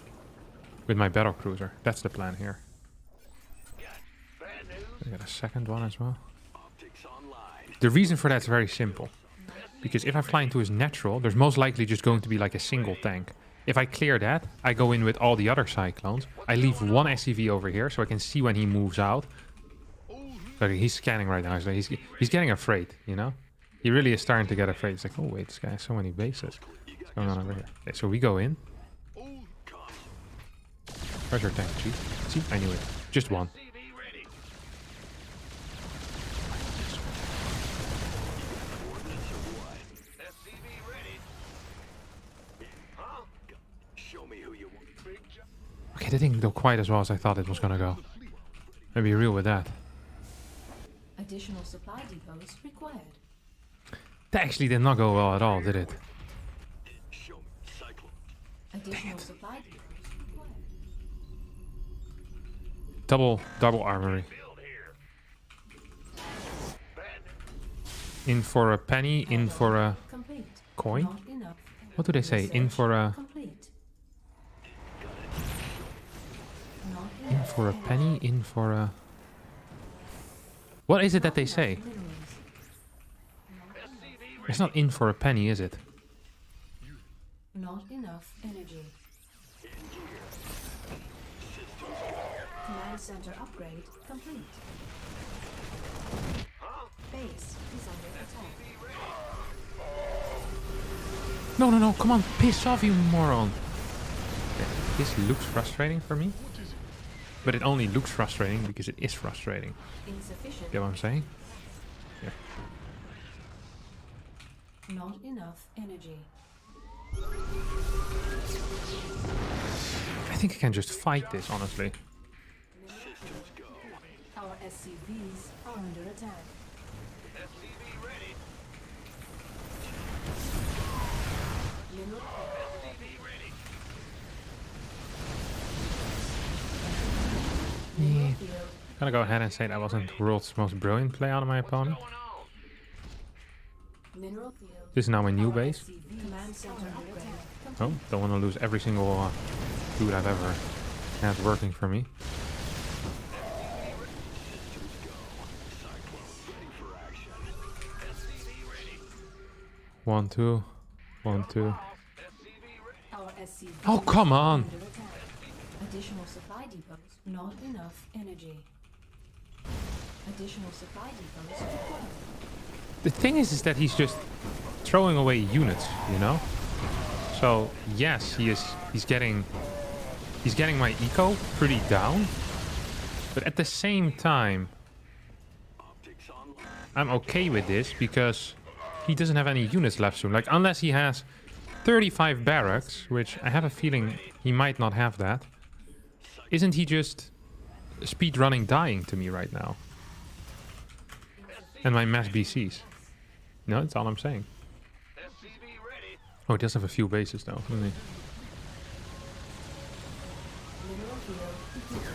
battle cruiser. That's the plan here. bad news. I got a second one as well. Optics online. The reason for that's very simple. Because if I fly into his natural, there's most likely just going to be like a single tank. If I clear that, I go in with all the other Cyclones. I leave one SCV over here so I can see when he moves out. Okay, he's scanning right now, so he's getting afraid, you know? He really is starting to get afraid. It's like, oh wait, this guy has so many bases. What's going on over here? Okay, so we go in. Where's your tank, Chief? See, I knew it. Just one. SCV ready. SCV ready. Huh? Show me who you want. Big job. Okay, that didn't go quite as well as I thought it was gonna go. Maybe real with that. Additional supply depots required. That actually did not go well at all, did it? Show me. Cyclone. Additional supply depots required. Double armory. In for a penny, in for a Complete. coin? Not enough. What do they say? In for a Complete. Not in enough for a penny, in for a... What is it that they say? minerals. It's not in for a penny, is it? Not enough energy. Command center upgrade complete. Base is under attack. No, come on, piss off, you moron. Okay, this looks frustrating for me. But it only looks frustrating because it is frustrating. Insufficient. Get what I'm saying? Yeah. Not enough energy. I think I can just fight this, honestly. Our SCVs are under attack. Mineral Yeah. field. Gonna go ahead and say that wasn't the world's most brilliant play out of my opponent. Mineral field. This is now my new base. SCVs command center upgrade complete. Oh, don't want to lose every single dude I've ever had working for me. One, two. Our SCVs Oh, come on! under attack. Additional supply depots. Not enough energy. Additional supply depots required. The thing is that he's just throwing away units, you know? So, yes, he's getting my eco pretty down. But at the same time, I'm okay with this because he doesn't have any units left soon. Like, unless he has 35 barracks, which I have a feeling he might not have that. Isn't he just speedrunning dying to me right now? And my mass BCs. No, that's all I'm saying. Oh, he does have a few bases though, doesn't he? Mineral field depleted.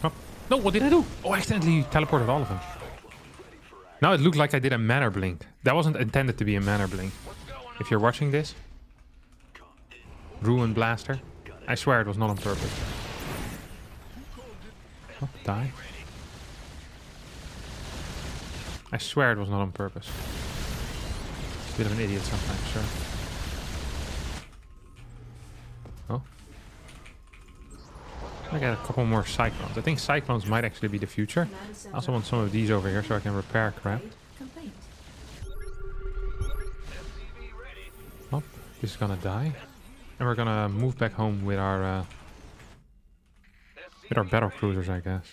Oh. No, what did I do? Oh, I accidentally teleported all of them. Now it looked like I did a manner blink. That wasn't intended to be a manner blink. If you're watching this, Ruin Blaster, I swear it was not on purpose. Oh, die. I swear it was not on purpose. Bit of an idiot sometimes, sure. Oh. I got a couple more Cyclones. I think Cyclones might actually be the future. I also want some of these over here so I can repair crap. Complete. Oh, this is gonna die. And we're gonna move back home with our battle cruisers, I guess.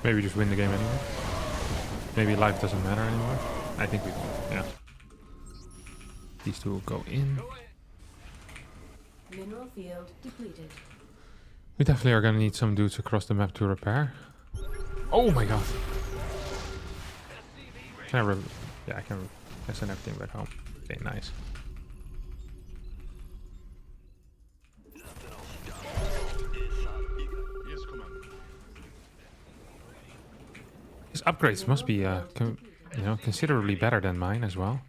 Maybe just win the game anyway. Maybe life doesn't matter anymore. I think we will, yeah. These two will go in. Mineral field depleted. We definitely are gonna need some dudes across the map to repair. Oh my god. Can I yeah, I can send everything back home. Okay, nice. Yes, Commander. His upgrades must be, considerably better than mine as well.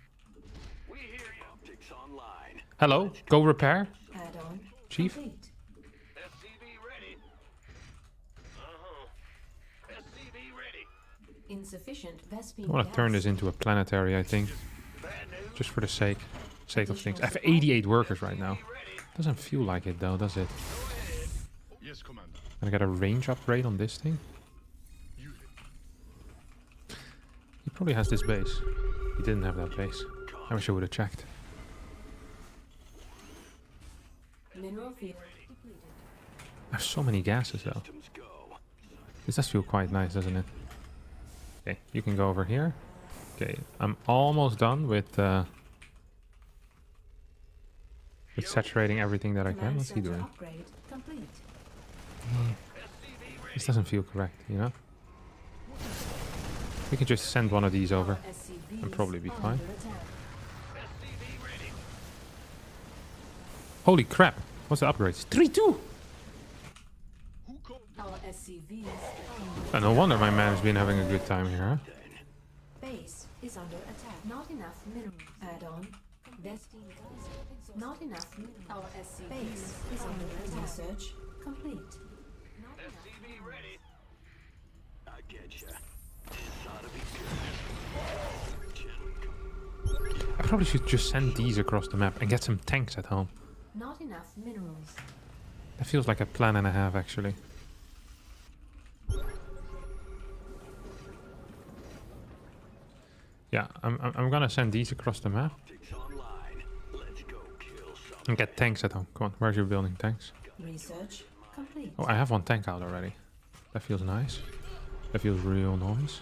Hello, go repair, Add-on Chief. complete. Insufficient Vespine I want to turn gas. this into a planetary, I think, just for the sake of things. I have 88 workers right now. Doesn't feel like it though, does it? Yes, Commander. Gonna get a range upgrade on this thing. He probably has this base. He didn't have that base. I wish I would have checked. Mineral field depleted. There's so many gases though. Systems go. This does feel quite nice, doesn't it? Okay, you can go over here. Okay, I'm almost done with saturating everything that I can. Command What's he center doing? upgrade complete. This doesn't feel correct, you know? We can just send one of these over. SCVs and probably be are fine. under attack. Holy crap! What's the upgrades? 3-2! Our SCVs No wonder my man has been having a good time here, huh? base is under attack. Not enough minerals. Add-on. Vesting geyser. Not enough minerals. Our SCV base is under attack. Research complete. Not enough. I get ya. This ought to be good. I probably should just send these across the map and get some tanks at home. Not enough minerals. That feels like a plan and a half, actually. Yeah, I'm gonna send these across the map Optics online. Let's go kill some. and get tanks at home. Come on, where's your building tanks? Research complete. Oh, I have one tank out already. That feels nice. That feels real nice.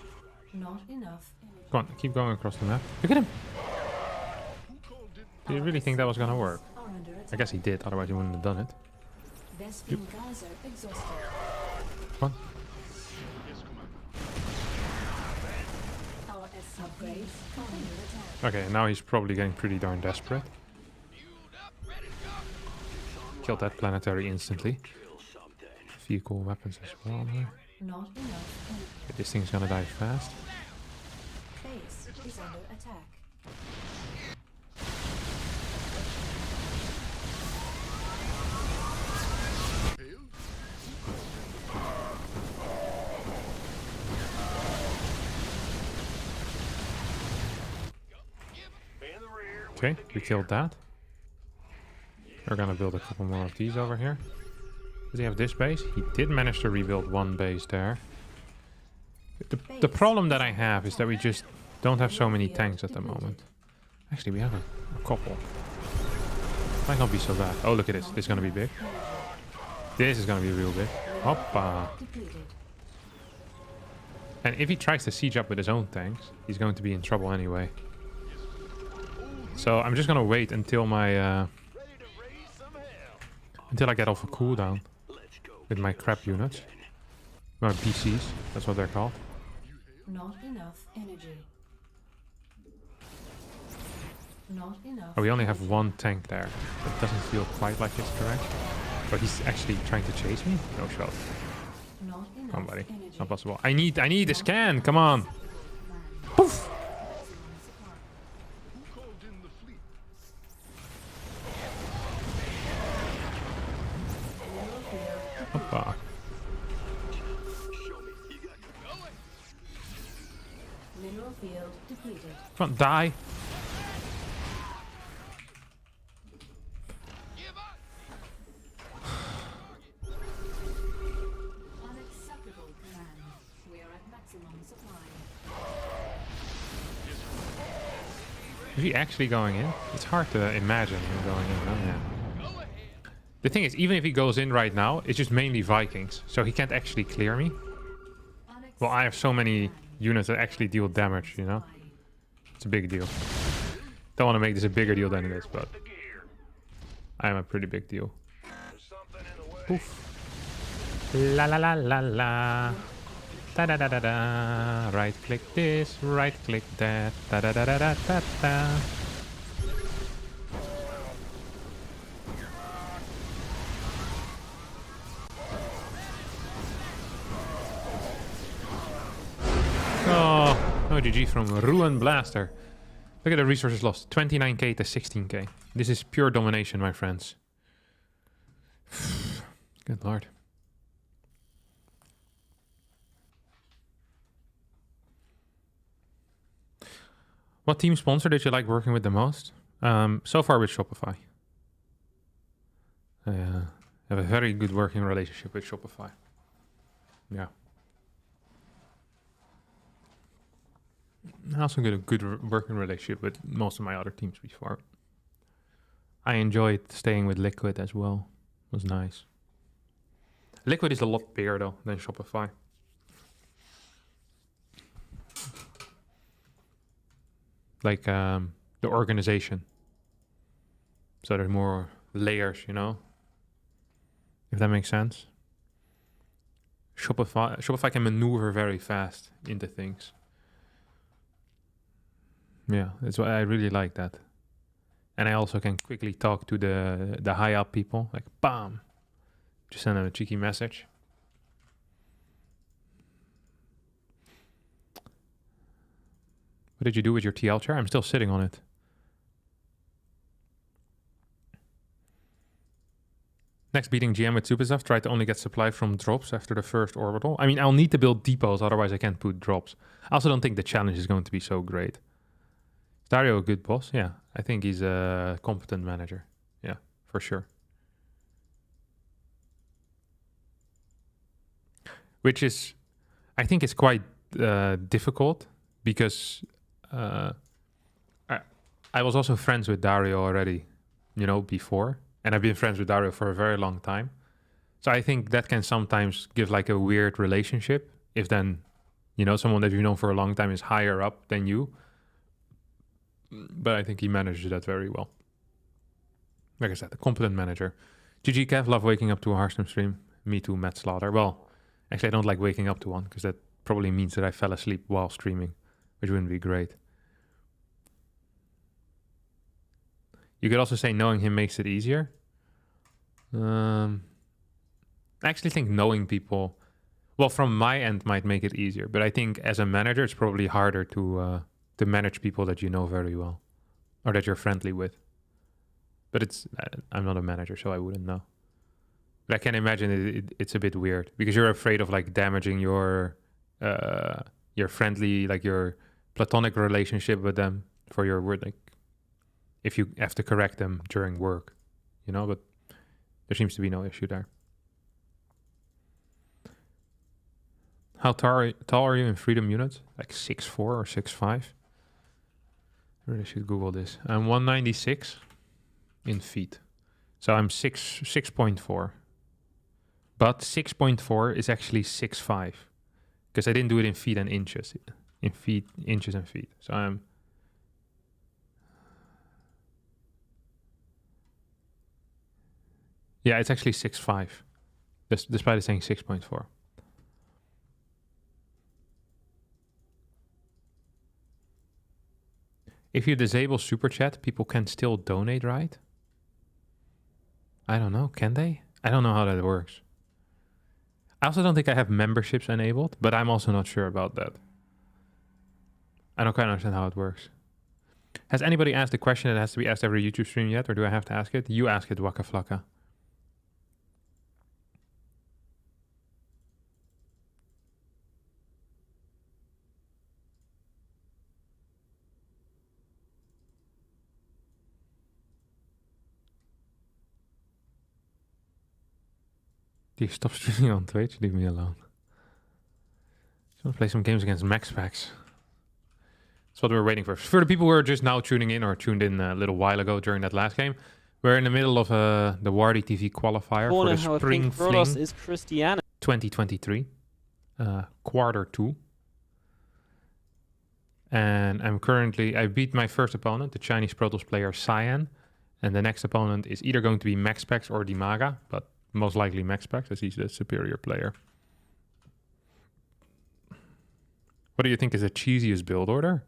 Not enough energy. Come on, keep going across the map. Look at him! Do you really think that was gonna work? Are under attack. I guess he did, otherwise he wouldn't have done it. Vesting geyser exhausted. Come on. Our SCVs are under attack. Okay, now he's probably getting pretty darn desperate. Killed that planetary instantly. Few cool weapons as well there. Not enough energy. Okay, this thing's gonna die fast. Base is under attack. In the rear. Okay, we killed that. We're gonna build a couple more of these over here. Does he have this base? He did manage to rebuild one base there. The problem that I have is that we just don't have so many tanks at the moment. Actually, we have a couple. Might not be so bad. Oh, look at this. This is gonna be big. This is gonna be real big. Hoppa. Depleted. And if he tries to siege up with his own tanks, he's going to be in trouble anyway. So I'm just gonna wait until my Ready to raise some hell. until I get off a cooldown Let's go. with my crap units. My PCs, that's what they're called. Not enough energy. Not enough. Oh, we only have one tank there. That doesn't feel quite like it's correct. But he's actually trying to chase me? No shot. Not enough Come on, buddy. energy. Not possible. I need a scan. Come on. Poof. Hoppa. Mineral field depleted. Come on, die. Unacceptable command. We are at maximum supply. Is he actually going in? It's hard to imagine him going in. Oh, yeah. The thing is, even if he goes in right now, it's just mainly Vikings. So he can't actually clear me. Well, I have so many units that actually deal damage, you know? It's a big deal. Don't want to make this a bigger deal than it is, but I am a pretty big deal. There's something in the way. Poof. La la la la la. Da da da da da. Right click this, right click that. Da da da da da da da. Oh, no GG from Ruin Blaster. Look at the resources lost. 29k to 16k. This is pure domination, my friends. Good lord. What team sponsor did you like working with the most? So far with Shopify. I have a very good working relationship with Shopify. Yeah. I also got a good working relationship with most of my other teams before. I enjoyed staying with Liquid as well. It was nice. Liquid is a lot bigger though than Shopify. Like the organization. So there's more layers, you know? If that makes sense. Shopify can maneuver very fast into things. Yeah, that's why I really like that. And I also can quickly talk to the high up people, like bam, just send them a cheeky message. What did you do with your TL chair? I'm still sitting on it. Next beating GM with super stuff, try to only get supply from drops after the first orbital. I mean, I'll need to build depots, otherwise I can't put drops. I also don't think the challenge is going to be so great. Is Dario a good boss? Yeah, I think he's a competent manager. Yeah, for sure. Which is, I think it's quite difficult because I was also friends with Dario already, you know, before. And I've been friends with Dario for a very long time. So I think that can sometimes give like a weird relationship if then, you know, someone that you know for a long time is higher up than you. But I think he manages that very well. Like I said, a competent manager. GG Kev, love waking up to a Harstem stream. Me too, Matt Slaughter. Well, actually I don't like waking up to one because that probably means that I fell asleep while streaming, which wouldn't be great. You could also say knowing him makes it easier. I actually think knowing people, well, from my end might make it easier, but I think as a manager, it's probably harder to manage people that you know very well or that you're friendly with. But it's, I'm not a manager, so I wouldn't know. But I can imagine it's a bit weird because you're afraid of like damaging your friendly, like your platonic relationship with them for your word, like if you have to correct them during work, you know, but there seems to be no issue there. How tall are you in freedom units? Like 6'4" or 6'5"? I really should Google this. I'm 196 in feet. So I'm 6.4. But 6.4 is actually 6'5", because I didn't do it in feet and inches. In feet, inches and feet. So I'm... Yeah, it's actually 6'5", despite it saying 6.4. If you disable Super Chat, people can still donate, right? I don't know. Can they? I don't know how that works. I also don't think I have memberships enabled, but I'm also not sure about that. I don't quite understand how it works. Has anybody asked the question that has to be asked every YouTube stream yet, or do I have to ask it? You ask it, Waka Flocka. Stop streaming on Twitch, leave me alone. Just want to play some games against Max Packs. That's what we're waiting for. For the people who are just now tuning in or tuned in a little while ago during that last game, we're in the middle of the Wardy TV qualifier for the Spring Fling is Christiana. 2023, quarter 2. And I beat my first opponent, the Chinese Protoss player Cyan. And the next opponent is either going to be Max Packs or Dimaga, but most likely Max Packs, as he's the superior player. What do you think is the cheesiest build order?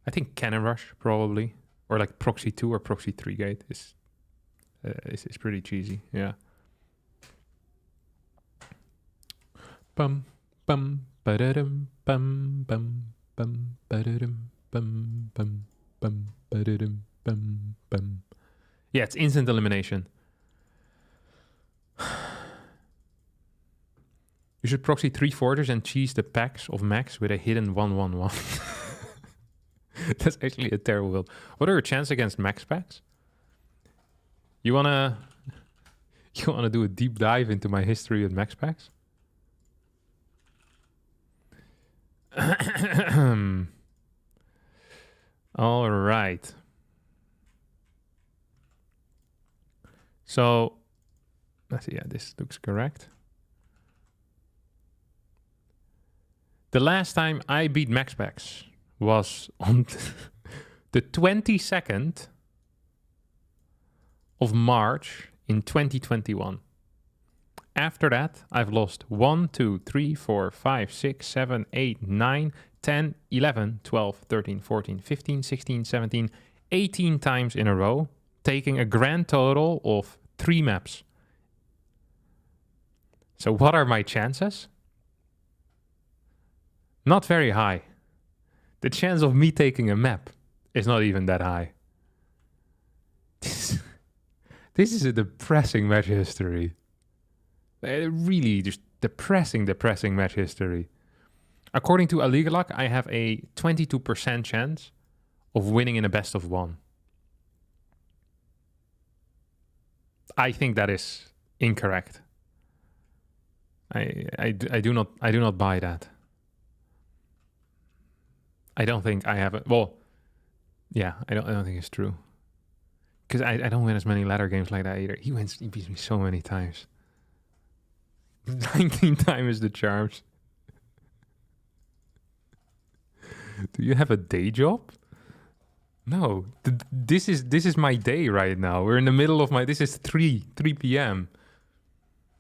I think Cannon Rush, probably. Or like Proxy 2 or Proxy 3 gate is pretty cheesy, yeah. Bum, bum, ba-da-dum, bum, bum, bum, ba-da-dum, bum, bum, bum, ba-da-dum, bum, bum. Yeah, it's instant elimination. You should proxy 3 forgers and cheese the packs of Max with a hidden 1-1-1. That's actually a terrible build. What are your chances against Max packs? You wanna do a deep dive into my history with Max packs? All right. So, let's see. Yeah, this looks correct. The last time I beat MaxPax was on the 22nd of March in 2021. After that, I've lost 1, 2, 3, 4, 5, 6, 7, 8, 9, 10, 11, 12, 13, 14, 15, 16, 17, 18 times in a row, taking a grand total of 3 maps. So what are my chances? Not very high. The chance of me taking a map is not even that high. This is a depressing match history. Really just depressing match history. According to Aligalak, I have a 22% chance of winning in a best of 1. I think that is incorrect. I do not buy that. I don't think I have it. Well, yeah, I don't think it's true. Because I don't win as many ladder games like that either. He beats me so many times. 19 times the charms. Do you have a day job? No. This is my day right now. We're in the middle of this is 3 p.m.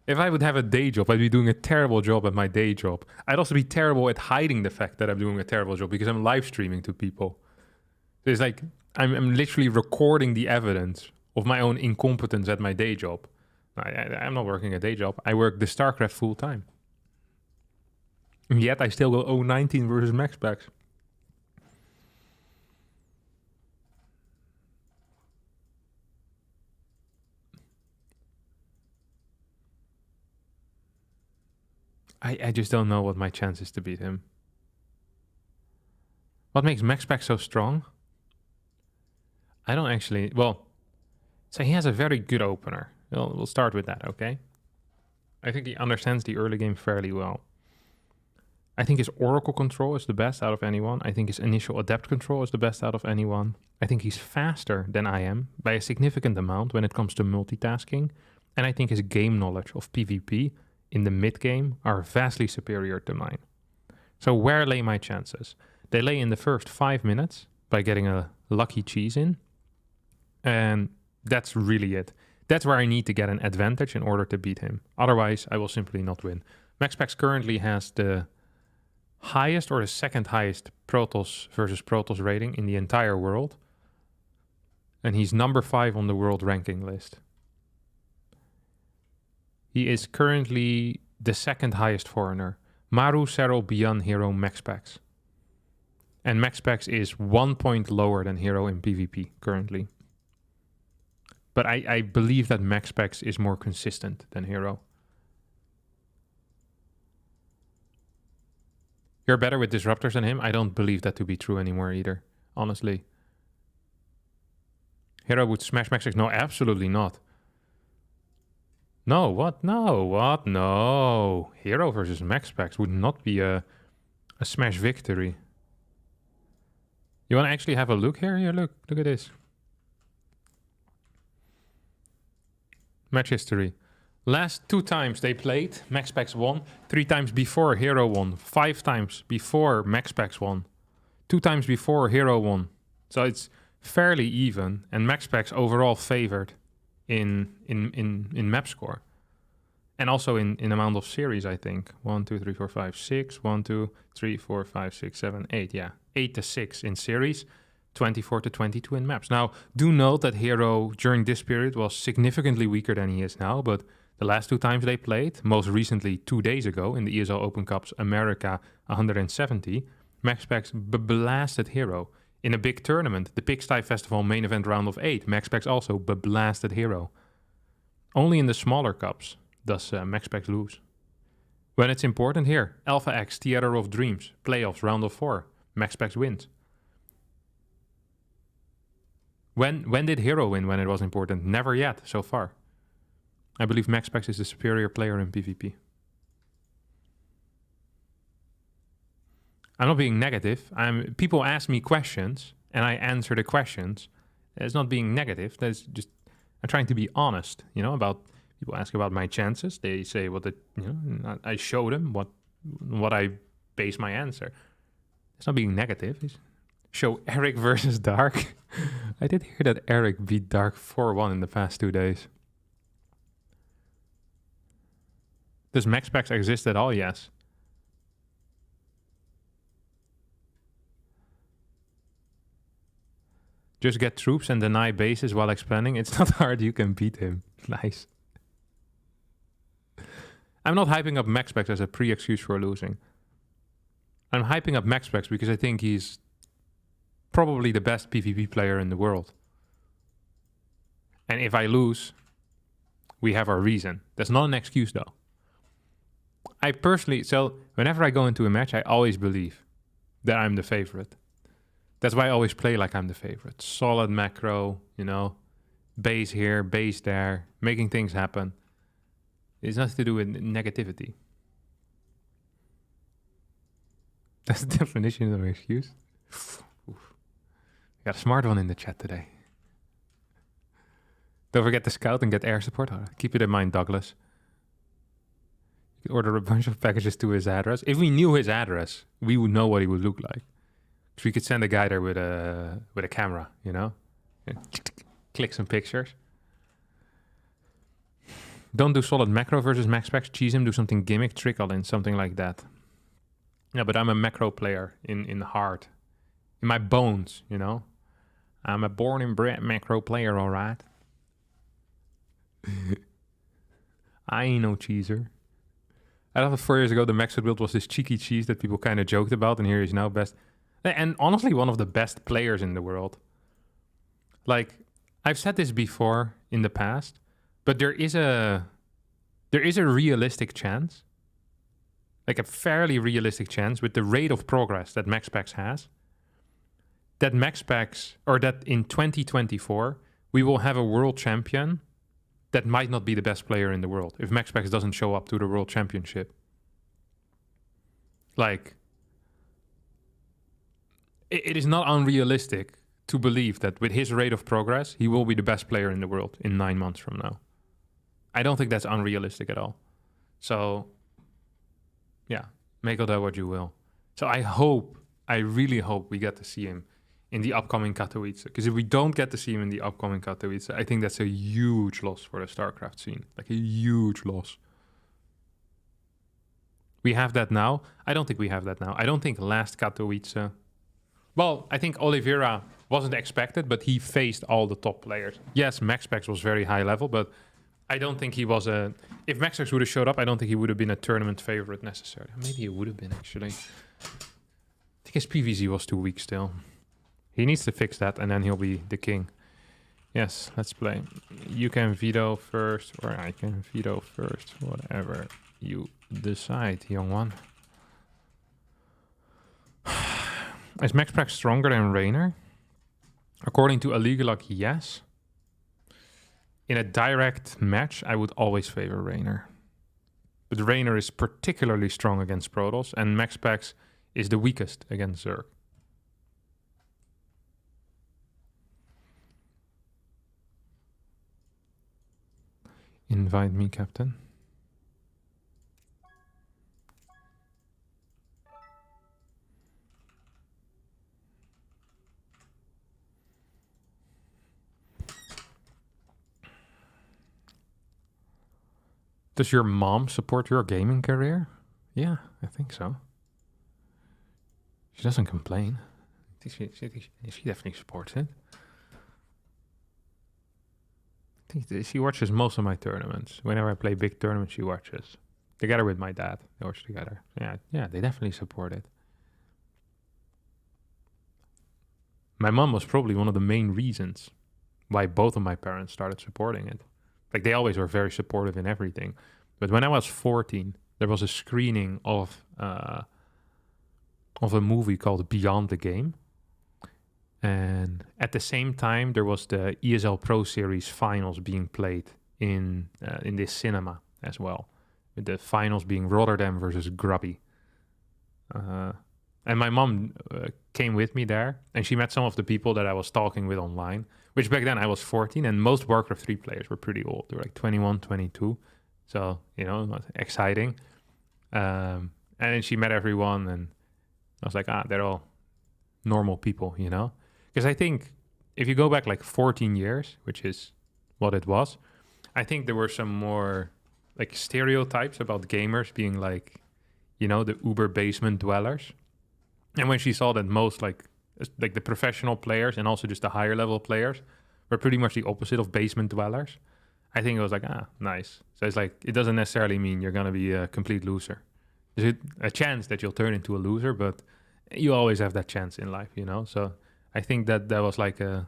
If I would have a day job, I'd be doing a terrible job at my day job. I'd also be terrible at hiding the fact that I'm doing a terrible job because I'm live streaming to people. It's like I'm literally recording the evidence of my own incompetence at my day job. I'm not working a day job. I work the StarCraft full time. And yet I still go 0-19 versus MaxPax. I just don't know what my chance is to beat him. What makes MaxPax so strong? I don't actually... Well, so he has a very good opener. We'll start with that, okay? I think he understands the early game fairly well. I think his Oracle control is the best out of anyone. I think his initial Adept control is the best out of anyone. I think he's faster than I am by a significant amount when it comes to multitasking. And I think his game knowledge of PvP in the mid-game are vastly superior to mine. So where lay my chances? They lay in the first 5 minutes by getting a lucky cheese in. And that's really it. That's where I need to get an advantage in order to beat him. Otherwise, I will simply not win. MaxPax currently has the highest or the second highest Protoss versus Protoss rating in the entire world. And he's number 5 on the world ranking list. He is currently the second highest foreigner. Maru, Serral, Bian, Hero, MaxPax. And MaxPax is 1 point lower than Hero in PvP currently. But I believe that MaxPax is more consistent than Hero. You're better with disruptors than him? I don't believe that to be true anymore either, honestly. Hero would smash MaxPax? No, absolutely not. No, what? No, what? No. Hero versus MaxPax would not be a smash victory. You want to actually have a look here? Here, look at this. Match history. Last 2 times they played, MaxPax won. 3 times before, Hero won. 5 times before, MaxPax won. 2 times before, Hero won. So it's fairly even, and MaxPax overall favored in map score. And also in amount of series, I think. 1, 2, 3, 4, 5, 6. 1, 2, 3, 4, 5, 6, 7, 8. Yeah, 8-6 in series. 24-22 in maps. Now, do note that Hero during this period was significantly weaker than he is now, but the last 2 times they played, most recently 2 days ago in the ESL Open Cups America 170, MaxPax blasted Hero. In a big tournament, the Pigsty Festival main event round of 8, MaxPax also blasted Hero. Only in the smaller cups does MaxPax lose. When it's important here, Alpha X, Theater of Dreams, playoffs round of 4, MaxPax wins. When did Hero win when it was important? Never yet, so far. I believe MaxPax is the superior player in PvP. I'm not being negative. People ask me questions, and I answer the questions. It's not being negative. That's just I'm trying to be honest, you know, about people ask about my chances. They say what the, you know, I show them what I base my answer. It's not being negative. It's show Eric versus Dark. I did hear that Eric beat Dark 4-1 in the past 2 days. Does Max Packs exist at all? Yes. Just get troops and deny bases while expanding. It's not hard. You can beat him. Nice. I'm not hyping up Max Packs as a pre-excuse for losing. I'm hyping up Max Packs because I think he's probably the best PvP player in the world. And if I lose, we have our reason. That's not an excuse though. I personally, so whenever I go into a match, I always believe that I'm the favorite. That's why I always play like I'm the favorite. Solid macro, you know, base here, base there, making things happen. It's nothing to do with negativity. That's the definition of an excuse. Oof. Got a smart one in the chat today. Don't forget to scout and get air support. Keep it in mind, Douglas. You could order a bunch of packages to his address. If we knew his address, we would know what he would look like. So we could send a guy there with a camera, you know? And click some pictures. Don't do solid macro versus max packs. Cheese him, do something gimmick, trickle in, something like that. Yeah, but I'm a macro player in heart. In my bones, you know? I'm a born and bred macro player, alright? I ain't no cheeser. I thought 4 years ago the Maxwood build was this cheeky cheese that people kind of joked about, and here he's now best. And honestly, one of the best players in the world. Like, I've said this before in the past, but there is a realistic chance, like a fairly realistic chance with the rate of progress that MaxPax has, that MaxPax, or that in 2024, we will have a world champion that might not be the best player in the world if MaxPax doesn't show up to the world championship. Like, it is not unrealistic to believe that with his rate of progress, he will be the best player in the world in 9 months from now. I don't think that's unrealistic at all. So, yeah, make of that what you will. So I really hope we get to see him in the upcoming Katowice. Because if we don't get to see him in the upcoming Katowice, I think that's a huge loss for the StarCraft scene. Like a huge loss. We have that now. I don't think we have that now. I don't think last Katowice... Well, I think Oliveira wasn't expected, but he faced all the top players. Yes, MaxPax was very high level, but I don't think he was a... If MaxPax would have showed up, I don't think he would have been a tournament favorite necessarily. Maybe he would have been, actually. I think his PVZ was too weak still. He needs to fix that, and then he'll be the king. Yes, let's play. You can veto first, or I can veto first. Whatever you decide, young one. Is MaxPax stronger than Raynor? According to Illegalog, yes. In a direct match, I would always favor Raynor. But Raynor is particularly strong against Protoss, and MaxPax is the weakest against Zerg. Invite me, Captain. Does your mom support your gaming career? Yeah, I think so. She doesn't complain. She definitely supports it. I think she watches most of my tournaments. Whenever I play big tournaments, she watches. Together with my dad. They watch together. Yeah, they definitely support it. My mom was probably one of the main reasons why both of my parents started supporting it. Like, they always were very supportive in everything. But when I was 14, there was a screening of a movie called Beyond the Game. And at the same time, there was the ESL Pro Series finals being played in this cinema as well. With the finals being Rotterdam versus Grubby. And my mom came with me there, and she met some of the people that I was talking with online, which back then I was 14, and most Warcraft 3 players were pretty old. They were like 21, 22. So, you know, it was exciting. And then she met everyone, and I was like, they're all normal people, you know? Because I think if you go back like 14 years, which is what it was, I think there were some more like stereotypes about gamers being like, you know, the uber basement dwellers. And when she saw that most like the professional players and also just the higher level players were pretty much the opposite of basement dwellers, I think it was like, nice. So it's like, it doesn't necessarily mean you're going to be a complete loser. There's a chance that you'll turn into a loser, but you always have that chance in life, you know? So I think that was like that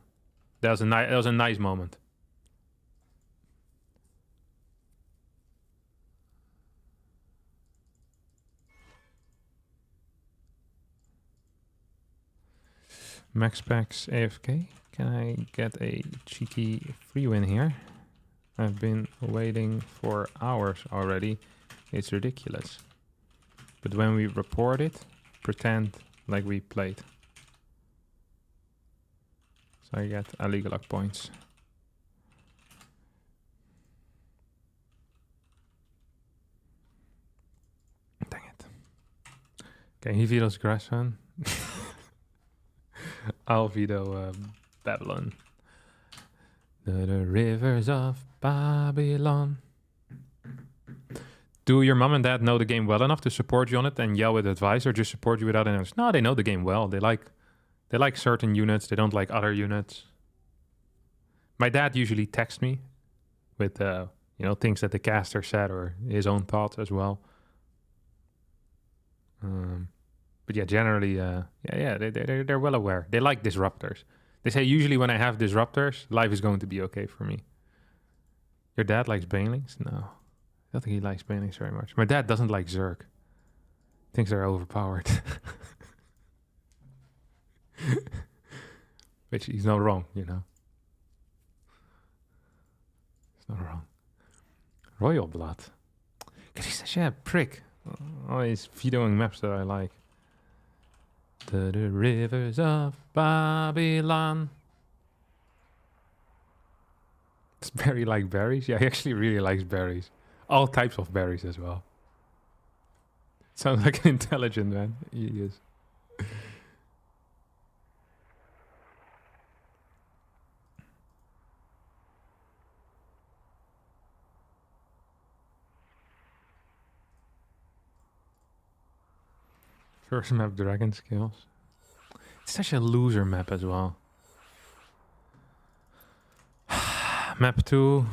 was a nice moment. Max packs AFK. Can I get a cheeky free win here? I've been waiting for hours already. It's ridiculous. But when we report it, pretend like we played. So I get illegal luck points. Dang it. Okay, he vetoes Grassman. I'll veto Babylon. The rivers of Babylon. Do your mom and dad know the game well enough to support you on it and yell with advice, or just support you without any? No, they know the game well. They like certain units. They don't like other units. My dad usually texts me with you know, things that the caster said or his own thoughts as well. But yeah, generally, they're well aware. They like disruptors. They say usually when I have disruptors, life is going to be okay for me. Your dad likes banelings? No, I don't think he likes banelings very much. My dad doesn't like Zerg. Thinks they're overpowered. Which he's not wrong, you know. He's not wrong. Royal Blood. Because he's such a prick. Always vetoing maps that I like. To the rivers of Babylon. Does Barry like berries? Yeah, he actually really likes berries. All types of berries as well. Sounds like an intelligent man. He is. First map, dragon skills. It's such a loser map as well. Map 2.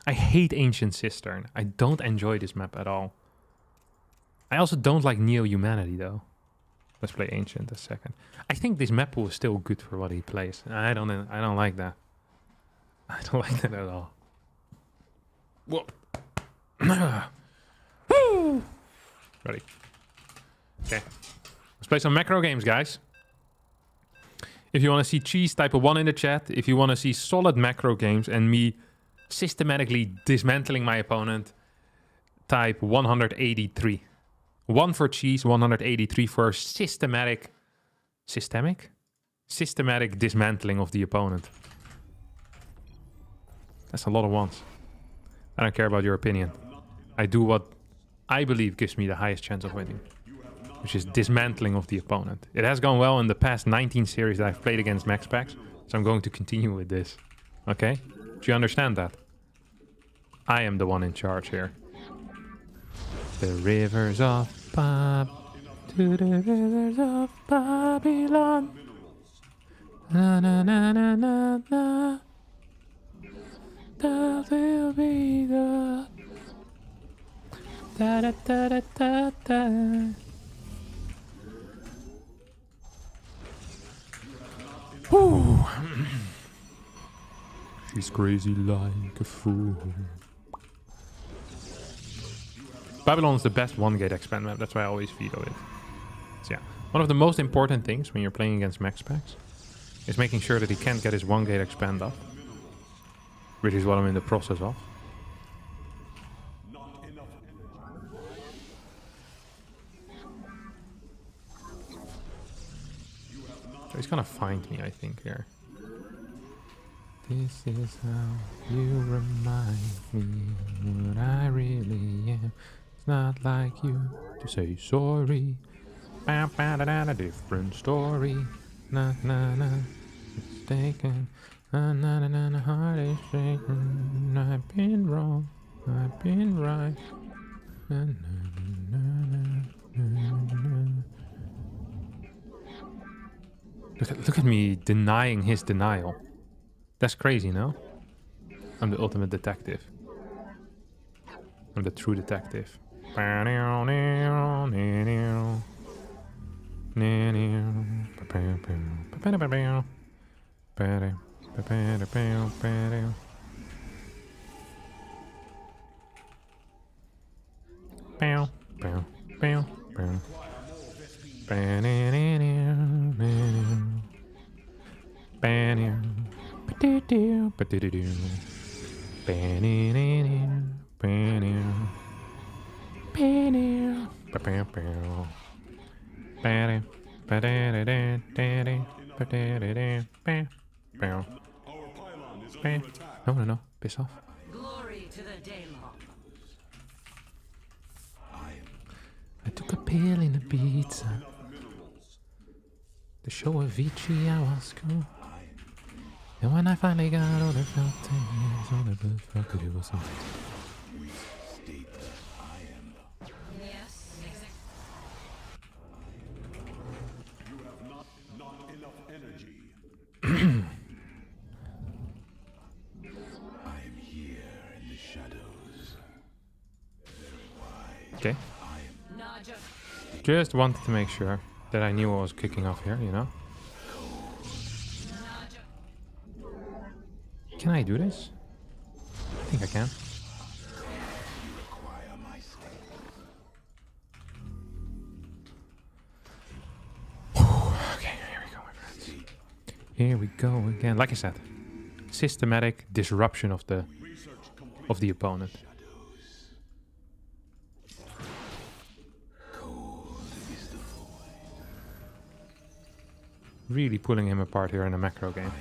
I hate Ancient Cistern. I don't enjoy this map at all. I also don't like Neo-Humanity though. Let's play Ancient a second. I think this map pool is still good for what he plays. I don't like that. I don't like that at all. Whoop. Woo! Ready. Okay. Let's play some macro games, guys. If you want to see cheese, type a 1 in the chat. If you want to see solid macro games and me systematically dismantling my opponent, type 183. 1 for cheese, 183 for systematic dismantling of the opponent. That's a lot of ones. I don't care about your opinion. I do what I believe gives me the highest chance of winning, which is dismantling of the opponent. It has gone well in the past 19 series that I've played against Max Packs, so I'm going to continue with this. Okay? Do you understand that? I am the one in charge here. The rivers of to the rivers of Babylon. Na na na na na na. That will be the da da da da da da. Woo. She's crazy like a fool. Babylon is the best one-gate expand map. That's why I always veto it. So yeah, one of the most important things when you're playing against Max Packs is making sure that he can't get his one-gate expand up, which is what I'm in the process of. So he's gonna find me, I think, here. This is how you remind me what I really am. It's not like you to say sorry. Ba ba da da da, different story. Na na na, mistaken. Na na na na, na heart is shaking. I've been wrong, I've been right. Na na na na na na. Look at me denying his denial. That's crazy, no? I'm the ultimate detective. I'm the true detective. No, piss off. Glory to the Daylon. I took a pill in a pizza to show Avicii I was cool. And when I finally got all the felt 10 years, all the blood I could do was something. Yes, You have not enough energy. I am here in the shadows. Okay. Naja. Just wanted to make sure that I knew what was kicking off here, you know? Can I do this? I think I can. Okay, here we go, my friends. Here we go again. Like I said, systematic disruption of the opponent. Really pulling him apart here in a macro game.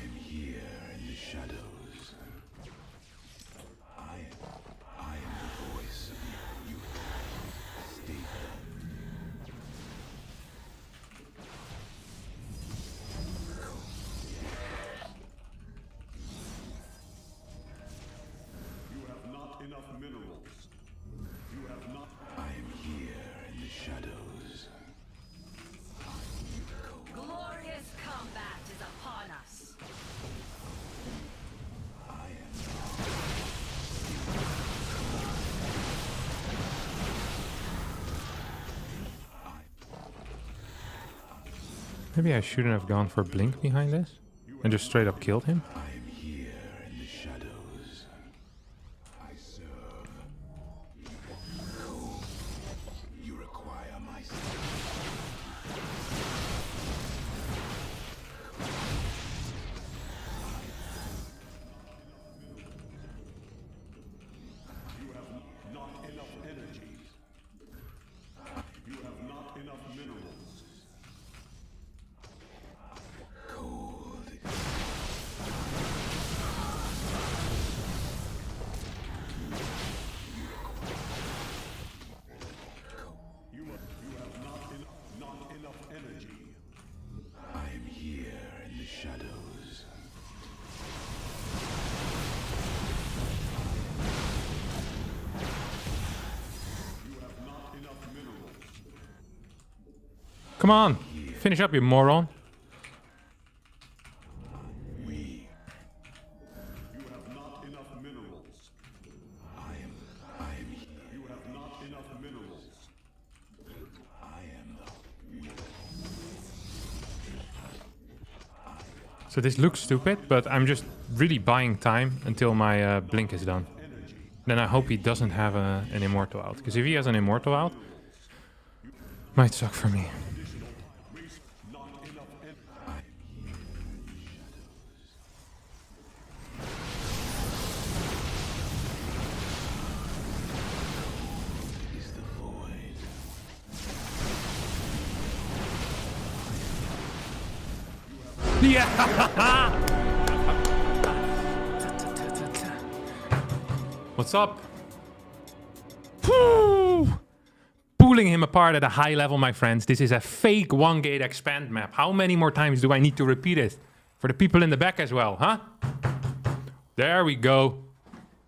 Glorious combat is upon us. Maybe I shouldn't have gone for Blink behind this and just straight up killed him. Come on, finish up, you moron. So this looks stupid, but I'm just really buying time until my blink is done. Then I hope he doesn't have an immortal out, because if he has an immortal out, might suck for me. Yeah! What's up? Woo! Pulling him apart at a high level, my friends. This is a fake one-gate expand map. How many more times do I need to repeat it? For the people in the back as well, huh? There we go.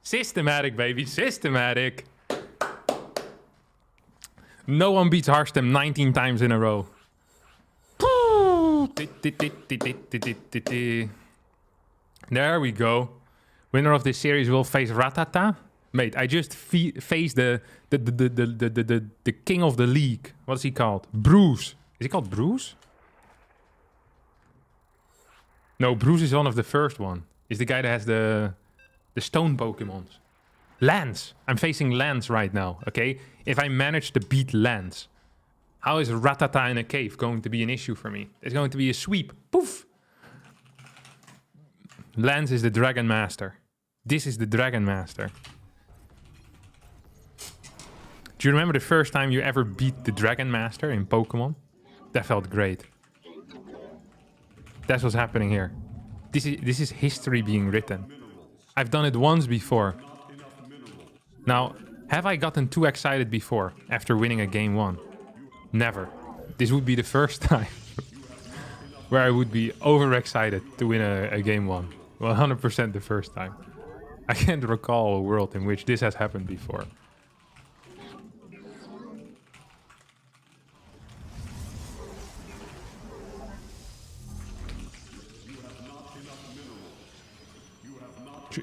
Systematic, baby. Systematic. No one beats Harstem 19 times in a row. There we go. Winner of this series will face Ratata. Mate, I just faced the king of the league. What's he called? Bruce. Is he called Bruce? No, Bruce is one of the first one. He's the guy that has the stone Pokemons. Lance. I'm facing Lance right now, okay? If I manage to beat Lance, how is Ratata in a cave going to be an issue for me? It's going to be a sweep. Poof! Lance is the Dragon Master. This is the Dragon Master. Do you remember the first time you ever beat the Dragon Master in Pokemon? That felt great. That's what's happening here. This is history being written. I've done it once before. Now, have I gotten too excited before after winning a game 1? Never. This would be the first time where I would be overexcited to win a game 1. 100% the first time. I can't recall a world in which this has happened before.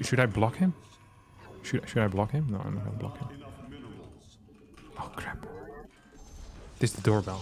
Should I block him? Should I block him? No, I'm not gonna block him. Oh crap. This is the doorbell.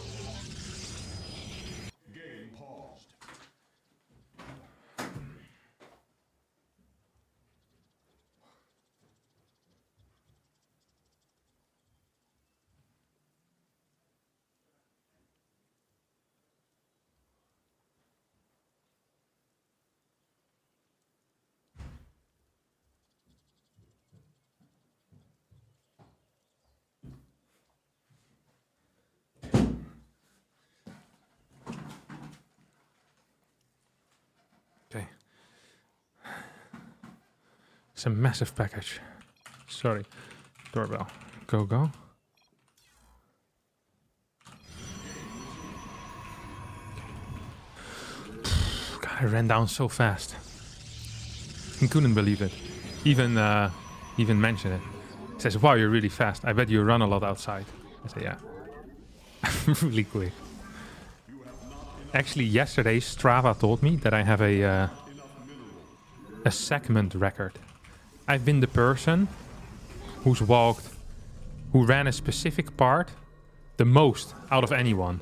Okay. It's a massive package. Sorry. Doorbell. Go, go. God, I ran down so fast. He couldn't believe it. Even mentioned it. He says, wow, you're really fast. I bet you run a lot outside. I say, yeah. Really quick. Actually, yesterday Strava told me that I have a segment record. I've been the person who ran a specific part the most out of anyone.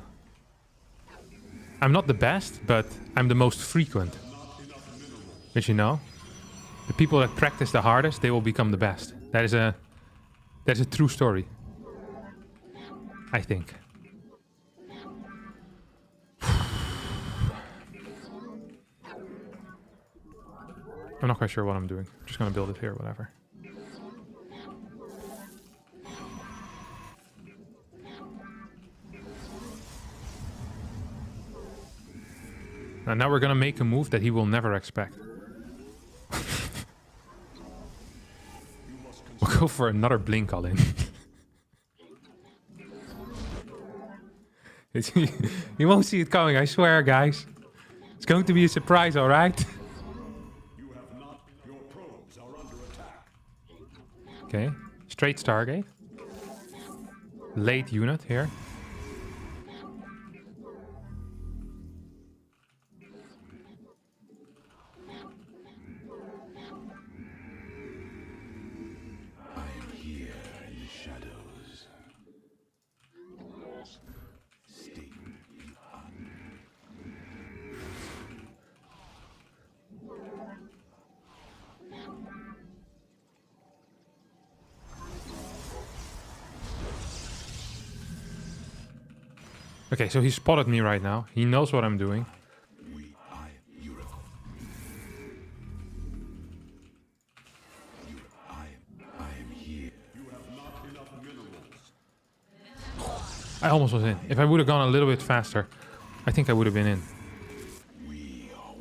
I'm not the best, but I'm the most frequent. But you know, the people that practice the hardest, they will become the best. That's a true story. I think. I'm not quite sure what I'm doing. I'm just gonna build it here, whatever. And now we're gonna make a move that he will never expect. We'll go for another blink all in. You won't see it coming, I swear, guys. It's going to be a surprise, alright? Okay, straight Stargate. Late unit here. I am here in the shadows. Stay behind. Okay, so he spotted me right now. He knows what I'm doing. I am here. You have not enough minerals. I almost was in. If I would have gone a little bit faster, I think I would have been in. We are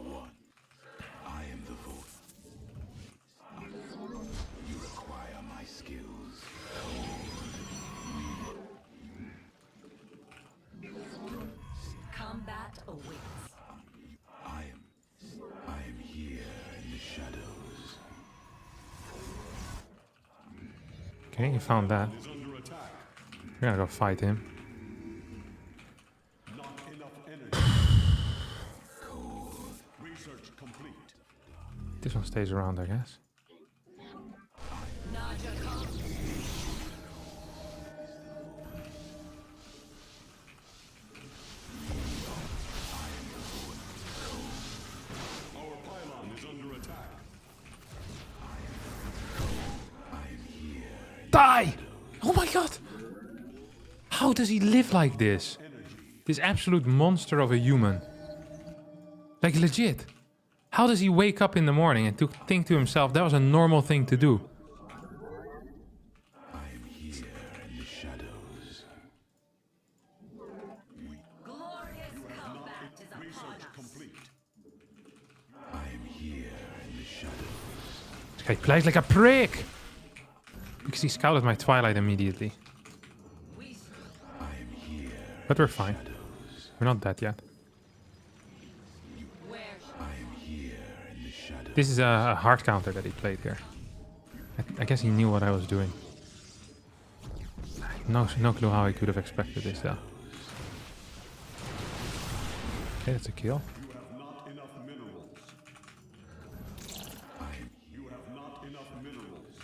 Okay, he found that. is under attack. We're gonna go fight him. Not enough energy. Research complete. This one stays around, I guess. Our pylon is under attack. Die! Oh my god! How does he live like this? This absolute monster of a human. Like legit. How does he wake up in the morning and to think to himself that was a normal thing to do? Glorious combat is upon us. Complete. This guy plays like a prick! Because he scouted my Twilight immediately. But we're fine. We're not dead yet. Where This is a hard counter that he played here. I guess he knew what I was doing. No clue how I could have expected this though. Okay, that's a kill. You have not enough minerals. You have not enough minerals.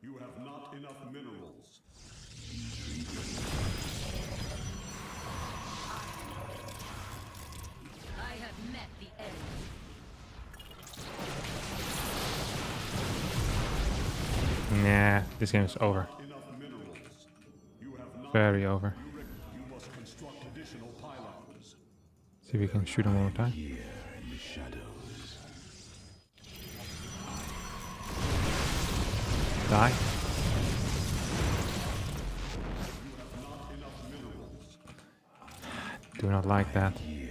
You have not enough minerals. I have met the enemy. Nah, this game is over. Enough minerals. You have not. Very over. You must construct additional pylons. See if we can shoot him one more time. Die. Do not like that. You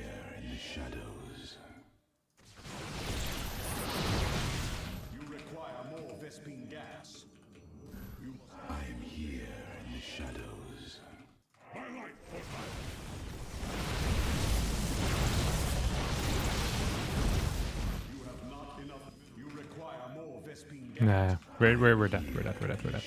require more Vespine gas. You have not enough. You require more Vespine gas. Nah, we're dead. We're dead. We're dead. We're dead.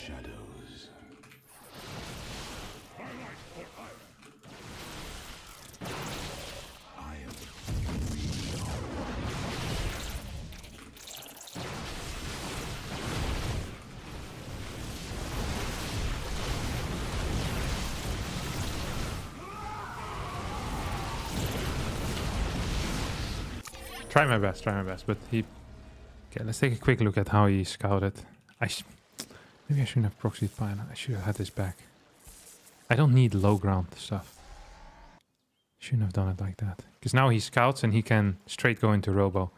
Try my best, but he... Okay, let's take a quick look at how he scouted. Maybe I shouldn't have proxied Pylon. I should have had this back. I don't need low ground stuff. Shouldn't have done it like that. Because now he scouts and he can straight go into Robo.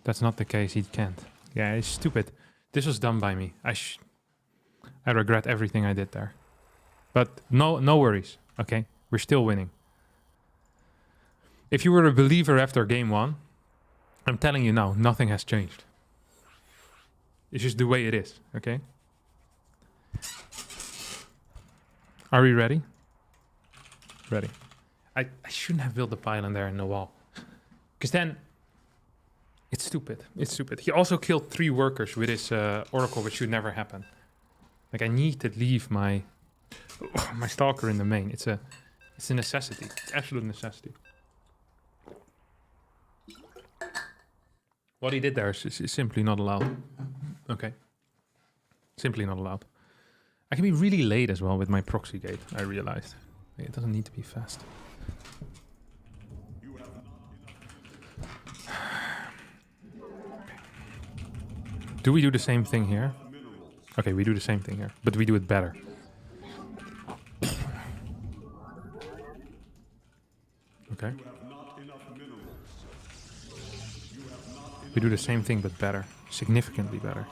That's not the case, he can't. Yeah, it's stupid. This was done by me. I regret everything I did there. But no worries, okay? We're still winning. If you were a believer after game 1, I'm telling you now, nothing has changed. It's just the way it is, okay? Are we ready? Ready. I shouldn't have built the pylon there in the wall. Because then... It's stupid. It's stupid. He also killed 3 workers with his Oracle, which should never happen. Like, I need to leave my... my Stalker in the main. It's a necessity. It's absolute necessity. What he did there is simply not allowed. Okay. Simply not allowed. I can be really late as well with my proxy gate, I realized. It doesn't need to be fast. Do we do the same thing here? Okay, we do the same thing here, but we do it better. Okay. We do the same thing, but better. Significantly better.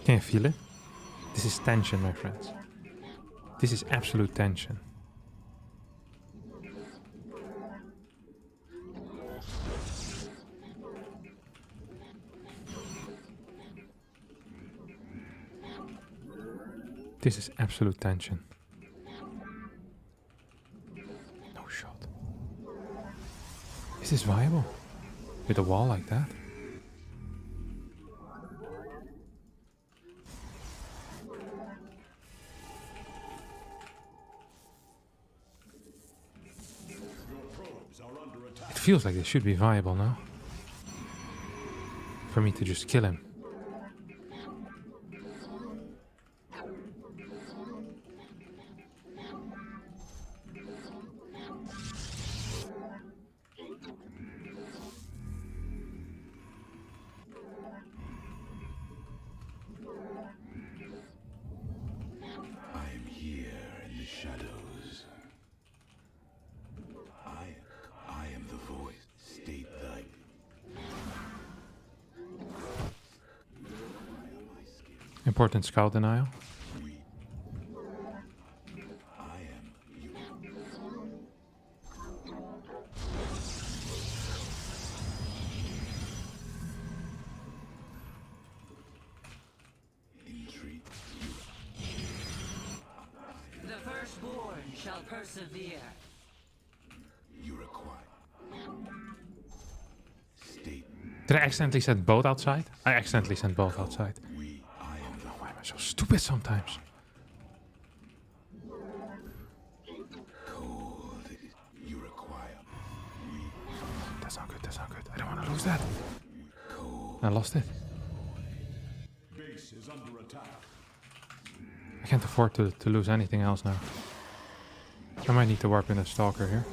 Can you feel it? This is tension, my friends. This is absolute tension. This is absolute tension. No shot. Is this viable? With a wall like that? It feels like this should be viable now. For me to just kill him. Important scout denial. The firstborn shall persevere. You require. State. Did I accidentally send both outside? I accidentally sent both outside. Why am I so stupid sometimes? Cold. You require. That's not good, that's not good. I don't want to lose that. I lost it. Base is under attack. I can't afford to lose anything else now. I might need to warp in a stalker here.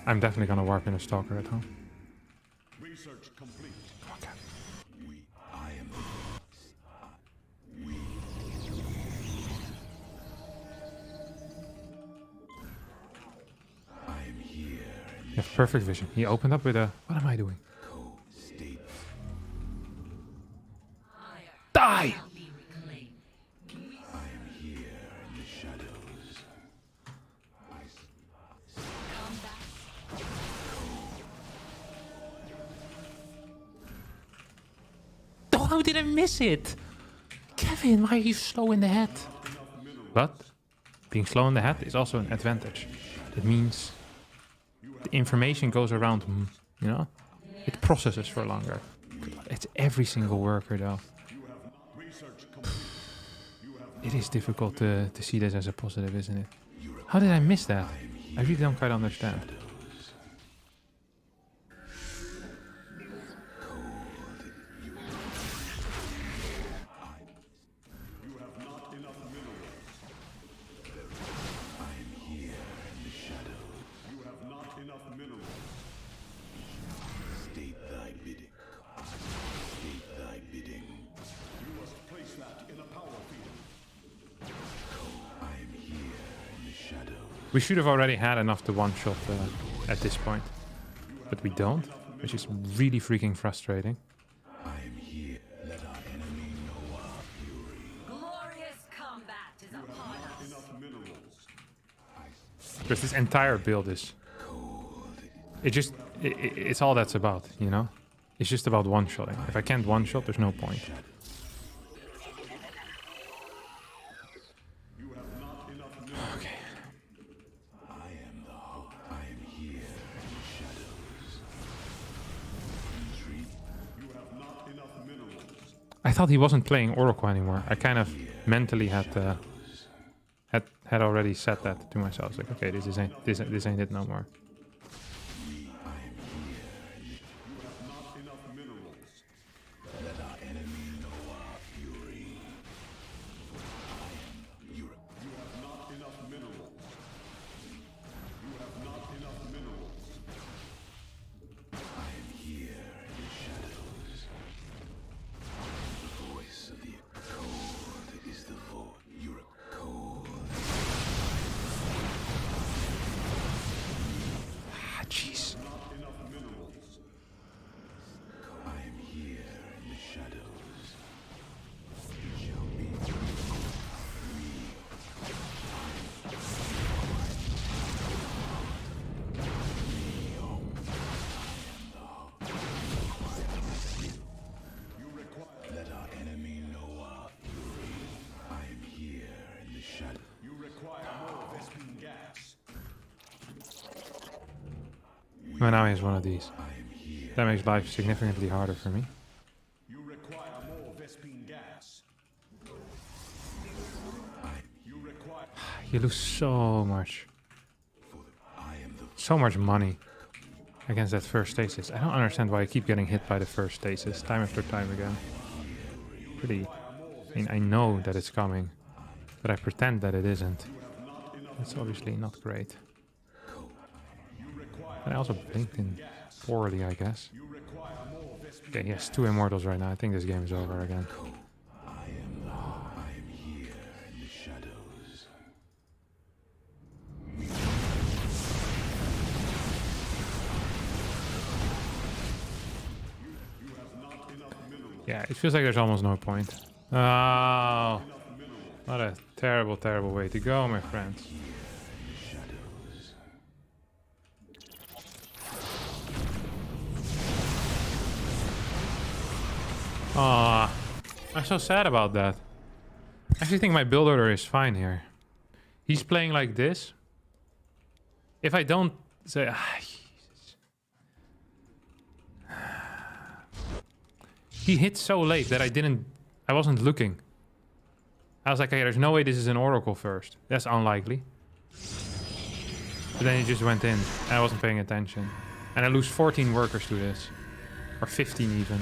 I'm definitely gonna warp in a stalker at home. Research complete. Come on, Cap. I am here. You have perfect vision. He opened up with a... What am I doing? State. Die! Shall be reclaimed. Here in the shadows. Oh, how did I miss it? Kevin, why are you slow in the head? But being slow in the head is also an advantage. It means the information goes around, you know? It processes for longer. It's every single worker though. It is difficult to see this as a positive, isn't it? How did I miss that? I really don't quite understand. State thy bidding. State thy bidding. You must place that in a power field. I am here in the shadows. We should have already had enough to one-shot at this point. But we don't, which is really freaking frustrating. I am here. Let our enemy know our fury. Glorious combat is upon us. Enough minerals. Because this entire build is... It's all that's about, you know? It's just about one-shotting. If I can't one-shot, there's no point. Okay. I am here in the shadows. Retreat. You have not enough minerals. I thought he wasn't playing Oracle anymore. I kind of mentally had already said that to myself. Like, okay, this ain't it no more. Let our enemy know our fury. You have not enough minerals. You have not enough minerals. I am here in the shadows. The voice of the cold is the voice. You're cold. Ah, jeez. Not enough minerals. I am here in the shadows. Well, now he has one of these. That makes life significantly harder for me. You require more Vespine gas. You require. You lose so much. So much money against that first stasis. I don't understand why I keep getting hit by the first stasis time after time again. Pretty... I mean, I know that it's coming, but I pretend that it isn't. That's obviously not great. And I also blinked in poorly, I guess. Okay, he has 2 immortals right now. I think this game is over again. Yeah, it feels like there's almost no point. Oh, what a terrible, terrible way to go, my friends. Aw, I'm so sad about that. I actually think my build order is fine here. He's playing like this. If I don't say... He hit so late that I wasn't looking. I was like, okay, there's no way this is an Oracle first. That's unlikely. But then he just went in. And I wasn't paying attention. And I lose 14 workers to this. Or 15 even.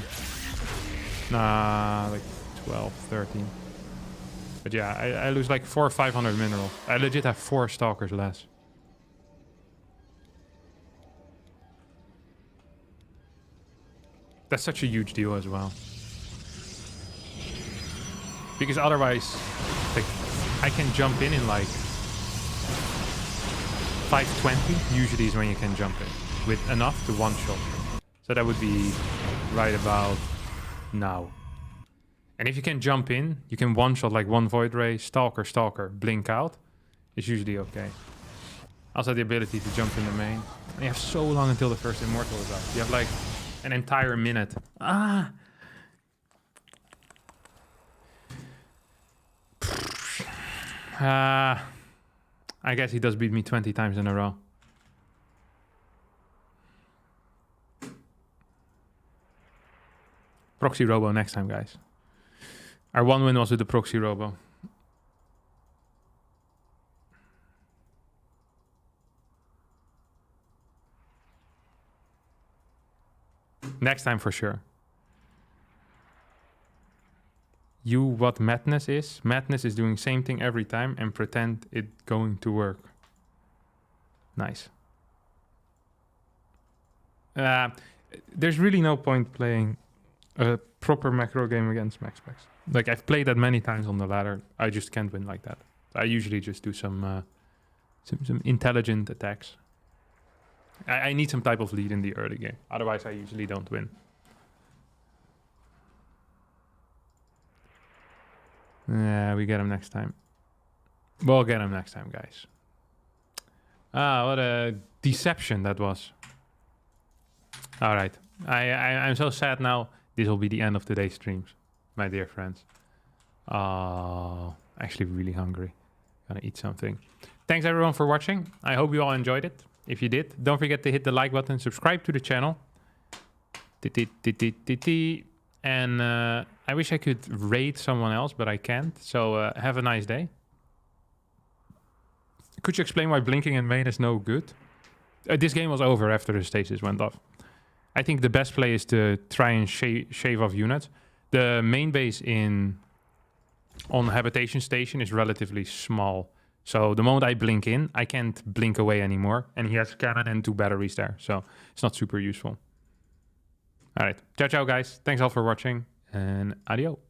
Nah, like 12, 13. But yeah, I lose like 400 or 500 minerals. I legit have 4 stalkers less. That's such a huge deal as well. Because otherwise, like, I can jump in like 520 usually is when you can jump in. With enough to one-shot. So that would be right about now. And if you can jump in, you can one-shot like 1 Void Ray, Stalker, blink out. It's usually okay. Also the ability to jump in the main. And you have so long until the first Immortal is up. You have like an entire minute. Ah! I guess he does beat me 20 times in a row. Proxy Robo next time, guys. Our 1 win was with the Proxy Robo. Next time for sure. What madness is? Madness is doing same thing every time and pretend it going to work. Nice. There's really no point playing a proper macro game against max specs. Like, I've played that many times on the ladder. I just can't win like that. I usually just do some intelligent attacks. I need some type of lead in the early game. Otherwise, I usually don't win. Yeah, we get him next time. We'll get him next time, guys. Ah, what a deception that was. All right. I'm so sad now. This will be the end of today's streams, my dear friends. Actually really hungry. Gonna eat something. Thanks everyone for watching. I hope you all enjoyed it. If you did, don't forget to hit the like button, subscribe to the channel. And I wish I could raid someone else, but I can't. So have a nice day. Could you explain why blinking in main is no good? This game was over after the stasis went off. I think the best play is to try and shave off units. The main base on Habitation Station is relatively small. So the moment I blink in, I can't blink away anymore. And he has cannon and 2 batteries there. So it's not super useful. All right. Ciao, ciao, guys. Thanks all for watching. And adios.